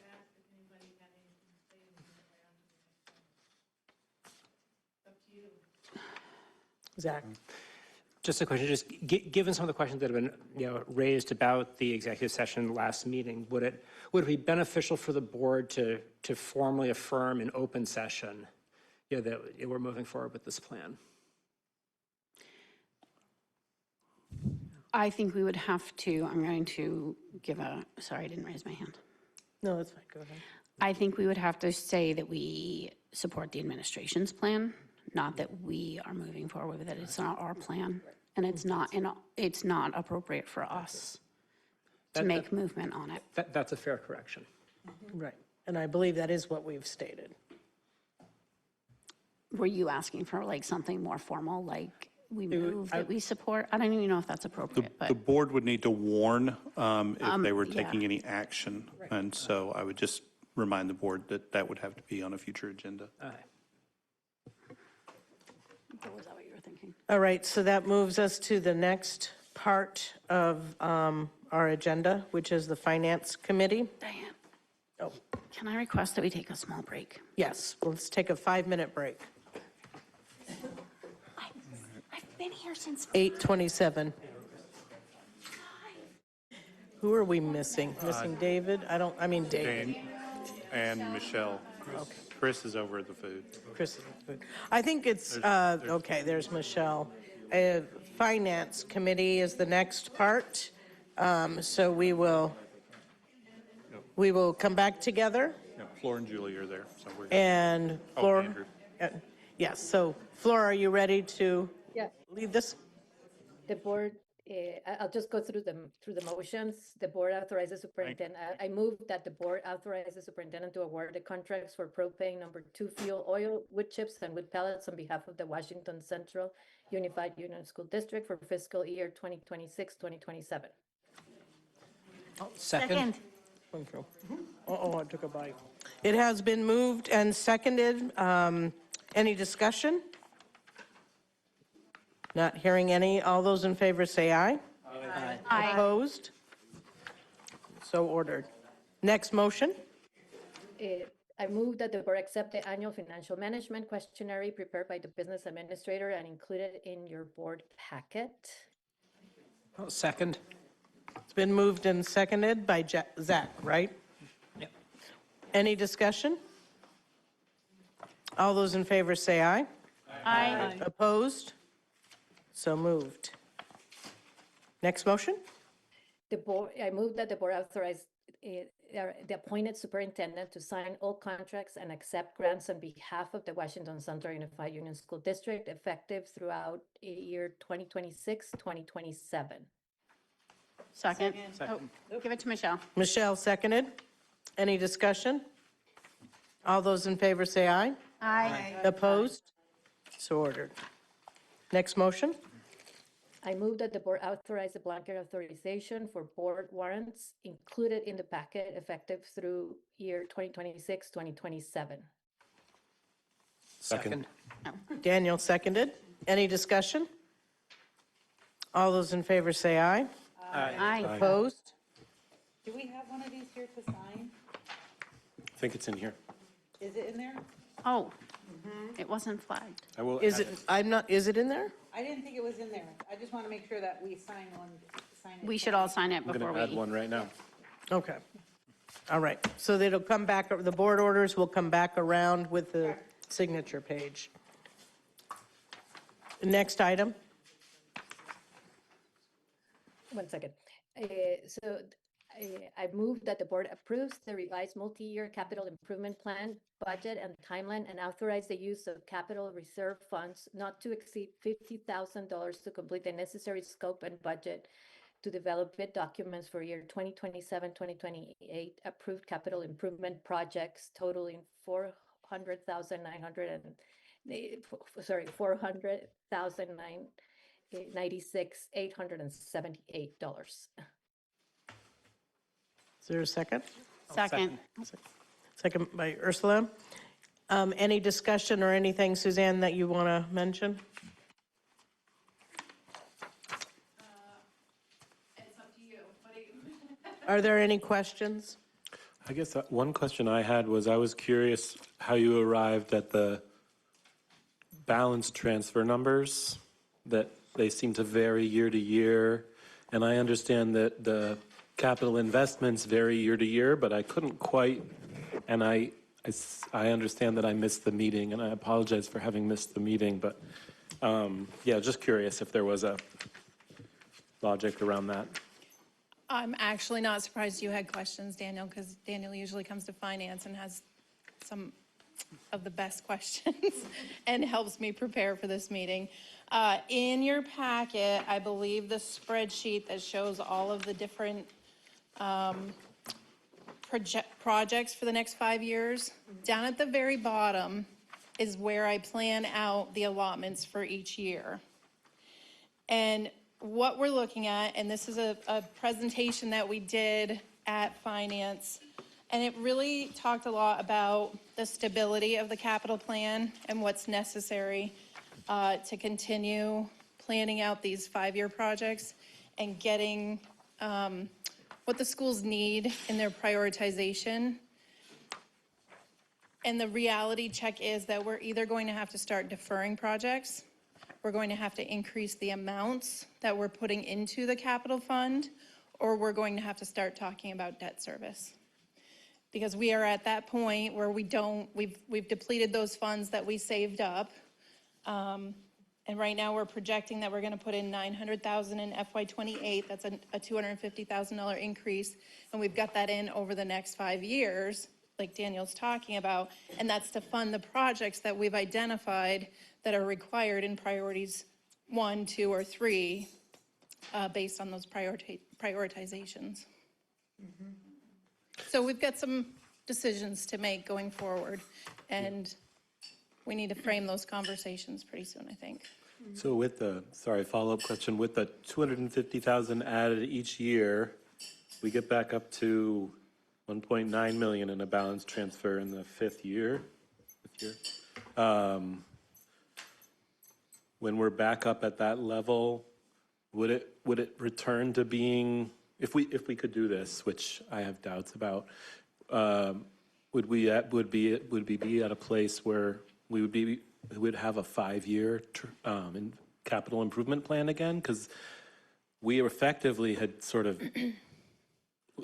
Zach. Just a question, just given some of the questions that have been, raised about the executive session last meeting, would it be beneficial for the board to formally affirm in open session, that we're moving forward with this plan? I think we would have to, I'm going to sorry, I didn't raise my hand. No, that's fine, go ahead. I think we would have to say that we support the administration's plan, not that we are moving forward with it. It's not our plan, and it's not appropriate for us to make movement on it. That's a fair correction. Right, and I believe that is what we've stated. Were you asking for like something more formal, like we move that we support? I don't even know if that's appropriate, The but board would need to warn if they were taking any action. And so I would just remind the board that that would have to be on a future agenda. was that what you were thinking? All right, so that moves us to the next part of our agenda, which is the Finance Committee. Diane, Oh, can I request that we take a small break? yes, let's take a 5-minute break. I've been here since 8:27. Who are we missing? Missing David? David. And Michelle. Chris is over at the food. Chris is good. I think it's, okay, there's Michelle. Finance Committee is the next part. So we will come back together. Yeah, Flora and Julie are there. So we're And Flora. Andrew. Yes, so Flora, are you ready to lead this? The board, I'll just go through the motions. The board authorizes superintendent. I move that the board authorize the superintendent to award the contracts for propane number 2 fuel oil, wood chips, and wood pellets on behalf of the Washington Central Unified Union School District for fiscal year 2026-2027. Second. I took a bite. It has been moved and seconded. Any discussion? Not hearing any. All those in favor say aye. Aye. Opposed? So ordered. Next motion? I move that the board accept the annual financial management questionnaire prepared by the business administrator and included in your board packet. Second. It's been moved and seconded by Zach, right? Yep. Any discussion? All those in favor say aye. Aye. Opposed? So moved. Next motion? I move that the board authorize the appointed superintendent to sign all contracts and accept grants on behalf of the Washington Central Unified Union School District effective throughout year 2026-2027. Second. Oh, give it to Michelle. Michelle seconded. Any discussion? All those in favor say aye. Aye. Opposed? So ordered. Next motion? I move that the board authorize the blanket authorization for board warrants included in the packet effective through year 2026, 2027. Second. Daniel seconded. Any discussion? All those in favor say aye. Aye. Opposed? Do we have one of these here to sign? I think it's in here. Is it in there? Oh, it wasn't flagged. I will. Is it, is it in there? I didn't think it was in there. I just want to make sure that we sign it. We should all sign it I'm before going to add we. one right now. Okay. All right. So it'll come back, the board orders will come back around with the signature page. Next item? 1 second. I move that the board approves the revised multi-year capital improvement plan, budget and timeline, and authorize the use of capital reserve funds not to exceed $50,000 to complete the necessary scope and budget to develop bid documents for year 2027, 2028 approved capital improvement projects totaling $400,878. Is there a second? Second. Second by Ursula. Any discussion or anything, Suzanne, that you want to mention? It's up to you. Are there any questions? I guess one question I had was I was curious how you arrived at the balance transfer numbers, that they seem to vary year to year. And I understand that the capital investments vary year to year, but I couldn't quite, and I understand that I missed the meeting, and I apologize for having missed the meeting, but yeah, just curious if there was a logic around that. I'm actually not surprised you had questions, Daniel, because Daniel usually comes to finance and has some of the best questions and helps me prepare for this meeting. In your packet, I believe the spreadsheet that shows all of the different projects for the next 5 years, down at the very bottom is where I plan out the allotments for each year. And what we're looking at, and this is a presentation that we did at Finance, and it really talked a lot about the stability of the capital plan and what's necessary to continue planning out these 5-year projects and getting what the schools need in their prioritization. And the reality check is that we're either going to have to start deferring projects, we're going to have to increase the amounts that we're putting into the capital fund, or we're going to have to start talking about debt service. Because we are at that point where we've depleted those funds that we saved up. And right now we're projecting that we're gonna put in $900,000 in FY28. That's a $250,000 increase. And we've got that in over the next 5 years, like Daniel's talking about. And that's to fund the projects that we've identified that are required in priorities 1, 2, or 3, based on those prioritizations. So we've got some decisions to make going forward, and we need to frame those conversations pretty soon, I think. So with the, sorry, follow-up question, with the 250,000 added each year, we get back up to 1.9 million in a balance transfer in the fifth year. When we're back up at that level, would it return to being, if we could do this, which I have doubts about, would we be at a place where we would have a 5-year capital improvement plan again? Because we effectively had sort of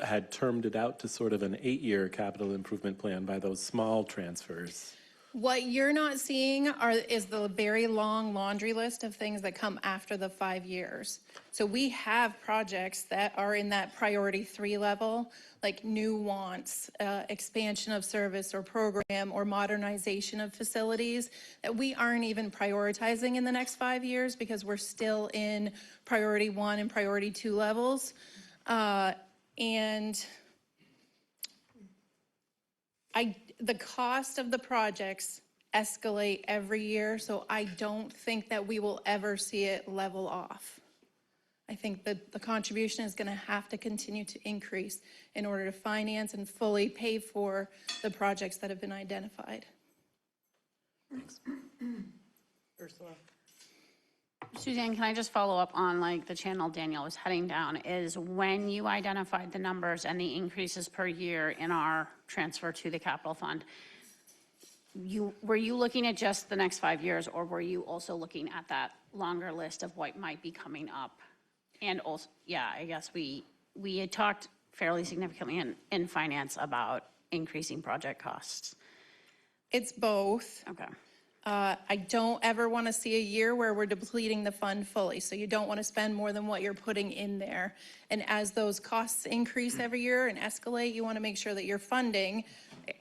had termed it out to sort of an 8-year capital improvement plan by those small transfers. What you're not seeing is the very long laundry list of things that come after the 5 years. So we have projects that are in that priority 3 level, like new wants, expansion of service or program, or modernization of facilities, that we aren't even prioritizing in the next 5 years because we're still in priority 1 and priority 2 levels. And the cost of the projects escalate every year, so I don't think that we will ever see it level off. I think that the contribution is going to have to continue to increase in order to finance and fully pay for the projects that have been identified. Ursula? Suzanne, can I just follow up on like the channel Daniel was heading down? Is when you identified the numbers and the increases per year in our transfer to the capital fund, were you looking at just the next 5 years, or were you also looking at that longer list of what might be coming up? And also, yeah, I guess we had talked fairly significantly in finance about increasing project costs. It's both. Okay. I don't ever want to see a year where we're depleting the fund fully, so you don't want to spend more than what you're putting in there. And as those costs increase every year and escalate, you want to make sure that you're funding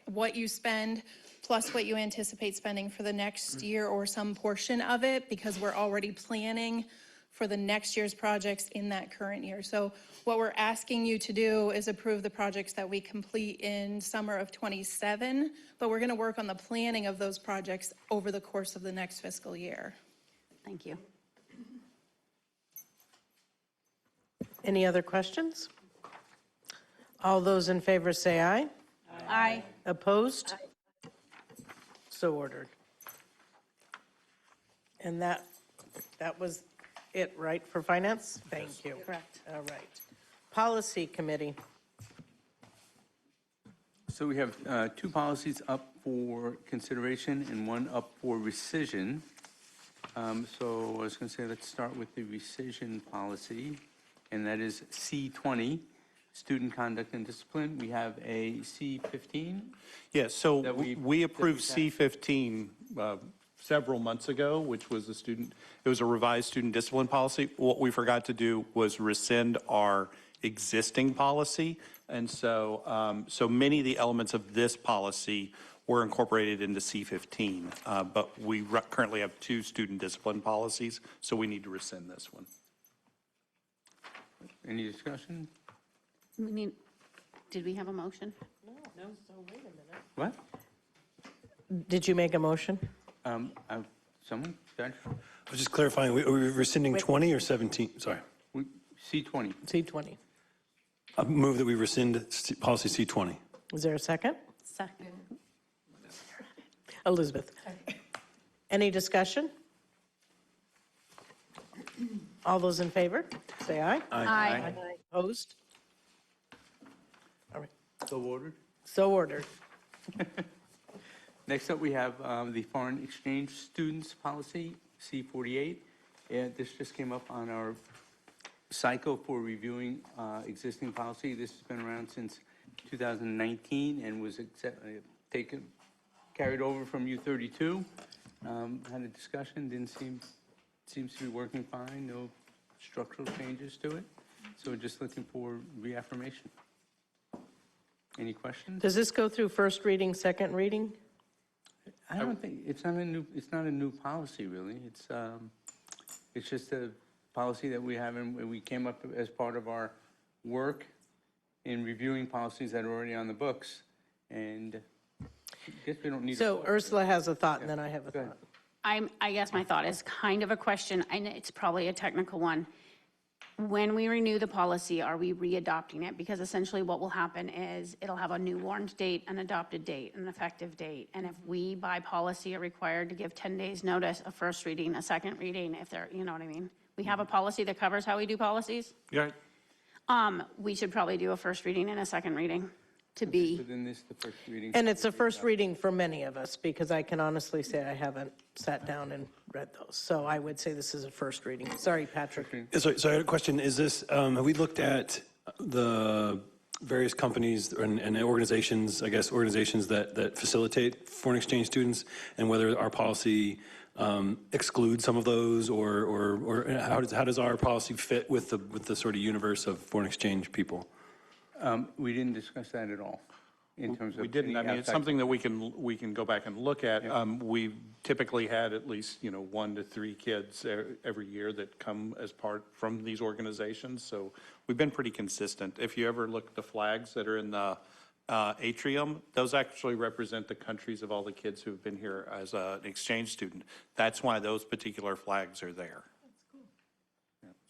what you spend plus what you anticipate spending for the next year or some portion of it, because we're already planning for the next year's projects in that current year. So what we're asking you to do is approve the projects that we complete in summer of '27, but we're going to work on the planning of those projects over the course of the next fiscal year. Thank you. Any other questions? All those in favor say aye. Aye. Opposed? So ordered. And that was it, right, for finance? Thank you. Correct. All right. Policy Committee. So we have two policies up for consideration and one up for rescission. So I was going to say, let's start with the rescission policy, and that is C20, Student Conduct and Discipline. We have a C15. Yeah, so that we approved C15 several months ago, which was it was a revised student discipline policy. What we forgot to do was rescind our existing policy. And so, so many of the elements of this policy were incorporated into C15, but we currently have two student discipline policies, so we need to rescind this one. Any discussion? Did we have a motion? No, so wait a minute. What? Did you make a motion? Someone? Judge? I was just clarifying, are we rescinding 20 or 17? Sorry. C20. C20. I move that we rescind policy C20. Is there a second? Second. Elizabeth. Any discussion? All those in favor, say aye. Aye. Opposed? All right, So ordered. so ordered. Next up, we have the Foreign Exchange Students Policy, C48. And this just came up on our cycle for reviewing existing policy. This has been around since 2019 and was carried over from U32. Had a discussion, seems to be working fine, no structural changes to it. So we're just looking for reaffirmation. Any questions? Does this go through first reading, second reading? I don't think, it's not a new policy, really. It's just a policy that we have, and we came up as part of our work in reviewing policies that are already on the books, and I guess we don't need. So Ursula has a thought, and then I have a Go ahead. thought. I guess my thought is kind of a question, and it's probably a technical one. When we renew the policy, are we re-adopting it? Because essentially what will happen is it'll have a new warned date, an adopted date, an effective date. And if we by policy are required to give 10 days notice, a first reading, a second reading, if they're, you know what I mean? We have a policy that covers how we do policies. Yeah. We should probably do a first reading and a second reading to be. So then this is the first reading. And it's a first reading for many of us, because I can honestly say I haven't sat down and read those. So I would say this is a first reading. Sorry, Patrick. So I had a question. Is this, have we looked at the various companies and organizations, I guess, organizations that facilitate foreign exchange students, and whether our policy excludes some of those, or how does our policy fit with the sort of universe of foreign exchange people? We didn't discuss that at all, in terms of. We didn't. I mean, it's something that we can go back and look at. Yeah. We've typically had at least, 1 to 3 kids every year that come as part from these organizations. So we've been pretty consistent. If you ever look at the flags that are in the atrium, those actually represent the countries of all the kids who've been here as an exchange student. That's why those particular flags are there.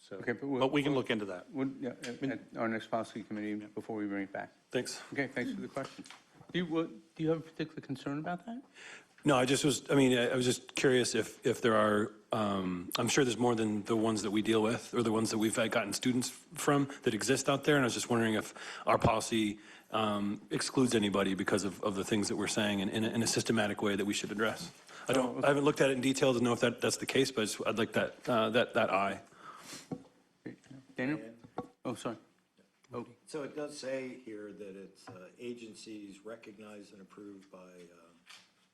So, Okay, but we can look into that. Yeah, at our next policy committee before we bring it back. Thanks. Okay, thanks for the question. Do you have a particular concern about that? No, I was just curious if there are, I'm sure there's more than the ones that we deal with or the ones that we've gotten students from that exist out there. And I was just wondering if our policy excludes anybody because of the things that we're saying in a systematic way that we should address. I haven't looked at it in detail to know if that's the case, but I'd like that eye. Daniel? Oh, sorry. Oh. So it does say here that it's agencies recognized and approved by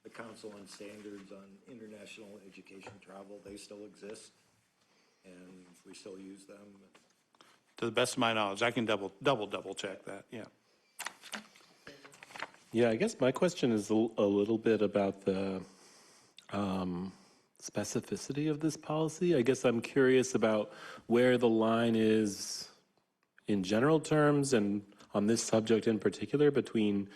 the Council on Standards on International Education Travel. They still exist, and we still use them. To the best of my knowledge, I can double check that, yeah. Yeah, I guess my question is a little bit about the specificity of this policy. I guess I'm curious about where the line is in general terms and on this subject in particular between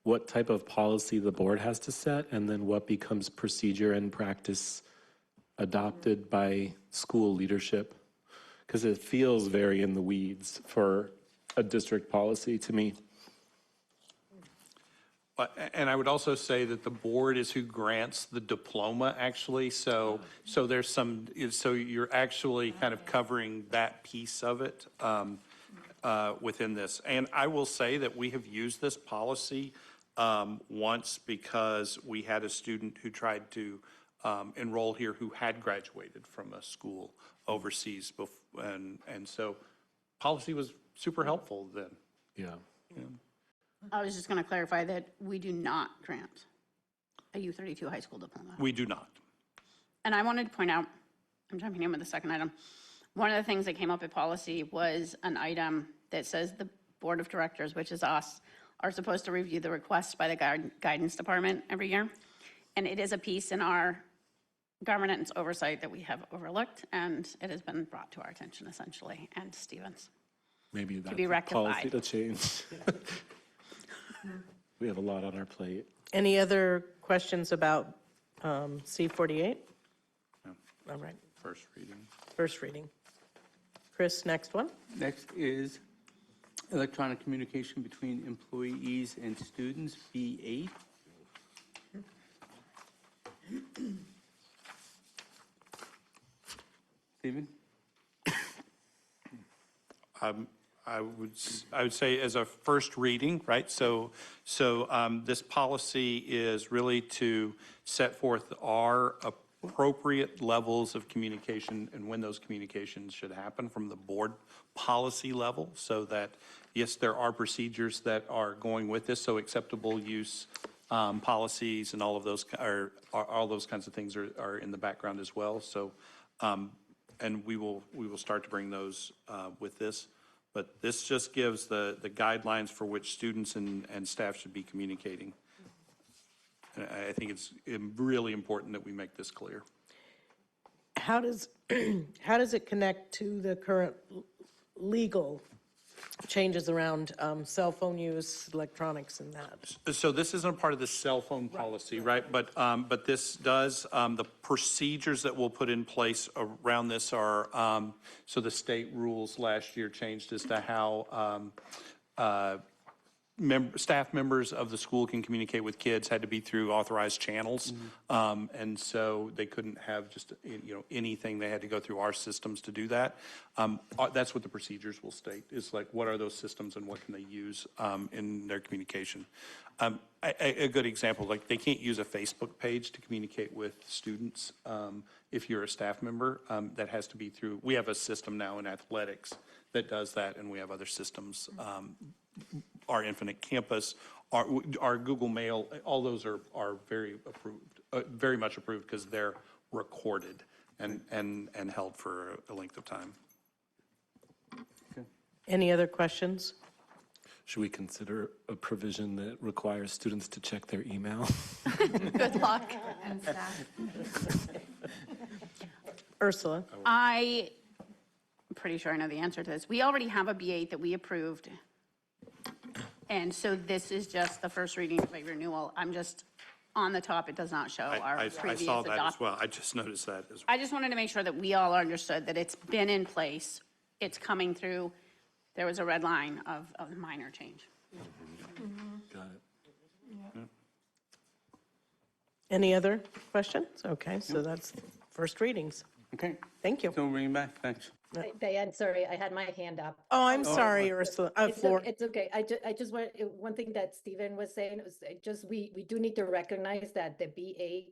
what type of policy the board has to set and then what becomes procedure and practice adopted by school leadership. Because it feels very in the weeds for a district policy to me. And I would also say that the board is who grants the diploma, actually. So there's some, so you're actually kind of covering that piece of it within this. And I will say that we have used this policy once because we had a student who tried to enroll here who had graduated from a school overseas. And so policy was super helpful then. Yeah. I was just going to clarify that we do not grant a U32 high school diploma. We do not. And I wanted to point out, I'm jumping in with the second item. One of the things that came up at policy was an item that says the board of directors, which is us, are supposed to review the requests by the guidance department every year. And it is a piece in our governance oversight that we have overlooked, and it has been brought to our attention essentially, and Stevens. Maybe that's be a policy rectified. to change. We have a lot on our plate. Any other questions about C48? No. All right, First reading. first reading. Chris, next one. Next is electronic communication between employees and students, B8. Stephen? I would say as a first reading, right? So this policy is really to set forth our appropriate levels of communication and when those communications should happen from the board policy level, so that, yes, there are procedures that are going with this, so acceptable use policies and all of those all those kinds of things are in the background as well. So, and we will start to bring those with this. But this just gives the guidelines for which students and staff should be communicating. And I think it's really important that we make this clear. How does it connect to the current legal changes around cell phone use, electronics and that? So this isn't a part of the cell phone policy, right? But this does, the procedures that we'll put in place around this are, so the state rules last year changed as to how staff members of the school can communicate with kids, had to be through authorized channels. And so they couldn't have just, anything. They had to go through our systems to do that. That's what the procedures will state, is like, what are those systems and what can they use in their communication? A good example, like they can't use a Facebook page to communicate with students. If you're a staff member, that has to be through, we have a system now in athletics that does that, and we have other systems. Our Infinite Campus, our Google Mail, all those are very approved, very much approved, because they're recorded and held for a length of time. Any other questions? Should we consider a provision that requires students to check their email? Good luck. Ursula? I'm pretty sure I know the answer to this. We already have a B8 that we approved. And so this is just the first reading of a renewal. I'm just, on the top, it does not show our I previous saw that as adopt. well. I just noticed that as well. I just wanted to make sure that we all understood that it's been in place, it's coming through. There was a red line of minor change. Got it. Any other questions? Okay, so that's first readings. Okay. Thank you. So bring it back, thanks. Diane, sorry, I had my hand up. Oh, I'm sorry, Ursula. Flor. It's okay. I just want, one thing that Stephen was saying was just, we do need to recognize that the BA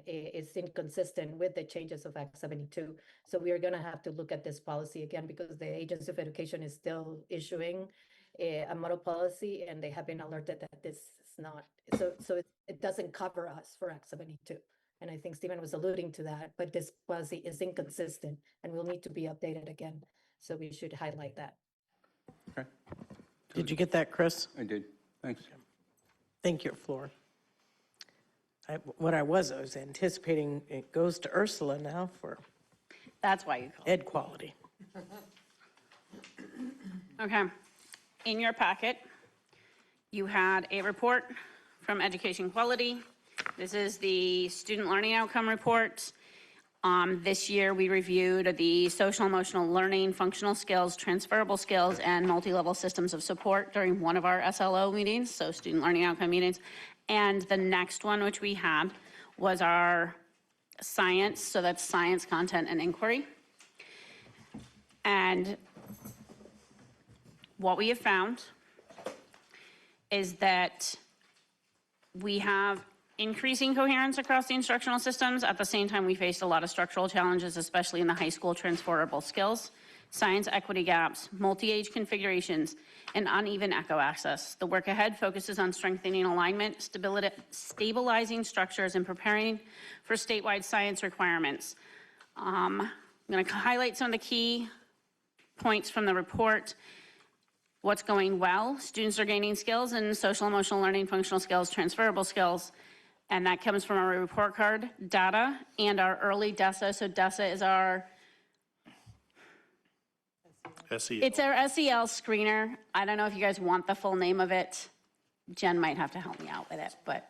is inconsistent with the changes of Act 72. So we are gonna have to look at this policy again because the Agency of Education is still issuing a model policy and they have been alerted that this is not, so it doesn't cover us for Act 72. And I think Stephen was alluding to that, but this policy is inconsistent and will need to be updated again. So we should highlight that. Okay. Did you get that, Chris? I did. Thanks. Thank you, Flor. I was anticipating it goes to Ursula now for That's why you call ed quality. Okay. In your packet, you had a report from Education Quality. This is the Student Learning Outcome Report. This year, we reviewed the social emotional learning, functional skills, transferable skills, and multi-level systems of support during one of our SLO meetings, so student learning outcome meetings. And the next one, which we had, was our science, so that's science, content, and inquiry. And what we have found is that we have increasing coherence across the instructional systems. At the same time, we faced a lot of structural challenges, especially in the high school transferable skills, science equity gaps, multi-age configurations, and uneven echo access. The work ahead focuses on strengthening alignment, stabilizing structures, and preparing for statewide science requirements. I'm going to highlight some of the key points from the report. What's going well? Students are gaining skills in social emotional learning, functional skills, transferable skills. And that comes from our report card data and our early DESA. So DESA is our, SEL. it's our SEL screener. I don't know if you guys want the full name of it. Jen might have to help me out with it, but.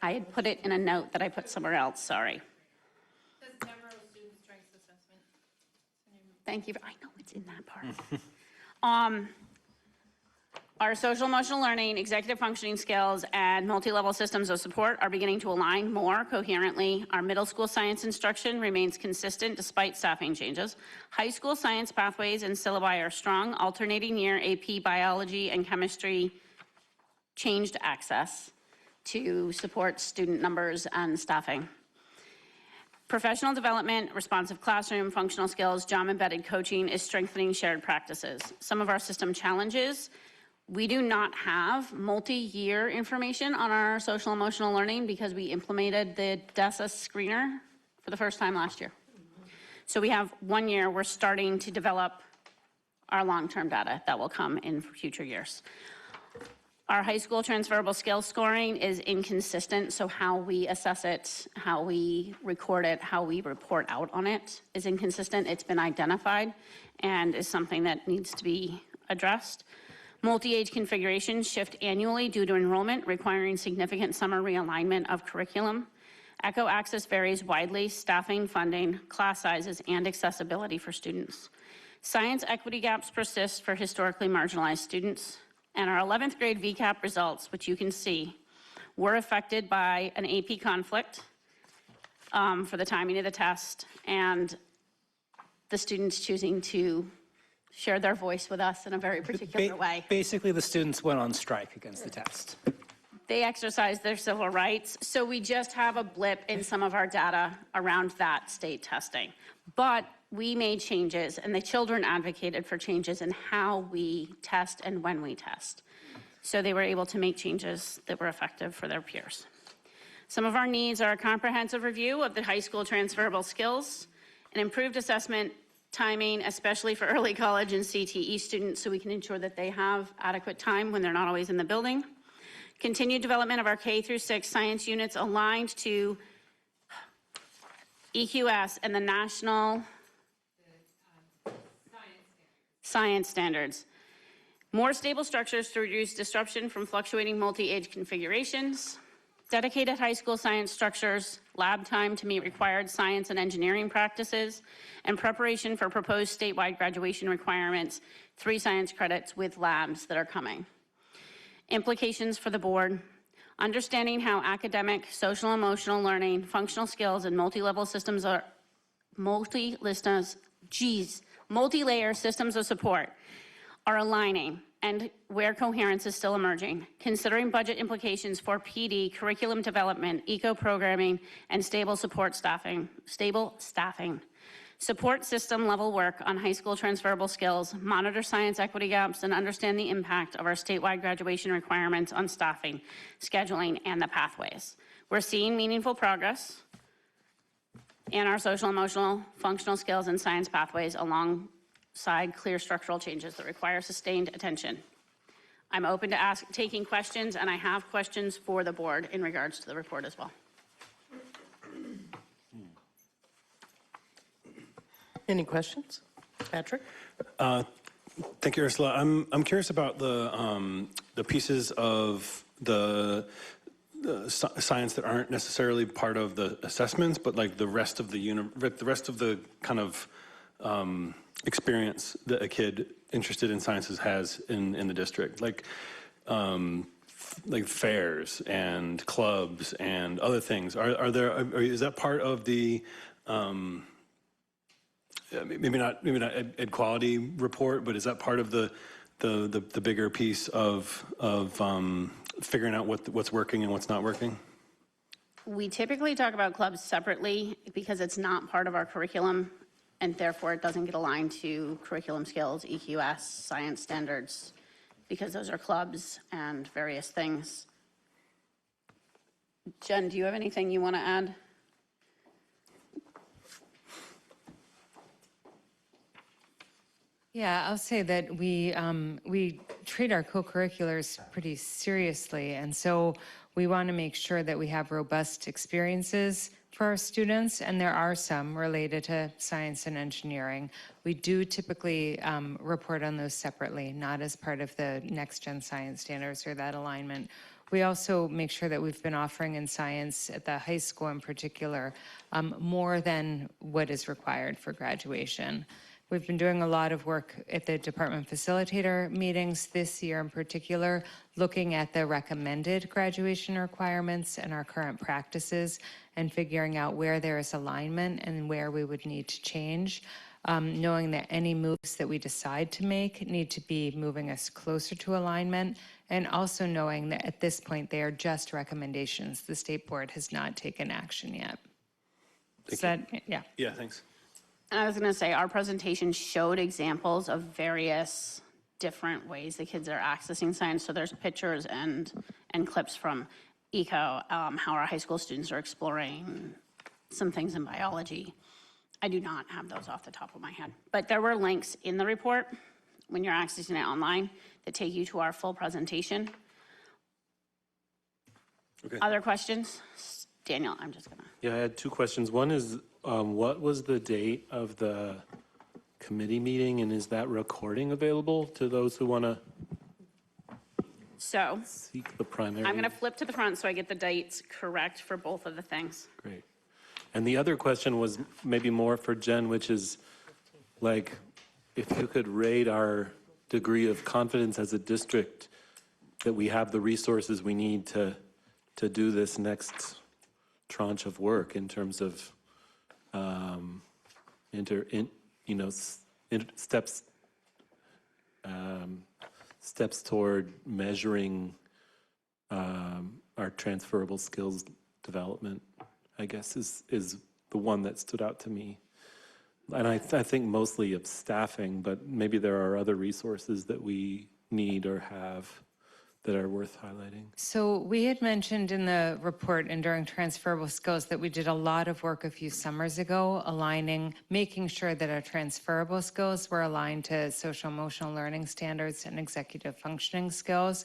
I had put it in a note that I put somewhere else, sorry. Thank you. I know it's in that part. Our social emotional learning, executive functioning skills, and multi-level systems of support are beginning to align more coherently. Our middle school science instruction remains consistent despite staffing changes. High school science pathways and syllabi are strong. Alternating year AP biology and chemistry changed access to support student numbers and staffing. Professional development, responsive classroom, functional skills, job-embedded coaching is strengthening shared practices. Some of our system challenges, we do not have multi-year information on our social emotional learning because we implemented the DESA screener for the first time last year. So we have 1 year, we're starting to develop our long-term data that will come in future years. Our high school transferable skills scoring is inconsistent, so how we assess it, how we record it, how we report out on it is inconsistent. It's been identified and is something that needs to be addressed. Multi-age configurations shift annually due to enrollment, requiring significant summer realignment of curriculum. Echo access varies widely, staffing, funding, class sizes, and accessibility for students. Science equity gaps persist for historically marginalized students. And our 11th grade VCAP results, which you can see, were affected by an AP conflict for the timing of the test and the students choosing to share their voice with us in a very particular way. Basically, the students went on strike against the test. They exercised their civil rights. So we just have a blip in some of our data around that state testing. But we made changes and the children advocated for changes in how we test and when we test. So they were able to make changes that were effective for their peers. Some of our needs are a comprehensive review of the high school transferable skills, an improved assessment timing, especially for early college and CTE students, so we can ensure that they have adequate time when they're not always in the building. Continued development of our K through 6 science units aligned to EQS and the national Science standards. More stable structures to reduce disruption from fluctuating multi-age configurations. Dedicated high school science structures, lab time to meet required science and engineering practices, and preparation for proposed statewide graduation requirements, 3 science credits with labs that are coming. Implications for the board. Understanding how academic, social, emotional learning, functional skills, and multi-layer systems of support are aligning and where coherence is still emerging, considering budget implications for PD, curriculum development, eco-programming, and stable staffing. Support system level work on high school transferable skills, monitor science equity gaps, and understand the impact of our statewide graduation requirements on staffing, scheduling, and the pathways. We're seeing meaningful progress in our social, emotional, functional skills, and science pathways alongside clear structural changes that require sustained attention. I'm open to taking questions, and I have questions for the board in regards to the report as well. Any questions? Patrick? Thank you, Ursula. I'm curious about the pieces of the science that aren't necessarily part of the assessments, but like the rest of the kind of experience that a kid interested in sciences has in the district, like fairs and clubs and other things. Is that part of the maybe not ed quality report, but is that part of the bigger piece of figuring out what's working and what's not working? We typically talk about clubs separately because it's not part of our curriculum, and therefore it doesn't get aligned to curriculum skills, EQS, science standards, because those are clubs and various things. Jen, do you have anything you want to add? Yeah, I'll say that we treat our co-curriculars pretty seriously, and so we want to make sure that we have robust experiences for our students, and there are some related to science and engineering. We do typically report on those separately, not as part of the Next Gen Science Standards or that alignment. We also make sure that we've been offering in science at the high school in particular more than what is required for graduation. We've been doing a lot of work at the department facilitator meetings this year in particular, looking at the recommended graduation requirements and our current practices and figuring out where there is alignment and where we would need to change, knowing that any moves that we decide to make need to be moving us closer to alignment, and also knowing that at this point they are just recommendations. The state board has not taken action yet. Yeah. Yeah, thanks. And I was going to say, our presentation showed examples of various different ways the kids are accessing science. So there's pictures and clips from ECO, how our high school students are exploring some things in biology. I do not have those off the top of my head, but there were links in the report when you're accessing it online that take you to our full presentation. Okay. Other questions? Daniel, I'm just gonna. Yeah, I had 2 questions. One is, what was the date of the committee meeting, and is that recording available to those who want to So seek the primary? I'm gonna flip to the front so I get the dates correct for both of the things. Great. And the other question was maybe more for Jen, which is like, if you could rate our degree of confidence as a district that we have the resources we need to do this next tranche of work in terms of steps toward measuring our transferable skills development, I guess is the one that stood out to me. And I think mostly of staffing, but maybe there are other resources that we need or have that are worth highlighting. So we had mentioned in the report and during transferable skills that we did a lot of work a few summers ago, making sure that our transferable skills were aligned to social emotional learning standards and executive functioning skills.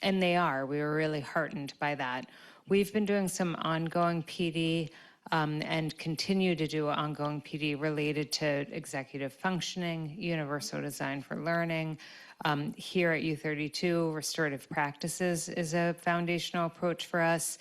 And they are. We were really heartened by that. We've been doing some ongoing PD and continue to do ongoing PD related to executive functioning, universal design for learning. Here at U32, restorative practices is a foundational approach for us.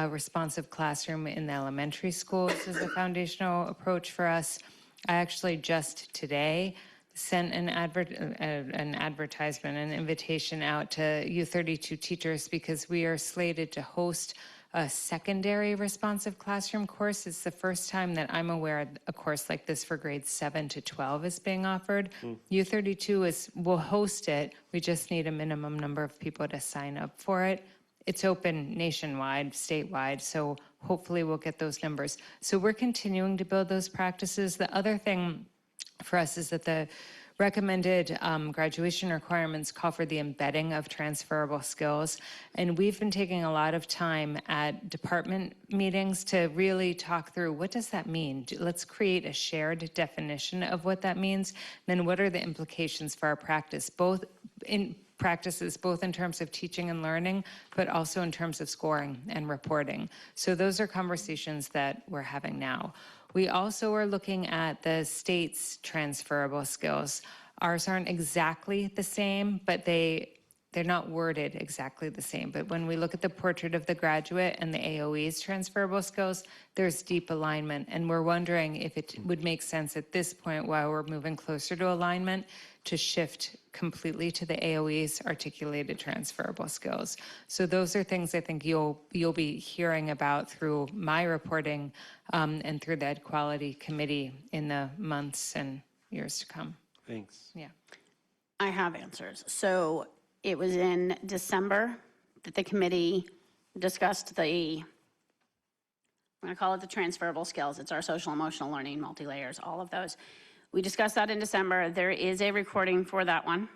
Responsive classroom in the elementary schools is a foundational approach for us. I actually just today sent an advertisement, an invitation out to U32 teachers because we are slated to host a secondary responsive classroom course. It's the first time that I'm aware a course like this for grades 7 to 12 is being offered. U32 will host it. We just need a minimum number of people to sign up for it. It's open nationwide, statewide, so hopefully we'll get those numbers. So we're continuing to build those practices. The other thing for us is that the recommended graduation requirements call for the embedding of transferable skills. And we've been taking a lot of time at department meetings to really talk through what does that mean? Let's create a shared definition of what that means. Then what are the implications for our practice, both in terms of teaching and learning, but also in terms of scoring and reporting. So those are conversations that we're having now. We also are looking at the state's transferable skills. Ours aren't exactly the same, but they're not worded exactly the same. But when we look at the portrait of the graduate and the AOE's transferable skills, there's deep alignment. And we're wondering if it would make sense at this point, while we're moving closer to alignment, to shift completely to the AOE's articulated transferable skills. So those are things I think you'll be hearing about through my reporting and through the Ed Quality Committee in the months and years to come. Thanks. Yeah. I have answers. So it was in December that the committee discussed I'm going to call it the transferable skills. It's our social emotional learning, multi-layers, all of those. We discussed that in December. There is a recording for that one.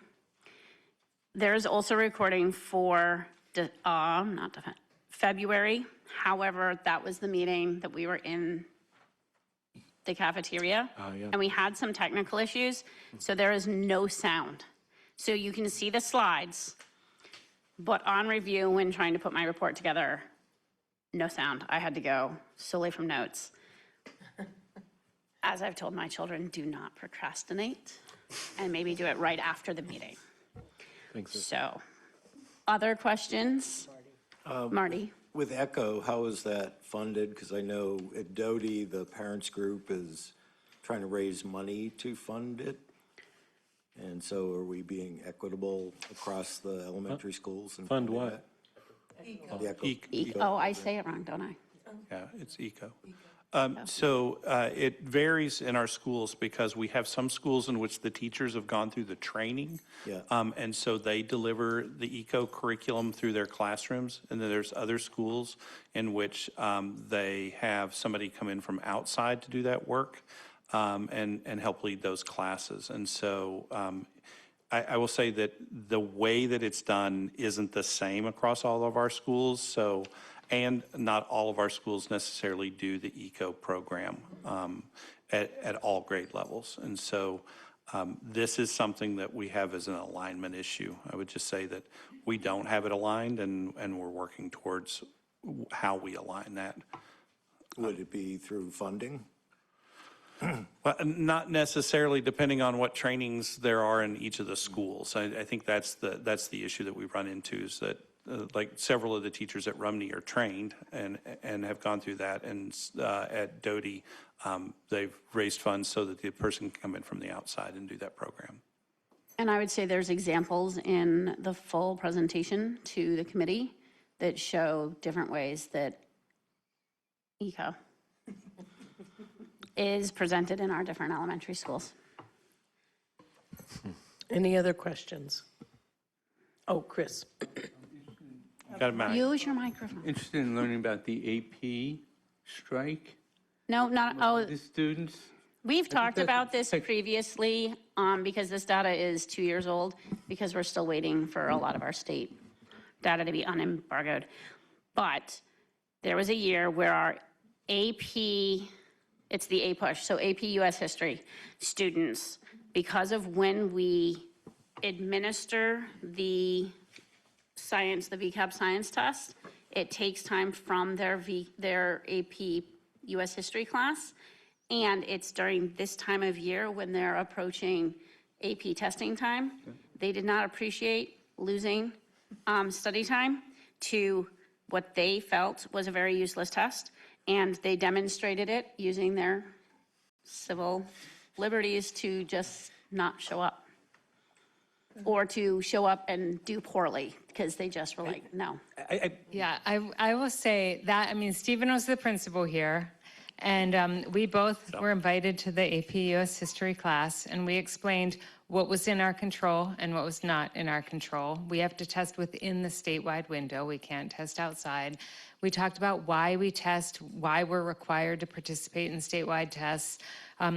There's also a recording for February. However, that was the meeting that we were in the cafeteria, and we had some technical issues, so there is no sound. So you can see the slides, but on review, when trying to put my report together, no sound. I had to go solely from notes. As I've told my children, do not procrastinate, and maybe do it right after the meeting. Thanks. So, other questions? Marty? With ECHO, how is that funded? Because I know at Doty, the parents group is trying to raise money to fund it. And so are we being equitable across the elementary schools? And Fund what? The ECHO. Oh, I say it wrong, don't I? Yeah, it's ECO. So it varies in our schools because we have some schools in which the teachers have gone through the training. Yeah. And so they deliver the ECO curriculum through their classrooms. And then there's other schools in which they have somebody come in from outside to do that work and help lead those classes. And so I will say that the way that it's done isn't the same across all of our schools. So, and not all of our schools necessarily do the ECO program at all grade levels. And so this is something that we have as an alignment issue. I would just say that we don't have it aligned and we're working towards how we align that. Would it be through funding? Well, not necessarily, depending on what trainings there are in each of the schools. I think that's the issue that we run into, is that like several of the teachers at Rumney are trained and have gone through that, and at Doty they've raised funds so that the person can come in from the outside and do that program. And I would say there's examples in the full presentation to the committee that show different ways that ECO is presented in our different elementary schools. Any other questions? Oh, Chris. Got a mic. Use your microphone. Interested in learning about the AP strike? No, not, The students? we've talked about this previously because this data is 2 years old, because we're still waiting for a lot of our state data to be unembargoed. But there was a year where our AP, it's the A push, so AP US history students, because of when we administer the science, the VCAP science test, it takes time from their AP US history class. And it's during this time of year when they're approaching AP testing time. They did not appreciate losing study time to what they felt was a very useless test. And they demonstrated it using their civil liberties to just not show up. Or to show up and do poorly, because they just were like, no. Yeah, I will say that, I mean, Stephen was the principal here, and we both were invited to the AP US History class, and we explained what was in our control and what was not in our control. We have to test within the statewide window. We can't test outside. We talked about why we test, why we're required to participate in statewide tests,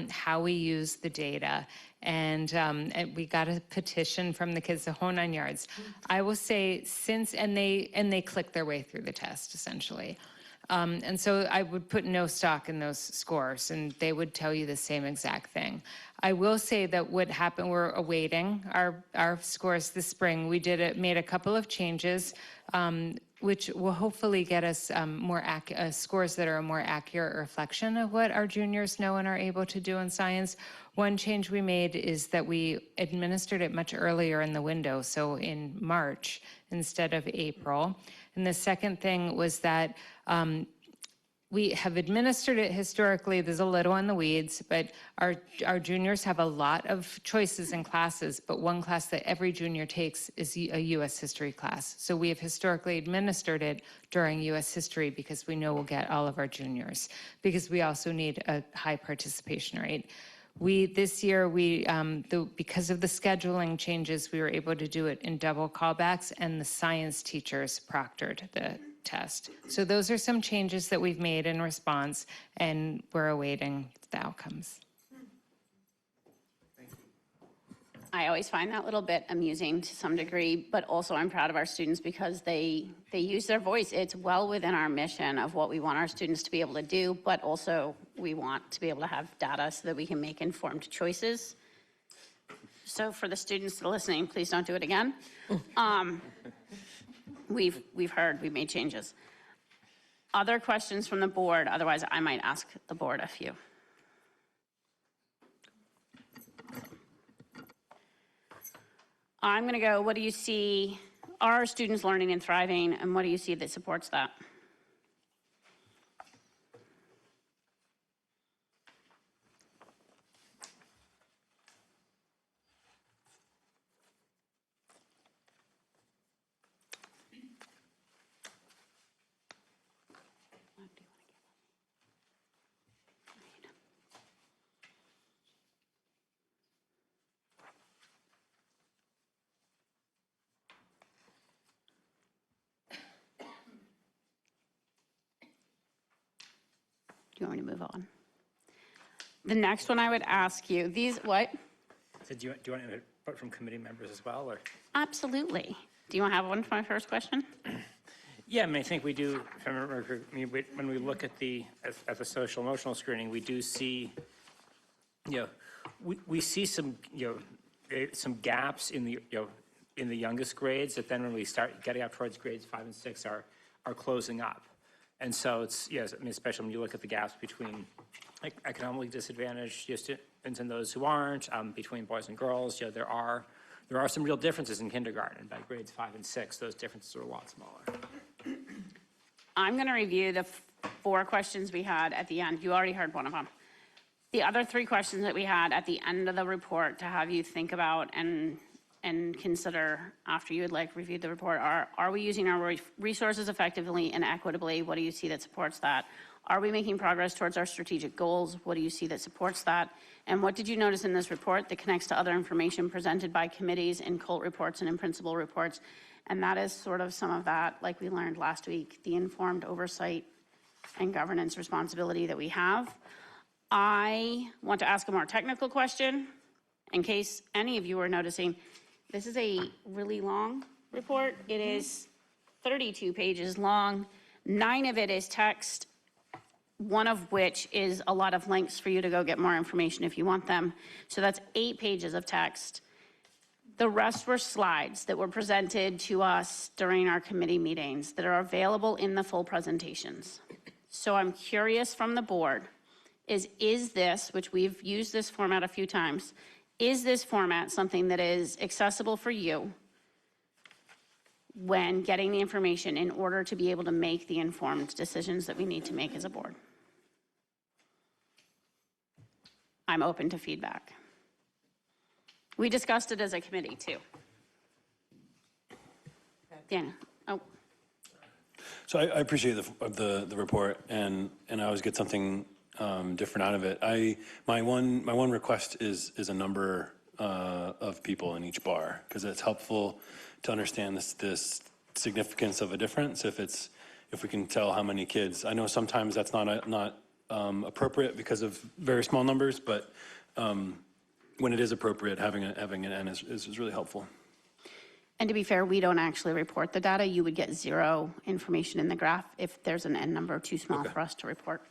how we use the data. And we got a petition from the kids, the whole 9 yards. I will say since, and they clicked their way through the test essentially. And so I would put no stock in those scores, and they would tell you the same exact thing. I will say that what happened, we're awaiting our scores this spring. We made a couple of changes, which will hopefully get us scores that are a more accurate reflection of what our juniors know and are able to do in science. One change we made is that we administered it much earlier in the window, so in March instead of April. And the second thing was that we have administered it historically. There's a little in the weeds, but our juniors have a lot of choices in classes, but one class that every junior takes is a US history class. So we have historically administered it during US history because we know we'll get all of our juniors, because we also need a high participation rate. This year, because of the scheduling changes, we were able to do it in double callbacks, and the science teachers proctored the test. So those are some changes that we've made in response, and we're awaiting the outcomes. I always find that little bit amusing to some degree, but also I'm proud of our students because they use their voice. It's well within our mission of what we want our students to be able to do, but also we want to be able to have data so that we can make informed choices. So for the students that are listening, please don't do it again. We've heard, we've made changes. Other questions from the board? Otherwise, I might ask the board a few. I'm going to go, what do you see, are students learning and thriving, and what do you see that supports that? Do you want me to move on? The next one I would ask you, what? So do you want to input from committee members as well, or? Absolutely. Do you want to have one for my first question? Yeah, I mean, I think we do, if I remember, when we look at the social emotional screening, we do see, we see some, some gaps in the, in the youngest grades that then when we start getting up towards grades 5 and 6 are closing up. And so it's, yes, I mean, especially when you look at the gaps between economically disadvantaged students and those who aren't, between boys and girls, there are some real differences in kindergarten. By grades 5 and 6, those differences are a lot smaller. I'm going to review the 4 questions we had at the end. You already heard one of them. The other 3 questions that we had at the end of the report to have you think about and consider after you had reviewed the report are we using our resources effectively and equitably? What do you see that supports that? Are we making progress towards our strategic goals? What do you see that supports that? And what did you notice in this report that connects to other information presented by committees in COLT reports and in principal reports? And that is sort of some of that, like we learned last week, the informed oversight and governance responsibility that we have. I want to ask a more technical question in case any of you are noticing. This is a really long report. It is 32 pages long. 9 of it is text, one of which is a lot of links for you to go get more information if you want them. So that's 8 pages of text. The rest were slides that were presented to us during our committee meetings that are available in the full presentations. So I'm curious from the board, is this, which we've used this format a few times, is this format something that is accessible for you when getting the information in order to be able to make the informed decisions that we need to make as a board? I'm open to feedback. We discussed it as a committee too. Dana, oh. So I appreciate the report, and I always get something different out of it. My one request is a number of people in each bar, because it's helpful to understand this significance of a difference. If we can tell how many kids. I know sometimes that's not appropriate because of very small numbers, but when it is appropriate, having an N is really helpful. And to be fair, we don't actually report the data. You would get zero information in the graph if there's an N number too small for us to report.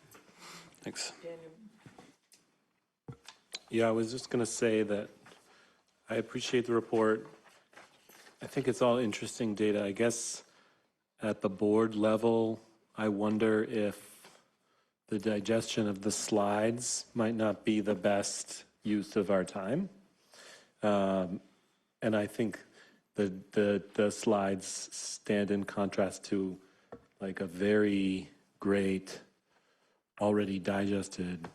Thanks. Yeah, I was just going to say that I appreciate the report. I think it's all interesting data. I guess at the board level, I wonder if the digestion of the slides might not be the best use of our time. And I think the slides stand in contrast to like a very great, already digested,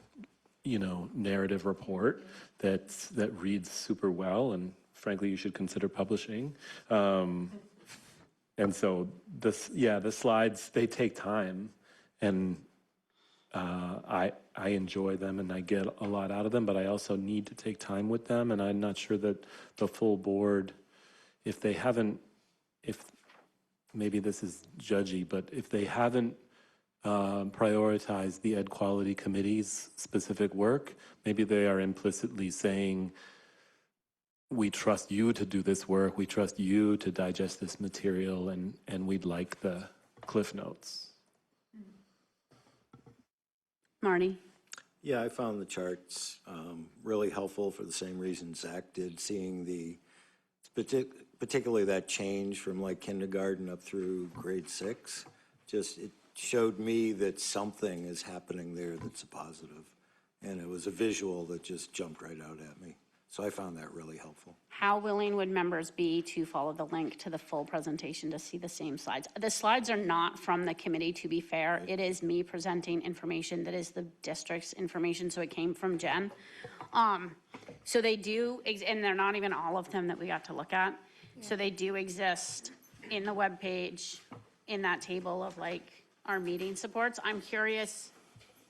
narrative report that reads super well, and frankly, you should consider publishing. And so the slides, they take time, and I enjoy them and I get a lot out of them, but I also need to take time with them, and I'm not sure that the full board, if maybe this is judgy, but if they haven't prioritized the Ed Quality Committee's specific work, maybe they are implicitly saying, we trust you to do this work, we trust you to digest this material, and we'd like the Cliff Notes. Marty? Yeah, I found the charts really helpful for the same reason Zach did, seeing particularly that change from like kindergarten up through grade 6. It showed me that something is happening there that's a positive. And it was a visual that just jumped right out at me. So I found that really helpful. How willing would members be to follow the link to the full presentation to see the same slides? The slides are not from the committee, to be fair. It is me presenting information that is the district's information, so it came from Jen. So they do, and they're not even all of them that we got to look at. So they do exist in the webpage, in that table of like our meeting supports. I'm curious,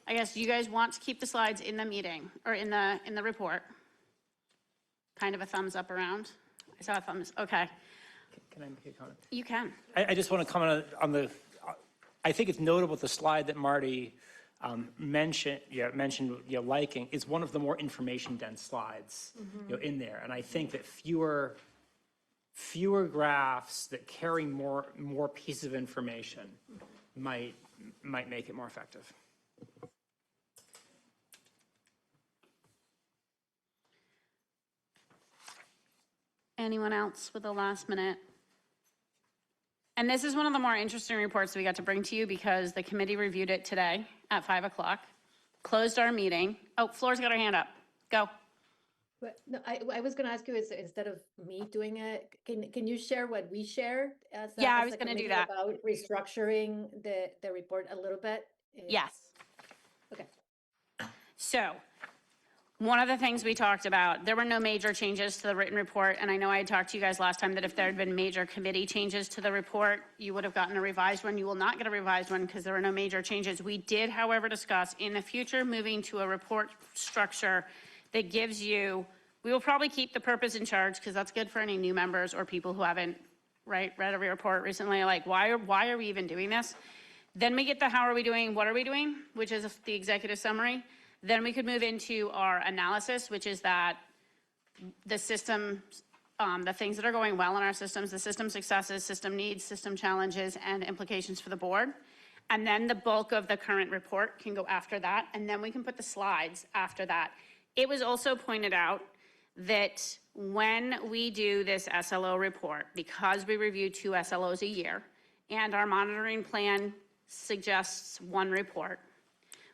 I guess, do you guys want to keep the slides in the meeting or in the report? Kind of a thumbs up around. I saw a thumbs, okay. Can I make a comment? You can. I just want to comment on I think it's notable the slide that Marty mentioned liking is one of the more information dense slides in there. And I think that fewer graphs that carry more pieces of information might make it more effective. Anyone else with the last minute? And this is one of the more interesting reports we got to bring to you because the committee reviewed it today at 5 o'clock, closed our meeting. Oh, Flora's got her hand up. Go. But no, I was going to ask you, is instead of me doing it, can you share what we shared as a, Yeah, I as was a gonna do committee that. about restructuring the report a little bit? Yes. Okay. So, one of the things we talked about, there were no major changes to the written report, and I know I had talked to you guys last time that if there had been major committee changes to the report, you would have gotten a revised one. You will not get a revised one because there were no major changes. We did, however, discuss in the future moving to a report structure that gives you, we will probably keep the purpose in charge because that's good for any new members or people who haven't read a report recently, like why are we even doing this? Then we get the how are we doing, what are we doing, which is the executive summary. Then we could move into our analysis, which is that the system, the things that are going well in our systems, the system successes, system needs, system challenges, and implications for the board. And then the bulk of the current report can go after that, and then we can put the slides after that. It was also pointed out that when we do this SLO report, because we review 2 SLOs a year, and our monitoring plan suggests one report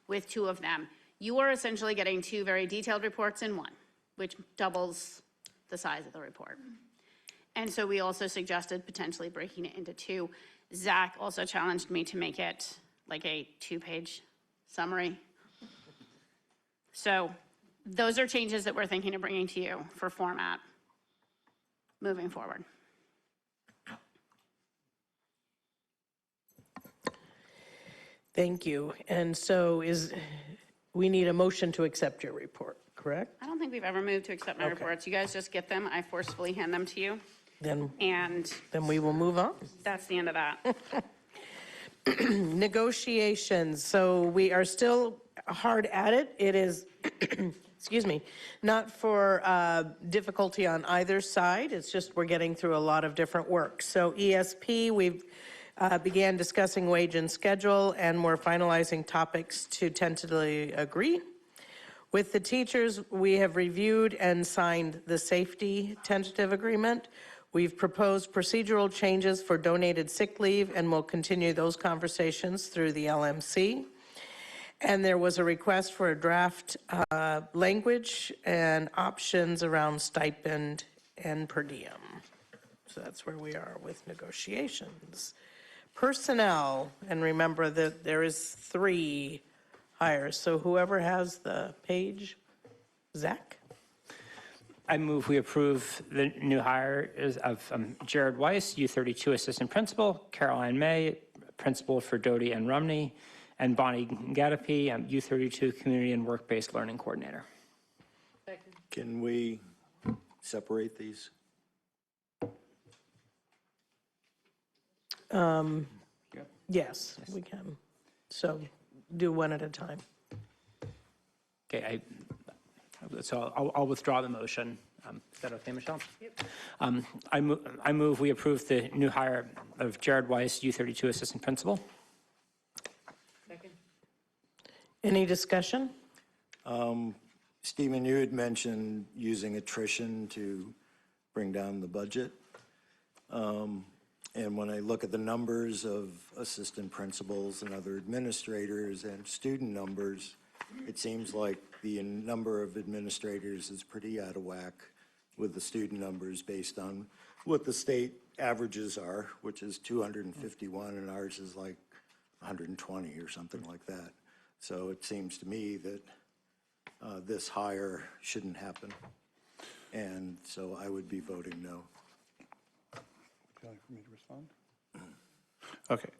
with two of them. You are essentially getting two very detailed reports in one, which doubles the size of the report. And so we also suggested potentially breaking it into two. Zach also challenged me to make it like a 2-page summary. So those are changes that we're thinking of bringing to you for format moving forward. Thank you. And so we need a motion to accept your report, correct? I don't think we've ever moved to accept my Okay. reports. You guys just get them. I forcefully hand them to you. Then And we will move on. that's the end of that. Negotiations, so we are still hard at it. It is, excuse me, not for difficulty on either side. It's just we're getting through a lot of different work. So ESP, we've began discussing wage and schedule, and we're finalizing topics to tentatively agree. With the teachers, we have reviewed and signed the safety tentative agreement. We've proposed procedural changes for donated sick leave, and we'll continue those conversations through the LMC. And there was a request for a draft language and options around stipend and per diem. So that's where we are with negotiations. Personnel, and remember that there is 3 hires. So whoever has the page, Zach? I move we approve the new hires of Jared Weiss, U32 Assistant Principal, Caroline May, Principal for Doty and Rumney, and Bonnie Gadapi, U32 Community and Work-Based Learning Coordinator. Can we separate these? Yes, we can. So do one at a time. Okay, so I'll withdraw the motion. Is that okay, Michelle? Yep. I move we approve the new hire of Jared Weiss, U32 Assistant Principal. Any discussion? Stephen, you had mentioned using attrition to bring down the budget. And when I look at the numbers of assistant principals and other administrators and student numbers, it seems like the number of administrators is pretty out of whack with the student numbers based on what the state averages are, which is 251, and ours is like 120 or something like that. So it seems to me that this hire shouldn't happen. And so I would be voting no. Would you like for me to respond? Okay.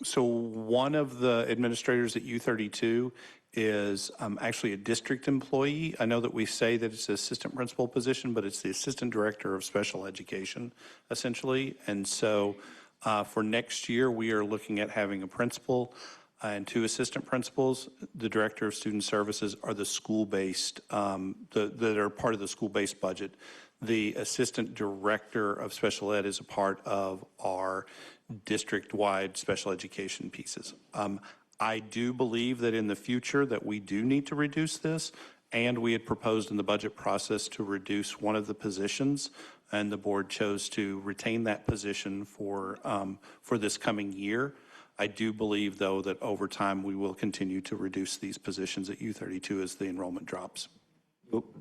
So one of the administrators at U32 is actually a district employee. I know that we say that it's an assistant principal position, but it's the assistant director of special education, essentially. And so for next year, we are looking at having a principal and 2 assistant principals. The director of student services are the school-based, that are part of the school-based budget. The assistant director of special ed is a part of our district-wide special education pieces. I do believe that in the future that we do need to reduce this, and we had proposed in the budget process to reduce one of the positions, and the board chose to retain that position for this coming year. I do believe, though, that over time we will continue to reduce these positions at U32 as the enrollment drops.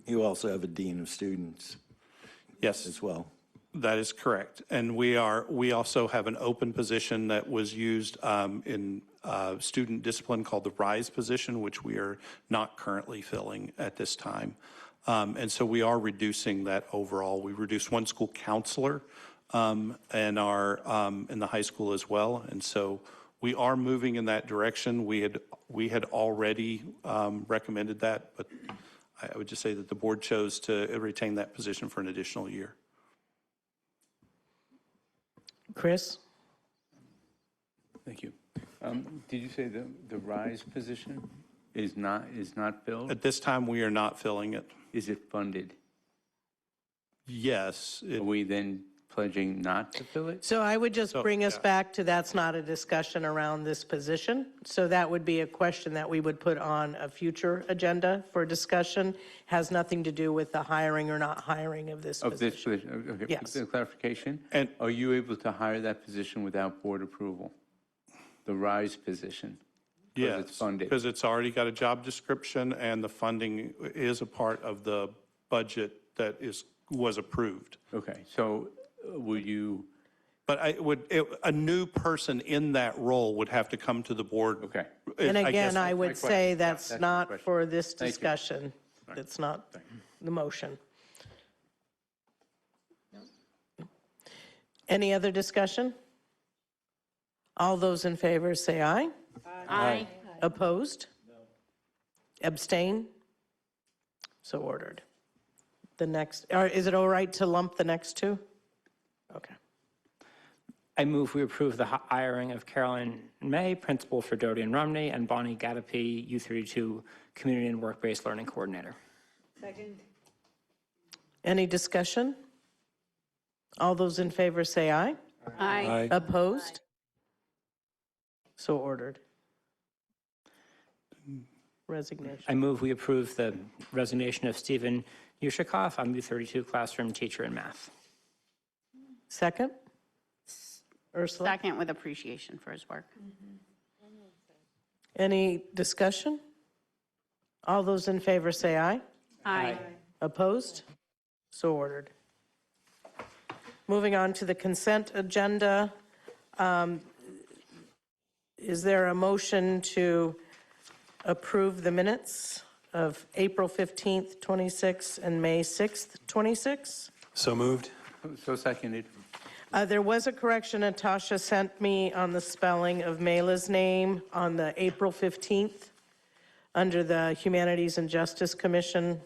You also have a dean of students. Yes. As well. That is correct. And we also have an open position that was used in student discipline called the RISE position, which we are not currently filling at this time. And so we are reducing that overall. We reduced 1 school counselor in the high school as well. And so we are moving in that direction. We had already recommended that, but I would just say that the board chose to retain that position for an additional year. Chris? Thank you. Did you say the RISE position is not filled? At this time, we are not filling it. Is it funded? Yes. Are we then pledging not to fill it? So I would just bring us back to that's not a discussion around this position. So that would be a question that we would put on a future agenda for discussion. Has nothing to do with the hiring or not hiring of this Of this position. position, okay. Yes. Clarification. And- Are you able to hire that position without board approval? The RISE position? Because it's Yes, funded. because it's already got a job description and the funding is a part of the budget that was approved. Okay, so will you, But a new person in that role would have to come to the board. okay. And I guess again, I would question. say Yeah, that's that's my not question. for this Thank you. discussion. That's not the motion. Any other discussion? All those in favor say aye. Aye. Opposed? Abstain? So ordered. The next, is it all right to lump the next two? Okay. I move we approve the hiring of Carolyn May, principal for Doty and Rumney, and Bonnie Gadapi, U32 Community and Work-Based Learning Coordinator. Second. Any discussion? All those in favor say aye. Aye. Opposed? So ordered. Resignation. I move we approve the resignation of Stephen Yushikoff, I'm U32 classroom teacher in math. Second? Ursula? Second with appreciation for his work. Any discussion? All those in favor say aye. Aye. Opposed? So ordered. Moving on to the consent agenda. Is there a motion to approve the minutes of April 15th, 26, and May 6th, 26? So moved. So seconded. There was a correction Natasha sent me on the spelling of Mela's name on the April 15th under the Humanities and Justice Commission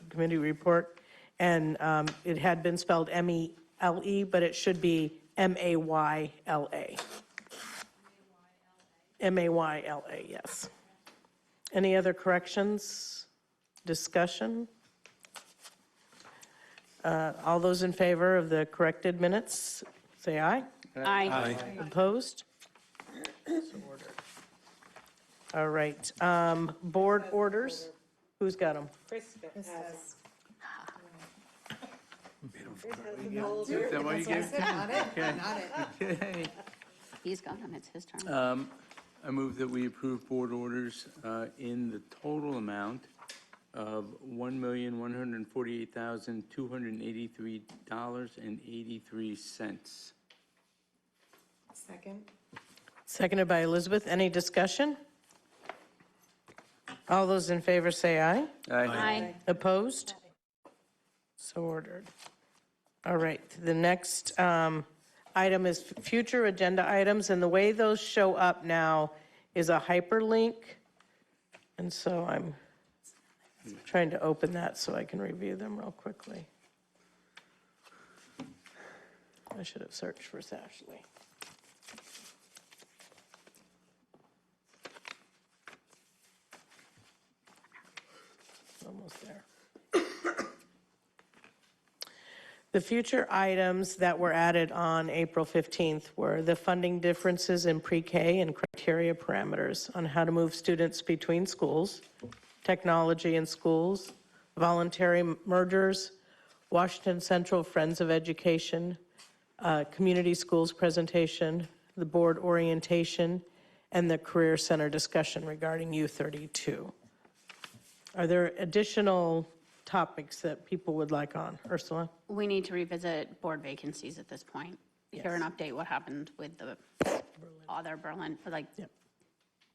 committee report. And it had been spelled M-E-L-E, but it should be M-A-Y-L-A. M-A-Y-L-A, yes. Any other corrections? Discussion? All those in favor of the corrected minutes, say aye. Aye. Opposed? So ordered. All right, board orders, who's got them? Chris has. Is that what you gave? Okay. He's gone, it's his turn. I move that we approve board orders in the total amount of $1,148,283.83. Second. Seconded by Elizabeth. Any discussion? All those in favor say aye. Aye. Opposed? So ordered. All right, the next item is future agenda items, and the way those show up now is a hyperlink. And so I'm trying to open that so I can review them real quickly. I should have searched for Ashley. Almost there. The future items that were added on April 15th were the funding differences in pre-K and criteria parameters on how to move students between schools, technology in schools, voluntary mergers, Washington Central Friends of Education, community schools presentation, the board orientation, and the Career Center discussion regarding U32. Are there additional topics that people would like on? Ursula? We need to revisit board vacancies at this point. Hear an update what happened with the other Berlin, like,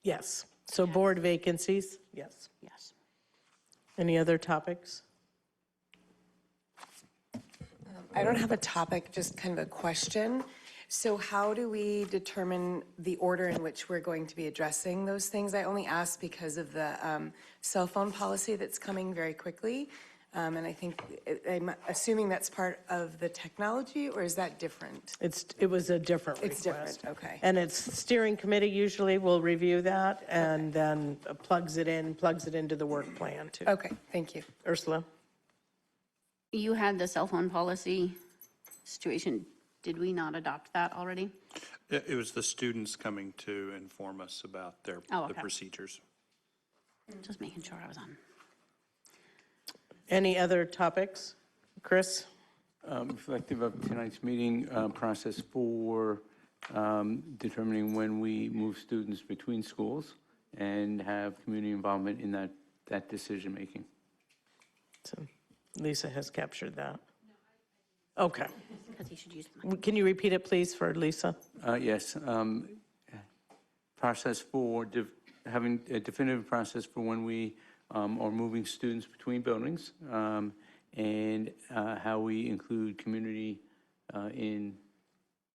Yes. So board vacancies? Yes. yes. Any other topics? I don't have a topic, just kind of a question. So how do we determine the order in which we're going to be addressing those things? I only ask because of the cell phone policy that's coming very quickly. And I think, I'm assuming that's part of the technology, or is that different? It was a different request. It's different, okay. And it's steering committee usually will review that and then plugs it into the work plan too. Okay, thank you. Ursula? You had the cell phone policy situation. Did we not adopt that already? It was the students coming to inform us about their, Oh, the okay. procedures. Just making sure I was on. Any other topics? Chris? Reflective of tonight's meeting, process for determining when we move students between schools and have community involvement in that decision-making. So Lisa has captured that. Okay. Because he should use Can you repeat it, please, for Lisa? Yes. Process for having a definitive process for when we are moving students between buildings, and how we include community in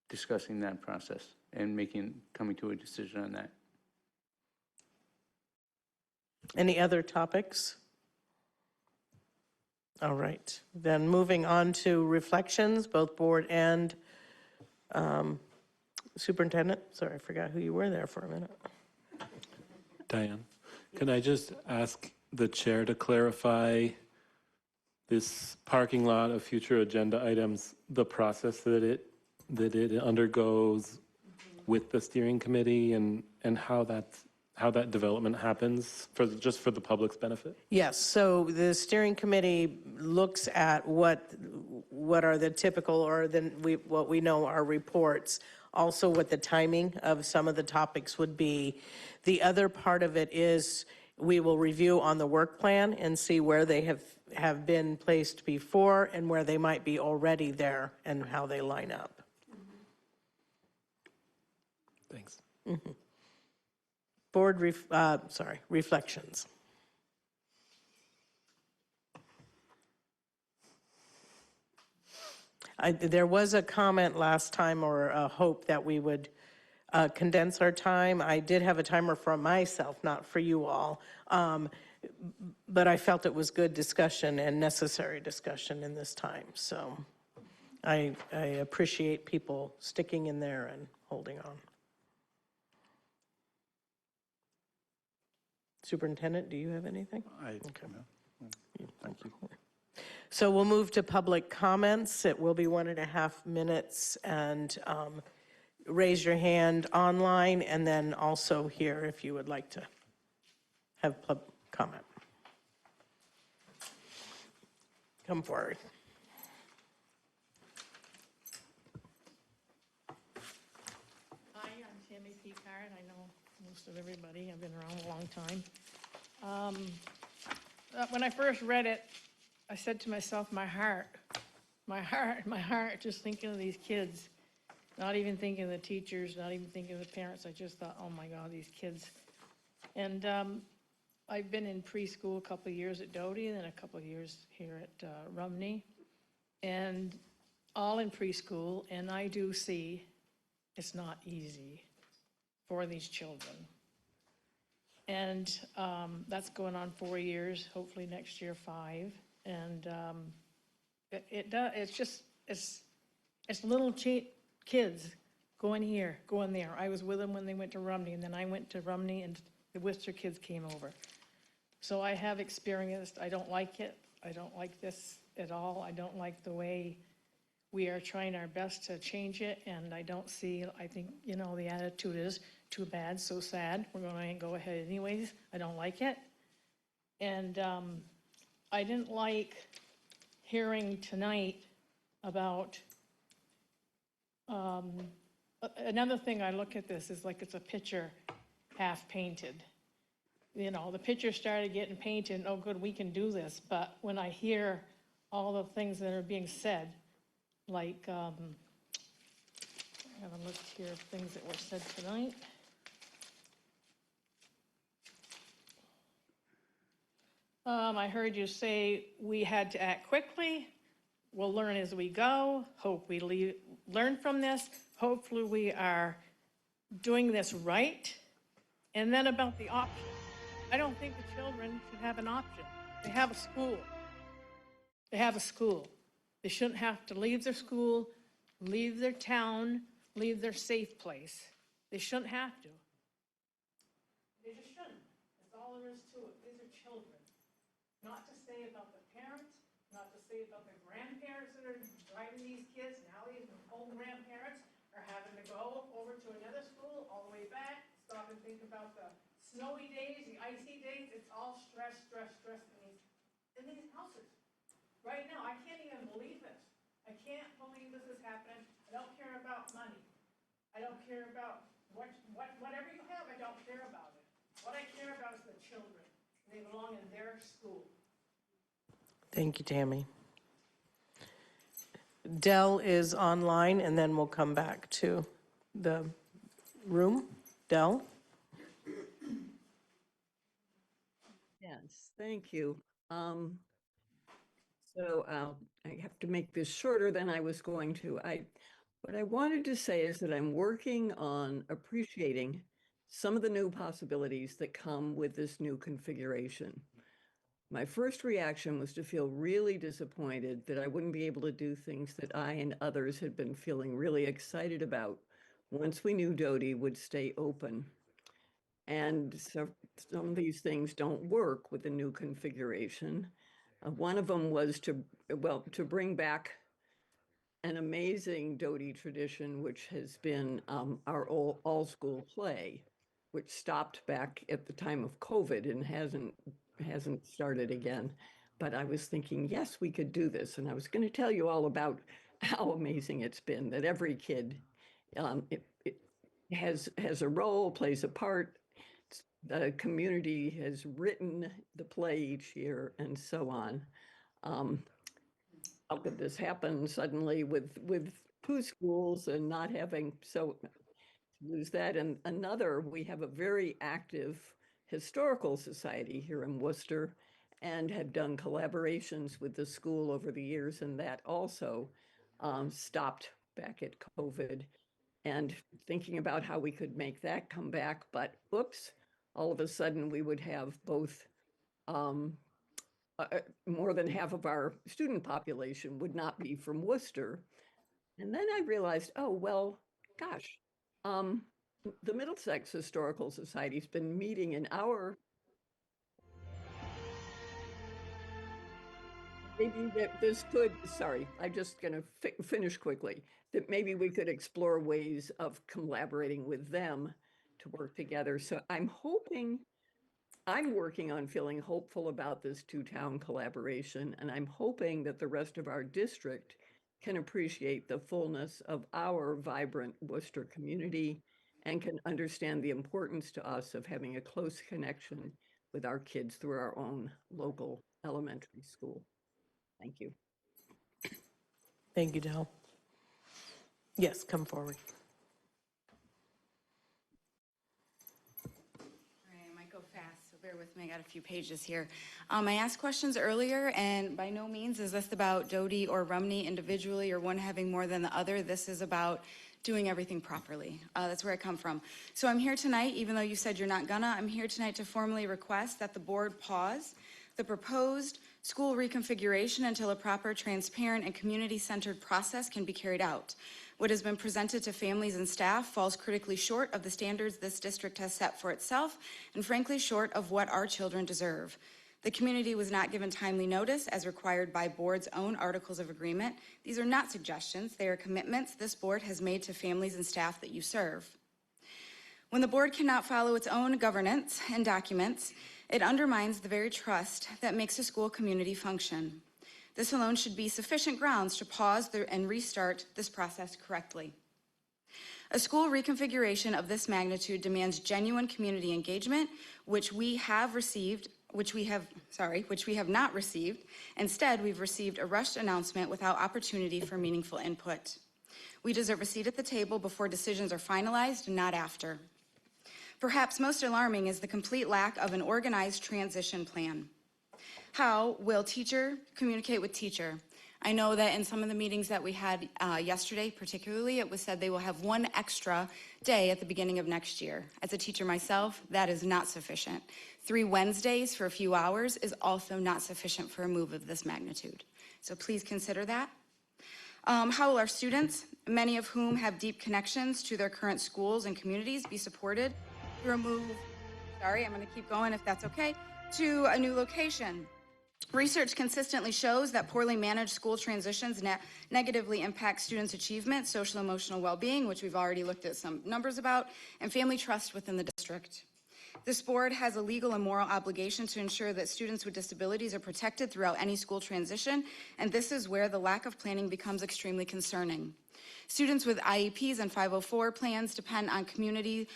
discussing that process and coming to a decision on that. Any other topics? All right, then moving on to reflections, both board and superintendent. Sorry, I forgot who you were there for a minute. Diane, can I just ask the chair to clarify this parking lot of future agenda items, the process that it undergoes with the steering committee and how that development happens just for the public's benefit? Yes, so the steering committee looks at what are the typical, or what we know are reports, also what the timing of some of the topics would be. The other part of it is we will review on the work plan and see where they have been placed before and where they might be already there and how they line up. Thanks. Mm-hmm. Board reflections. There was a comment last time, or a hope that we would condense our time. I did have a timer for myself, not for you all. But I felt it was good discussion and necessary discussion in this time. So I appreciate people sticking in there and holding on. Superintendent, do you have anything? Okay. Thank you. So we'll move to public comments. It will be 1.5 minutes, and raise your hand online and then also here if you would like to have comment. Come forward. Hi, I'm Tammy Picard. I know most of everybody. I've been around a long time. When I first read it, I said to myself, my heart, just thinking of these kids, not even thinking of the teachers, not even thinking of the parents. I just thought, oh my God, these kids. And I've been in preschool a couple of years at Doty and then a couple of years here at Rumney, and all in preschool, and I do see it's not easy for these children. And that's going on 4 years, hopefully next year 5. And it's little kids going here, going there. I was with them when they went to Rumney, and then I went to Rumney and the Worcester kids came over. So I have experienced, I don't like it. I don't like this at all. I don't like the way we are trying our best to change it, and I don't see, I think, you know, the attitude is too bad, so sad. We're going to go ahead anyways. I don't like it. And I didn't like hearing tonight about, another thing I look at this is like it's a picture half painted. You know, the picture started getting painted, oh good, we can do this, but when I hear all the things that are being said, like, I haven't looked here of things that were said tonight. I heard you say we had to act quickly. We'll learn as we go. Hope we learn from this. Hopefully we are doing this right. And then about the option. I don't think the children should have an option. They have a school. They have a school. They shouldn't have to leave their school, leave their town, leave their safe place. They shouldn't have to. They just shouldn't. That's all there is to it. These are children. Not to say about the parents, not to say about the grandparents that are driving these kids, now these old grandparents are having to go over to another school, all the way back, stop and think about the snowy days, the icy days, it's all stress in these houses. Right now, I can't even believe this. I can't believe this is happening. I don't care about money. I don't care about whatever you have, I don't care about it. What I care about is the children. They belong in their school. Thank you, Tammy. Dell is online, and then we'll come back to the room. Dell? Yes, thank you. I have to make this shorter than I was going to. What I wanted to say is that I'm working on appreciating some of the new possibilities that come with this new configuration. My first reaction was to feel really disappointed that I wouldn't be able to do things that I and others had been feeling really excited about once we knew Doty would stay open. And so some of these things don't work with the new configuration. One of them was to bring back an amazing Doty tradition, which has been our all-school play, which stopped back at the time of COVID and hasn't started again. But I was thinking, yes, we could do this. And I was going to tell you all about how amazing it's been that every kid it has a role, plays a part. The community has written the play each year and so on. How could this happen suddenly with two schools and not having, so lose that? And another, we have a very active historical society here in Worcester and have done collaborations with the school over the years, and that also stopped back at COVID. And thinking about how we could make that come back, but oops, all of a sudden we would have both more than half of our student population would not be from Worcester. And then I realized, oh, well, gosh, the Middlesex Historical Society's been meeting in our, maybe that this could, sorry, I'm just going to finish quickly, that maybe we could explore ways of collaborating with them to work together. So I'm working on feeling hopeful about this two-town collaboration, and I'm hoping that the rest of our district can appreciate the fullness of our vibrant Worcester community and can understand the importance to us of having a close connection with our kids through our own local elementary school. Thank you. Thank you, Dell. Yes, come forward. I might go fast, so bear with me. I got a few pages here. I asked questions earlier, and by no means is this about Doty or Rumney individually or one having more than the other. This is about doing everything properly. That's where I come from. So I'm here tonight, even though you said you're not gonna, I'm here tonight to formally request that the board pause the proposed school reconfiguration until a proper, transparent, and community-centered process can be carried out. What has been presented to families and staff falls critically short of the standards this district has set for itself, and frankly short of what our children deserve. The community was not given timely notice as required by board's own articles of agreement. These are not suggestions, they are commitments this board has made to families and staff that you serve. When the board cannot follow its own governance and documents, it undermines the very trust that makes a school community function. This alone should be sufficient grounds to pause and restart this process correctly. A school reconfiguration of this magnitude demands genuine community engagement, which we have not received. Instead, we've received a rushed announcement without opportunity for meaningful input. We deserve a seat at the table before decisions are finalized, not after. Perhaps most alarming is the complete lack of an organized transition plan. How will teacher communicate with teacher? I know that in some of the meetings that we had yesterday, particularly, it was said they will have one extra day at the beginning of next year. As a teacher myself, that is not sufficient. 3 Wednesdays for a few hours is also not sufficient for a move of this magnitude. So please consider that. How will our students, many of whom have deep connections to their current schools and communities, be supported through a move, I'm gonna keep going if that's okay, to a new location? Research consistently shows that poorly managed school transitions negatively impact students' achievement, social and emotional well-being, which we've already looked at some numbers about, and family trust within the district. This board has a legal and moral obligation to ensure that students with disabilities are protected throughout any school transition, and this is where the lack of planning becomes extremely concerning. Students with IEPs and 504 plans depend on continuity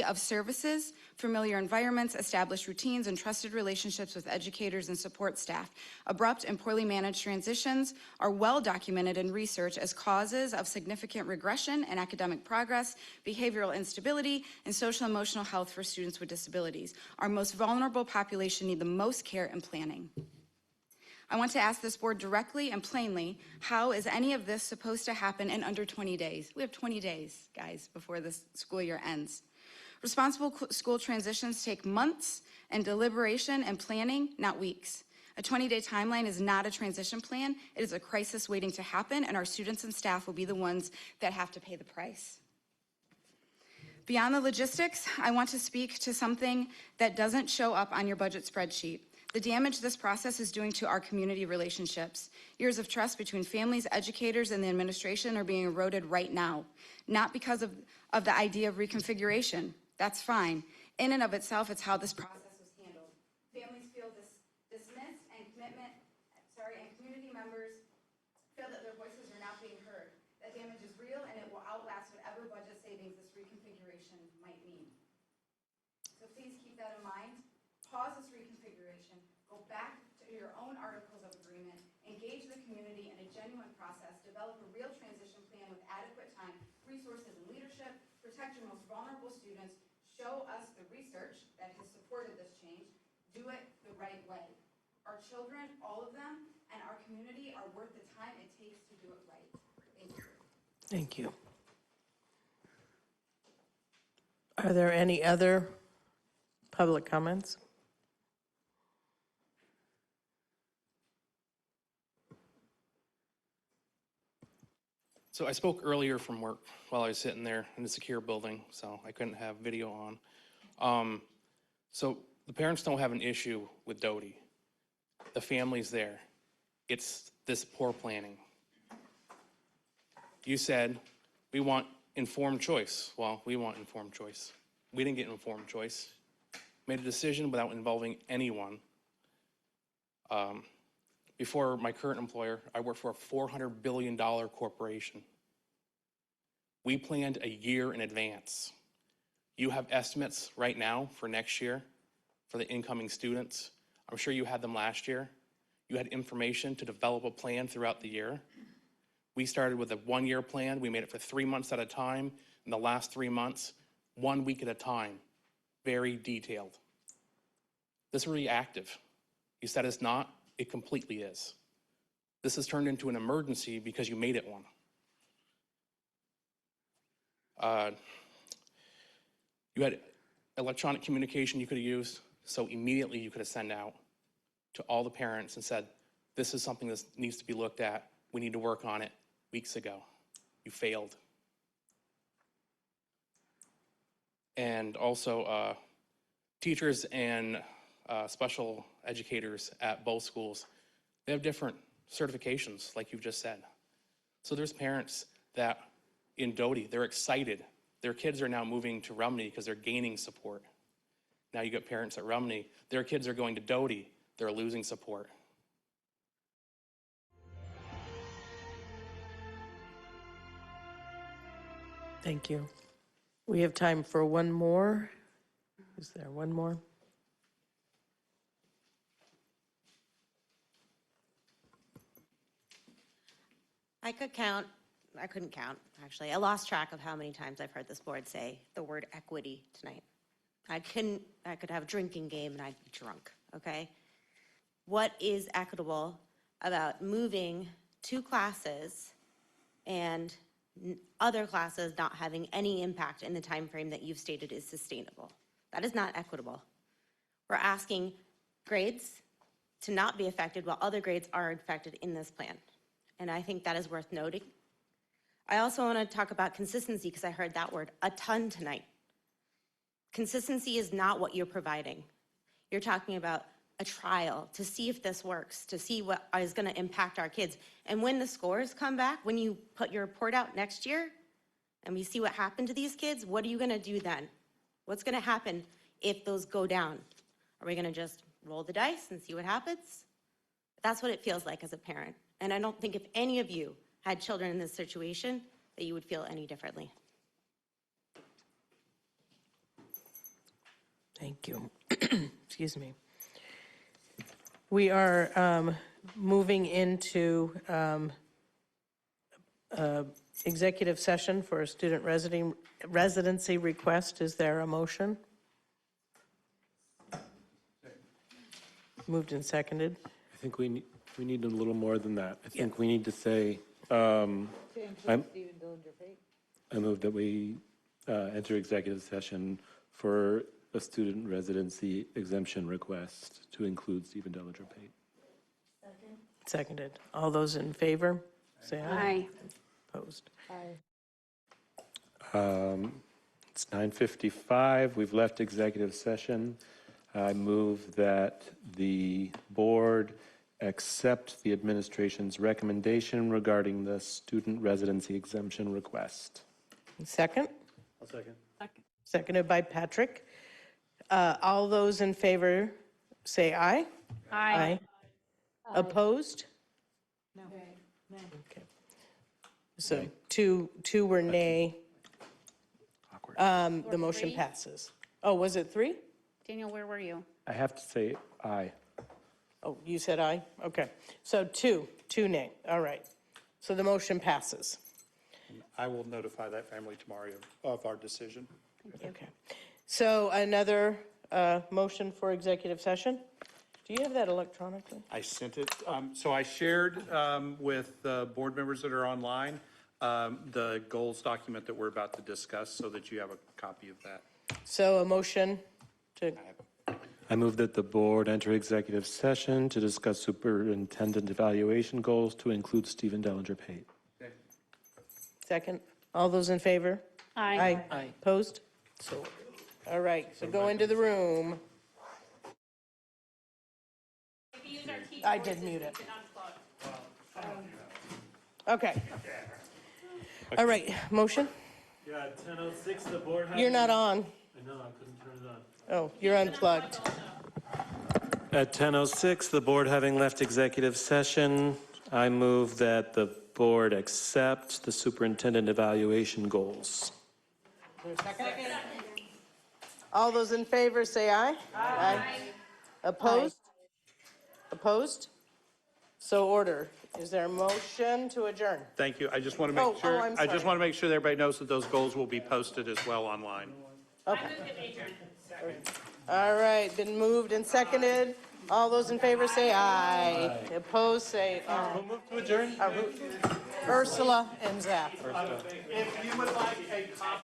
of services, familiar environments, established routines, and trusted relationships with educators and support staff. Abrupt and poorly managed transitions are well documented in research as causes of significant regression in academic progress, behavioral instability, and social and emotional health for students with disabilities. Our most vulnerable population need the most care and planning. I want to ask this board directly and plainly, how is any of this supposed to happen in under 20 days? We have 20 days, guys, before this school year ends. Responsible school transitions take months and deliberation and planning, not weeks. A 20-day timeline is not a transition plan. It is a crisis waiting to happen, and our students and staff will be the ones that have to pay the price. Beyond the logistics, I want to speak to something that doesn't show up on your budget spreadsheet. The damage this process is doing to our community relationships. Years of trust between families, educators, and the administration are being eroded right now, not because of the idea of reconfiguration. That's fine. In and of itself, it's how this process was handled. Families feel dismissed, and community members feel that their voices are not being heard. That damage is real, and it will outlast whatever budget savings this reconfiguration might mean. So please keep that in mind. Pause this reconfiguration, go back to your own articles of agreement, engage the community in a genuine process, develop a real transition plan with adequate time, resources, and leadership, protect your most vulnerable students, show us the research that has supported this change, do it the right way. Our children, all of them, and our community are worth the time it takes to do it right. Thank you. Thank you. Are there any other public comments? So I spoke earlier from work while I was sitting there in the secure building, so I couldn't have video on. So the parents don't have an issue with Doty. The family's there. It's this poor planning. You said, we want informed choice. Well, we want informed choice. We didn't get informed choice. Made a decision without involving anyone. Before my current employer, I worked for a $400 billion corporation. We planned a year in advance. You have estimates right now for next year for the incoming students. I'm sure you had them last year. You had information to develop a plan throughout the year. We started with a 1-year plan. We made it for 3 months at a time. In the last 3 months, 1 week at a time, very detailed. This is reactive. You said it's not. It completely is. This has turned into an emergency because you made it one. You had electronic communication you could have used, so immediately you could have sent out to all the parents and said, this is something that needs to be looked at. We need to work on it weeks ago. You failed. And also, teachers and special educators at both schools, they have different certifications, like you've just said. So there's parents that in Doty, they're excited. Their kids are now moving to Rumney because they're gaining support. Now you got parents at Rumney, their kids are going to Doty, they're losing support. Thank you. We have time for one more. Is there one more? I couldn't count, actually. I lost track of how many times I've heard this board say the word equity tonight. I could have a drinking game and I'd be drunk, okay? What is equitable about moving 2 classes and other classes not having any impact in the time frame that you've stated is sustainable? That is not equitable. We're asking grades to not be affected while other grades are affected in this plan. And I think that is worth noting. I also want to talk about consistency because I heard that word a ton tonight. Consistency is not what you're providing. You're talking about a trial to see if this works, to see what is going to impact our kids. And when the scores come back, when you put your report out next year and we see what happened to these kids, what are you going to do then? What's going to happen if those go down? Are we going to just roll the dice and see what happens? That's what it feels like as a parent. And I don't think if any of you had children in this situation that you would feel any differently. Thank you. Excuse me. We are moving into executive session for a student residency request. Is there a motion? Moved and seconded. I think we need a little more than that. I think we need to say, I move that we enter executive session for a student residency exemption request to include Stephen Dellinger Pate. Seconded. All those in favor, say aye. Aye. Opposed? It's 9:55. We've left executive session. I move that the board accept the administration's recommendation regarding the student residency exemption request. Second? I'll second. Seconded by Patrick. All those in favor, say aye. Aye. Opposed? No. Okay. So two were nay. The motion three? passes. Oh, was it three? Daniel, where were you? I have to say aye. Oh, you said aye? Okay. So two nay. All right. So the motion passes. I will notify that family tomorrow of our decision. Okay. So another motion for executive session? Do you have that electronically? I sent it. So I shared with the board members that are online the goals document that we're about to discuss so that you have a copy of that. So a motion to, I move that the board enter executive session to discuss superintendent evaluation goals to include Stephen Dellinger Pate. second. All those in favor? Aye. Aye. Opposed? So, all right, so go into the room. I did mute it. Okay. All right, motion? Yeah, 10:06, the board has... You're not on. I know, I couldn't turn it on. Oh, you're unplugged. At 10:06, the board having left executive session, I move that the board accept the superintendent evaluation goals. All those in favor, say aye. Aye. Opposed? Opposed? So order. Is there a motion to adjourn? Thank you. I just want to make sure. I'm I just sorry. want to make sure that everybody knows that those goals will be posted as well online. Okay. All right, been moved and seconded. All those in favor say aye. Opposed, say, Who moved to adjourn? Ursula and Zach. If you would like a copy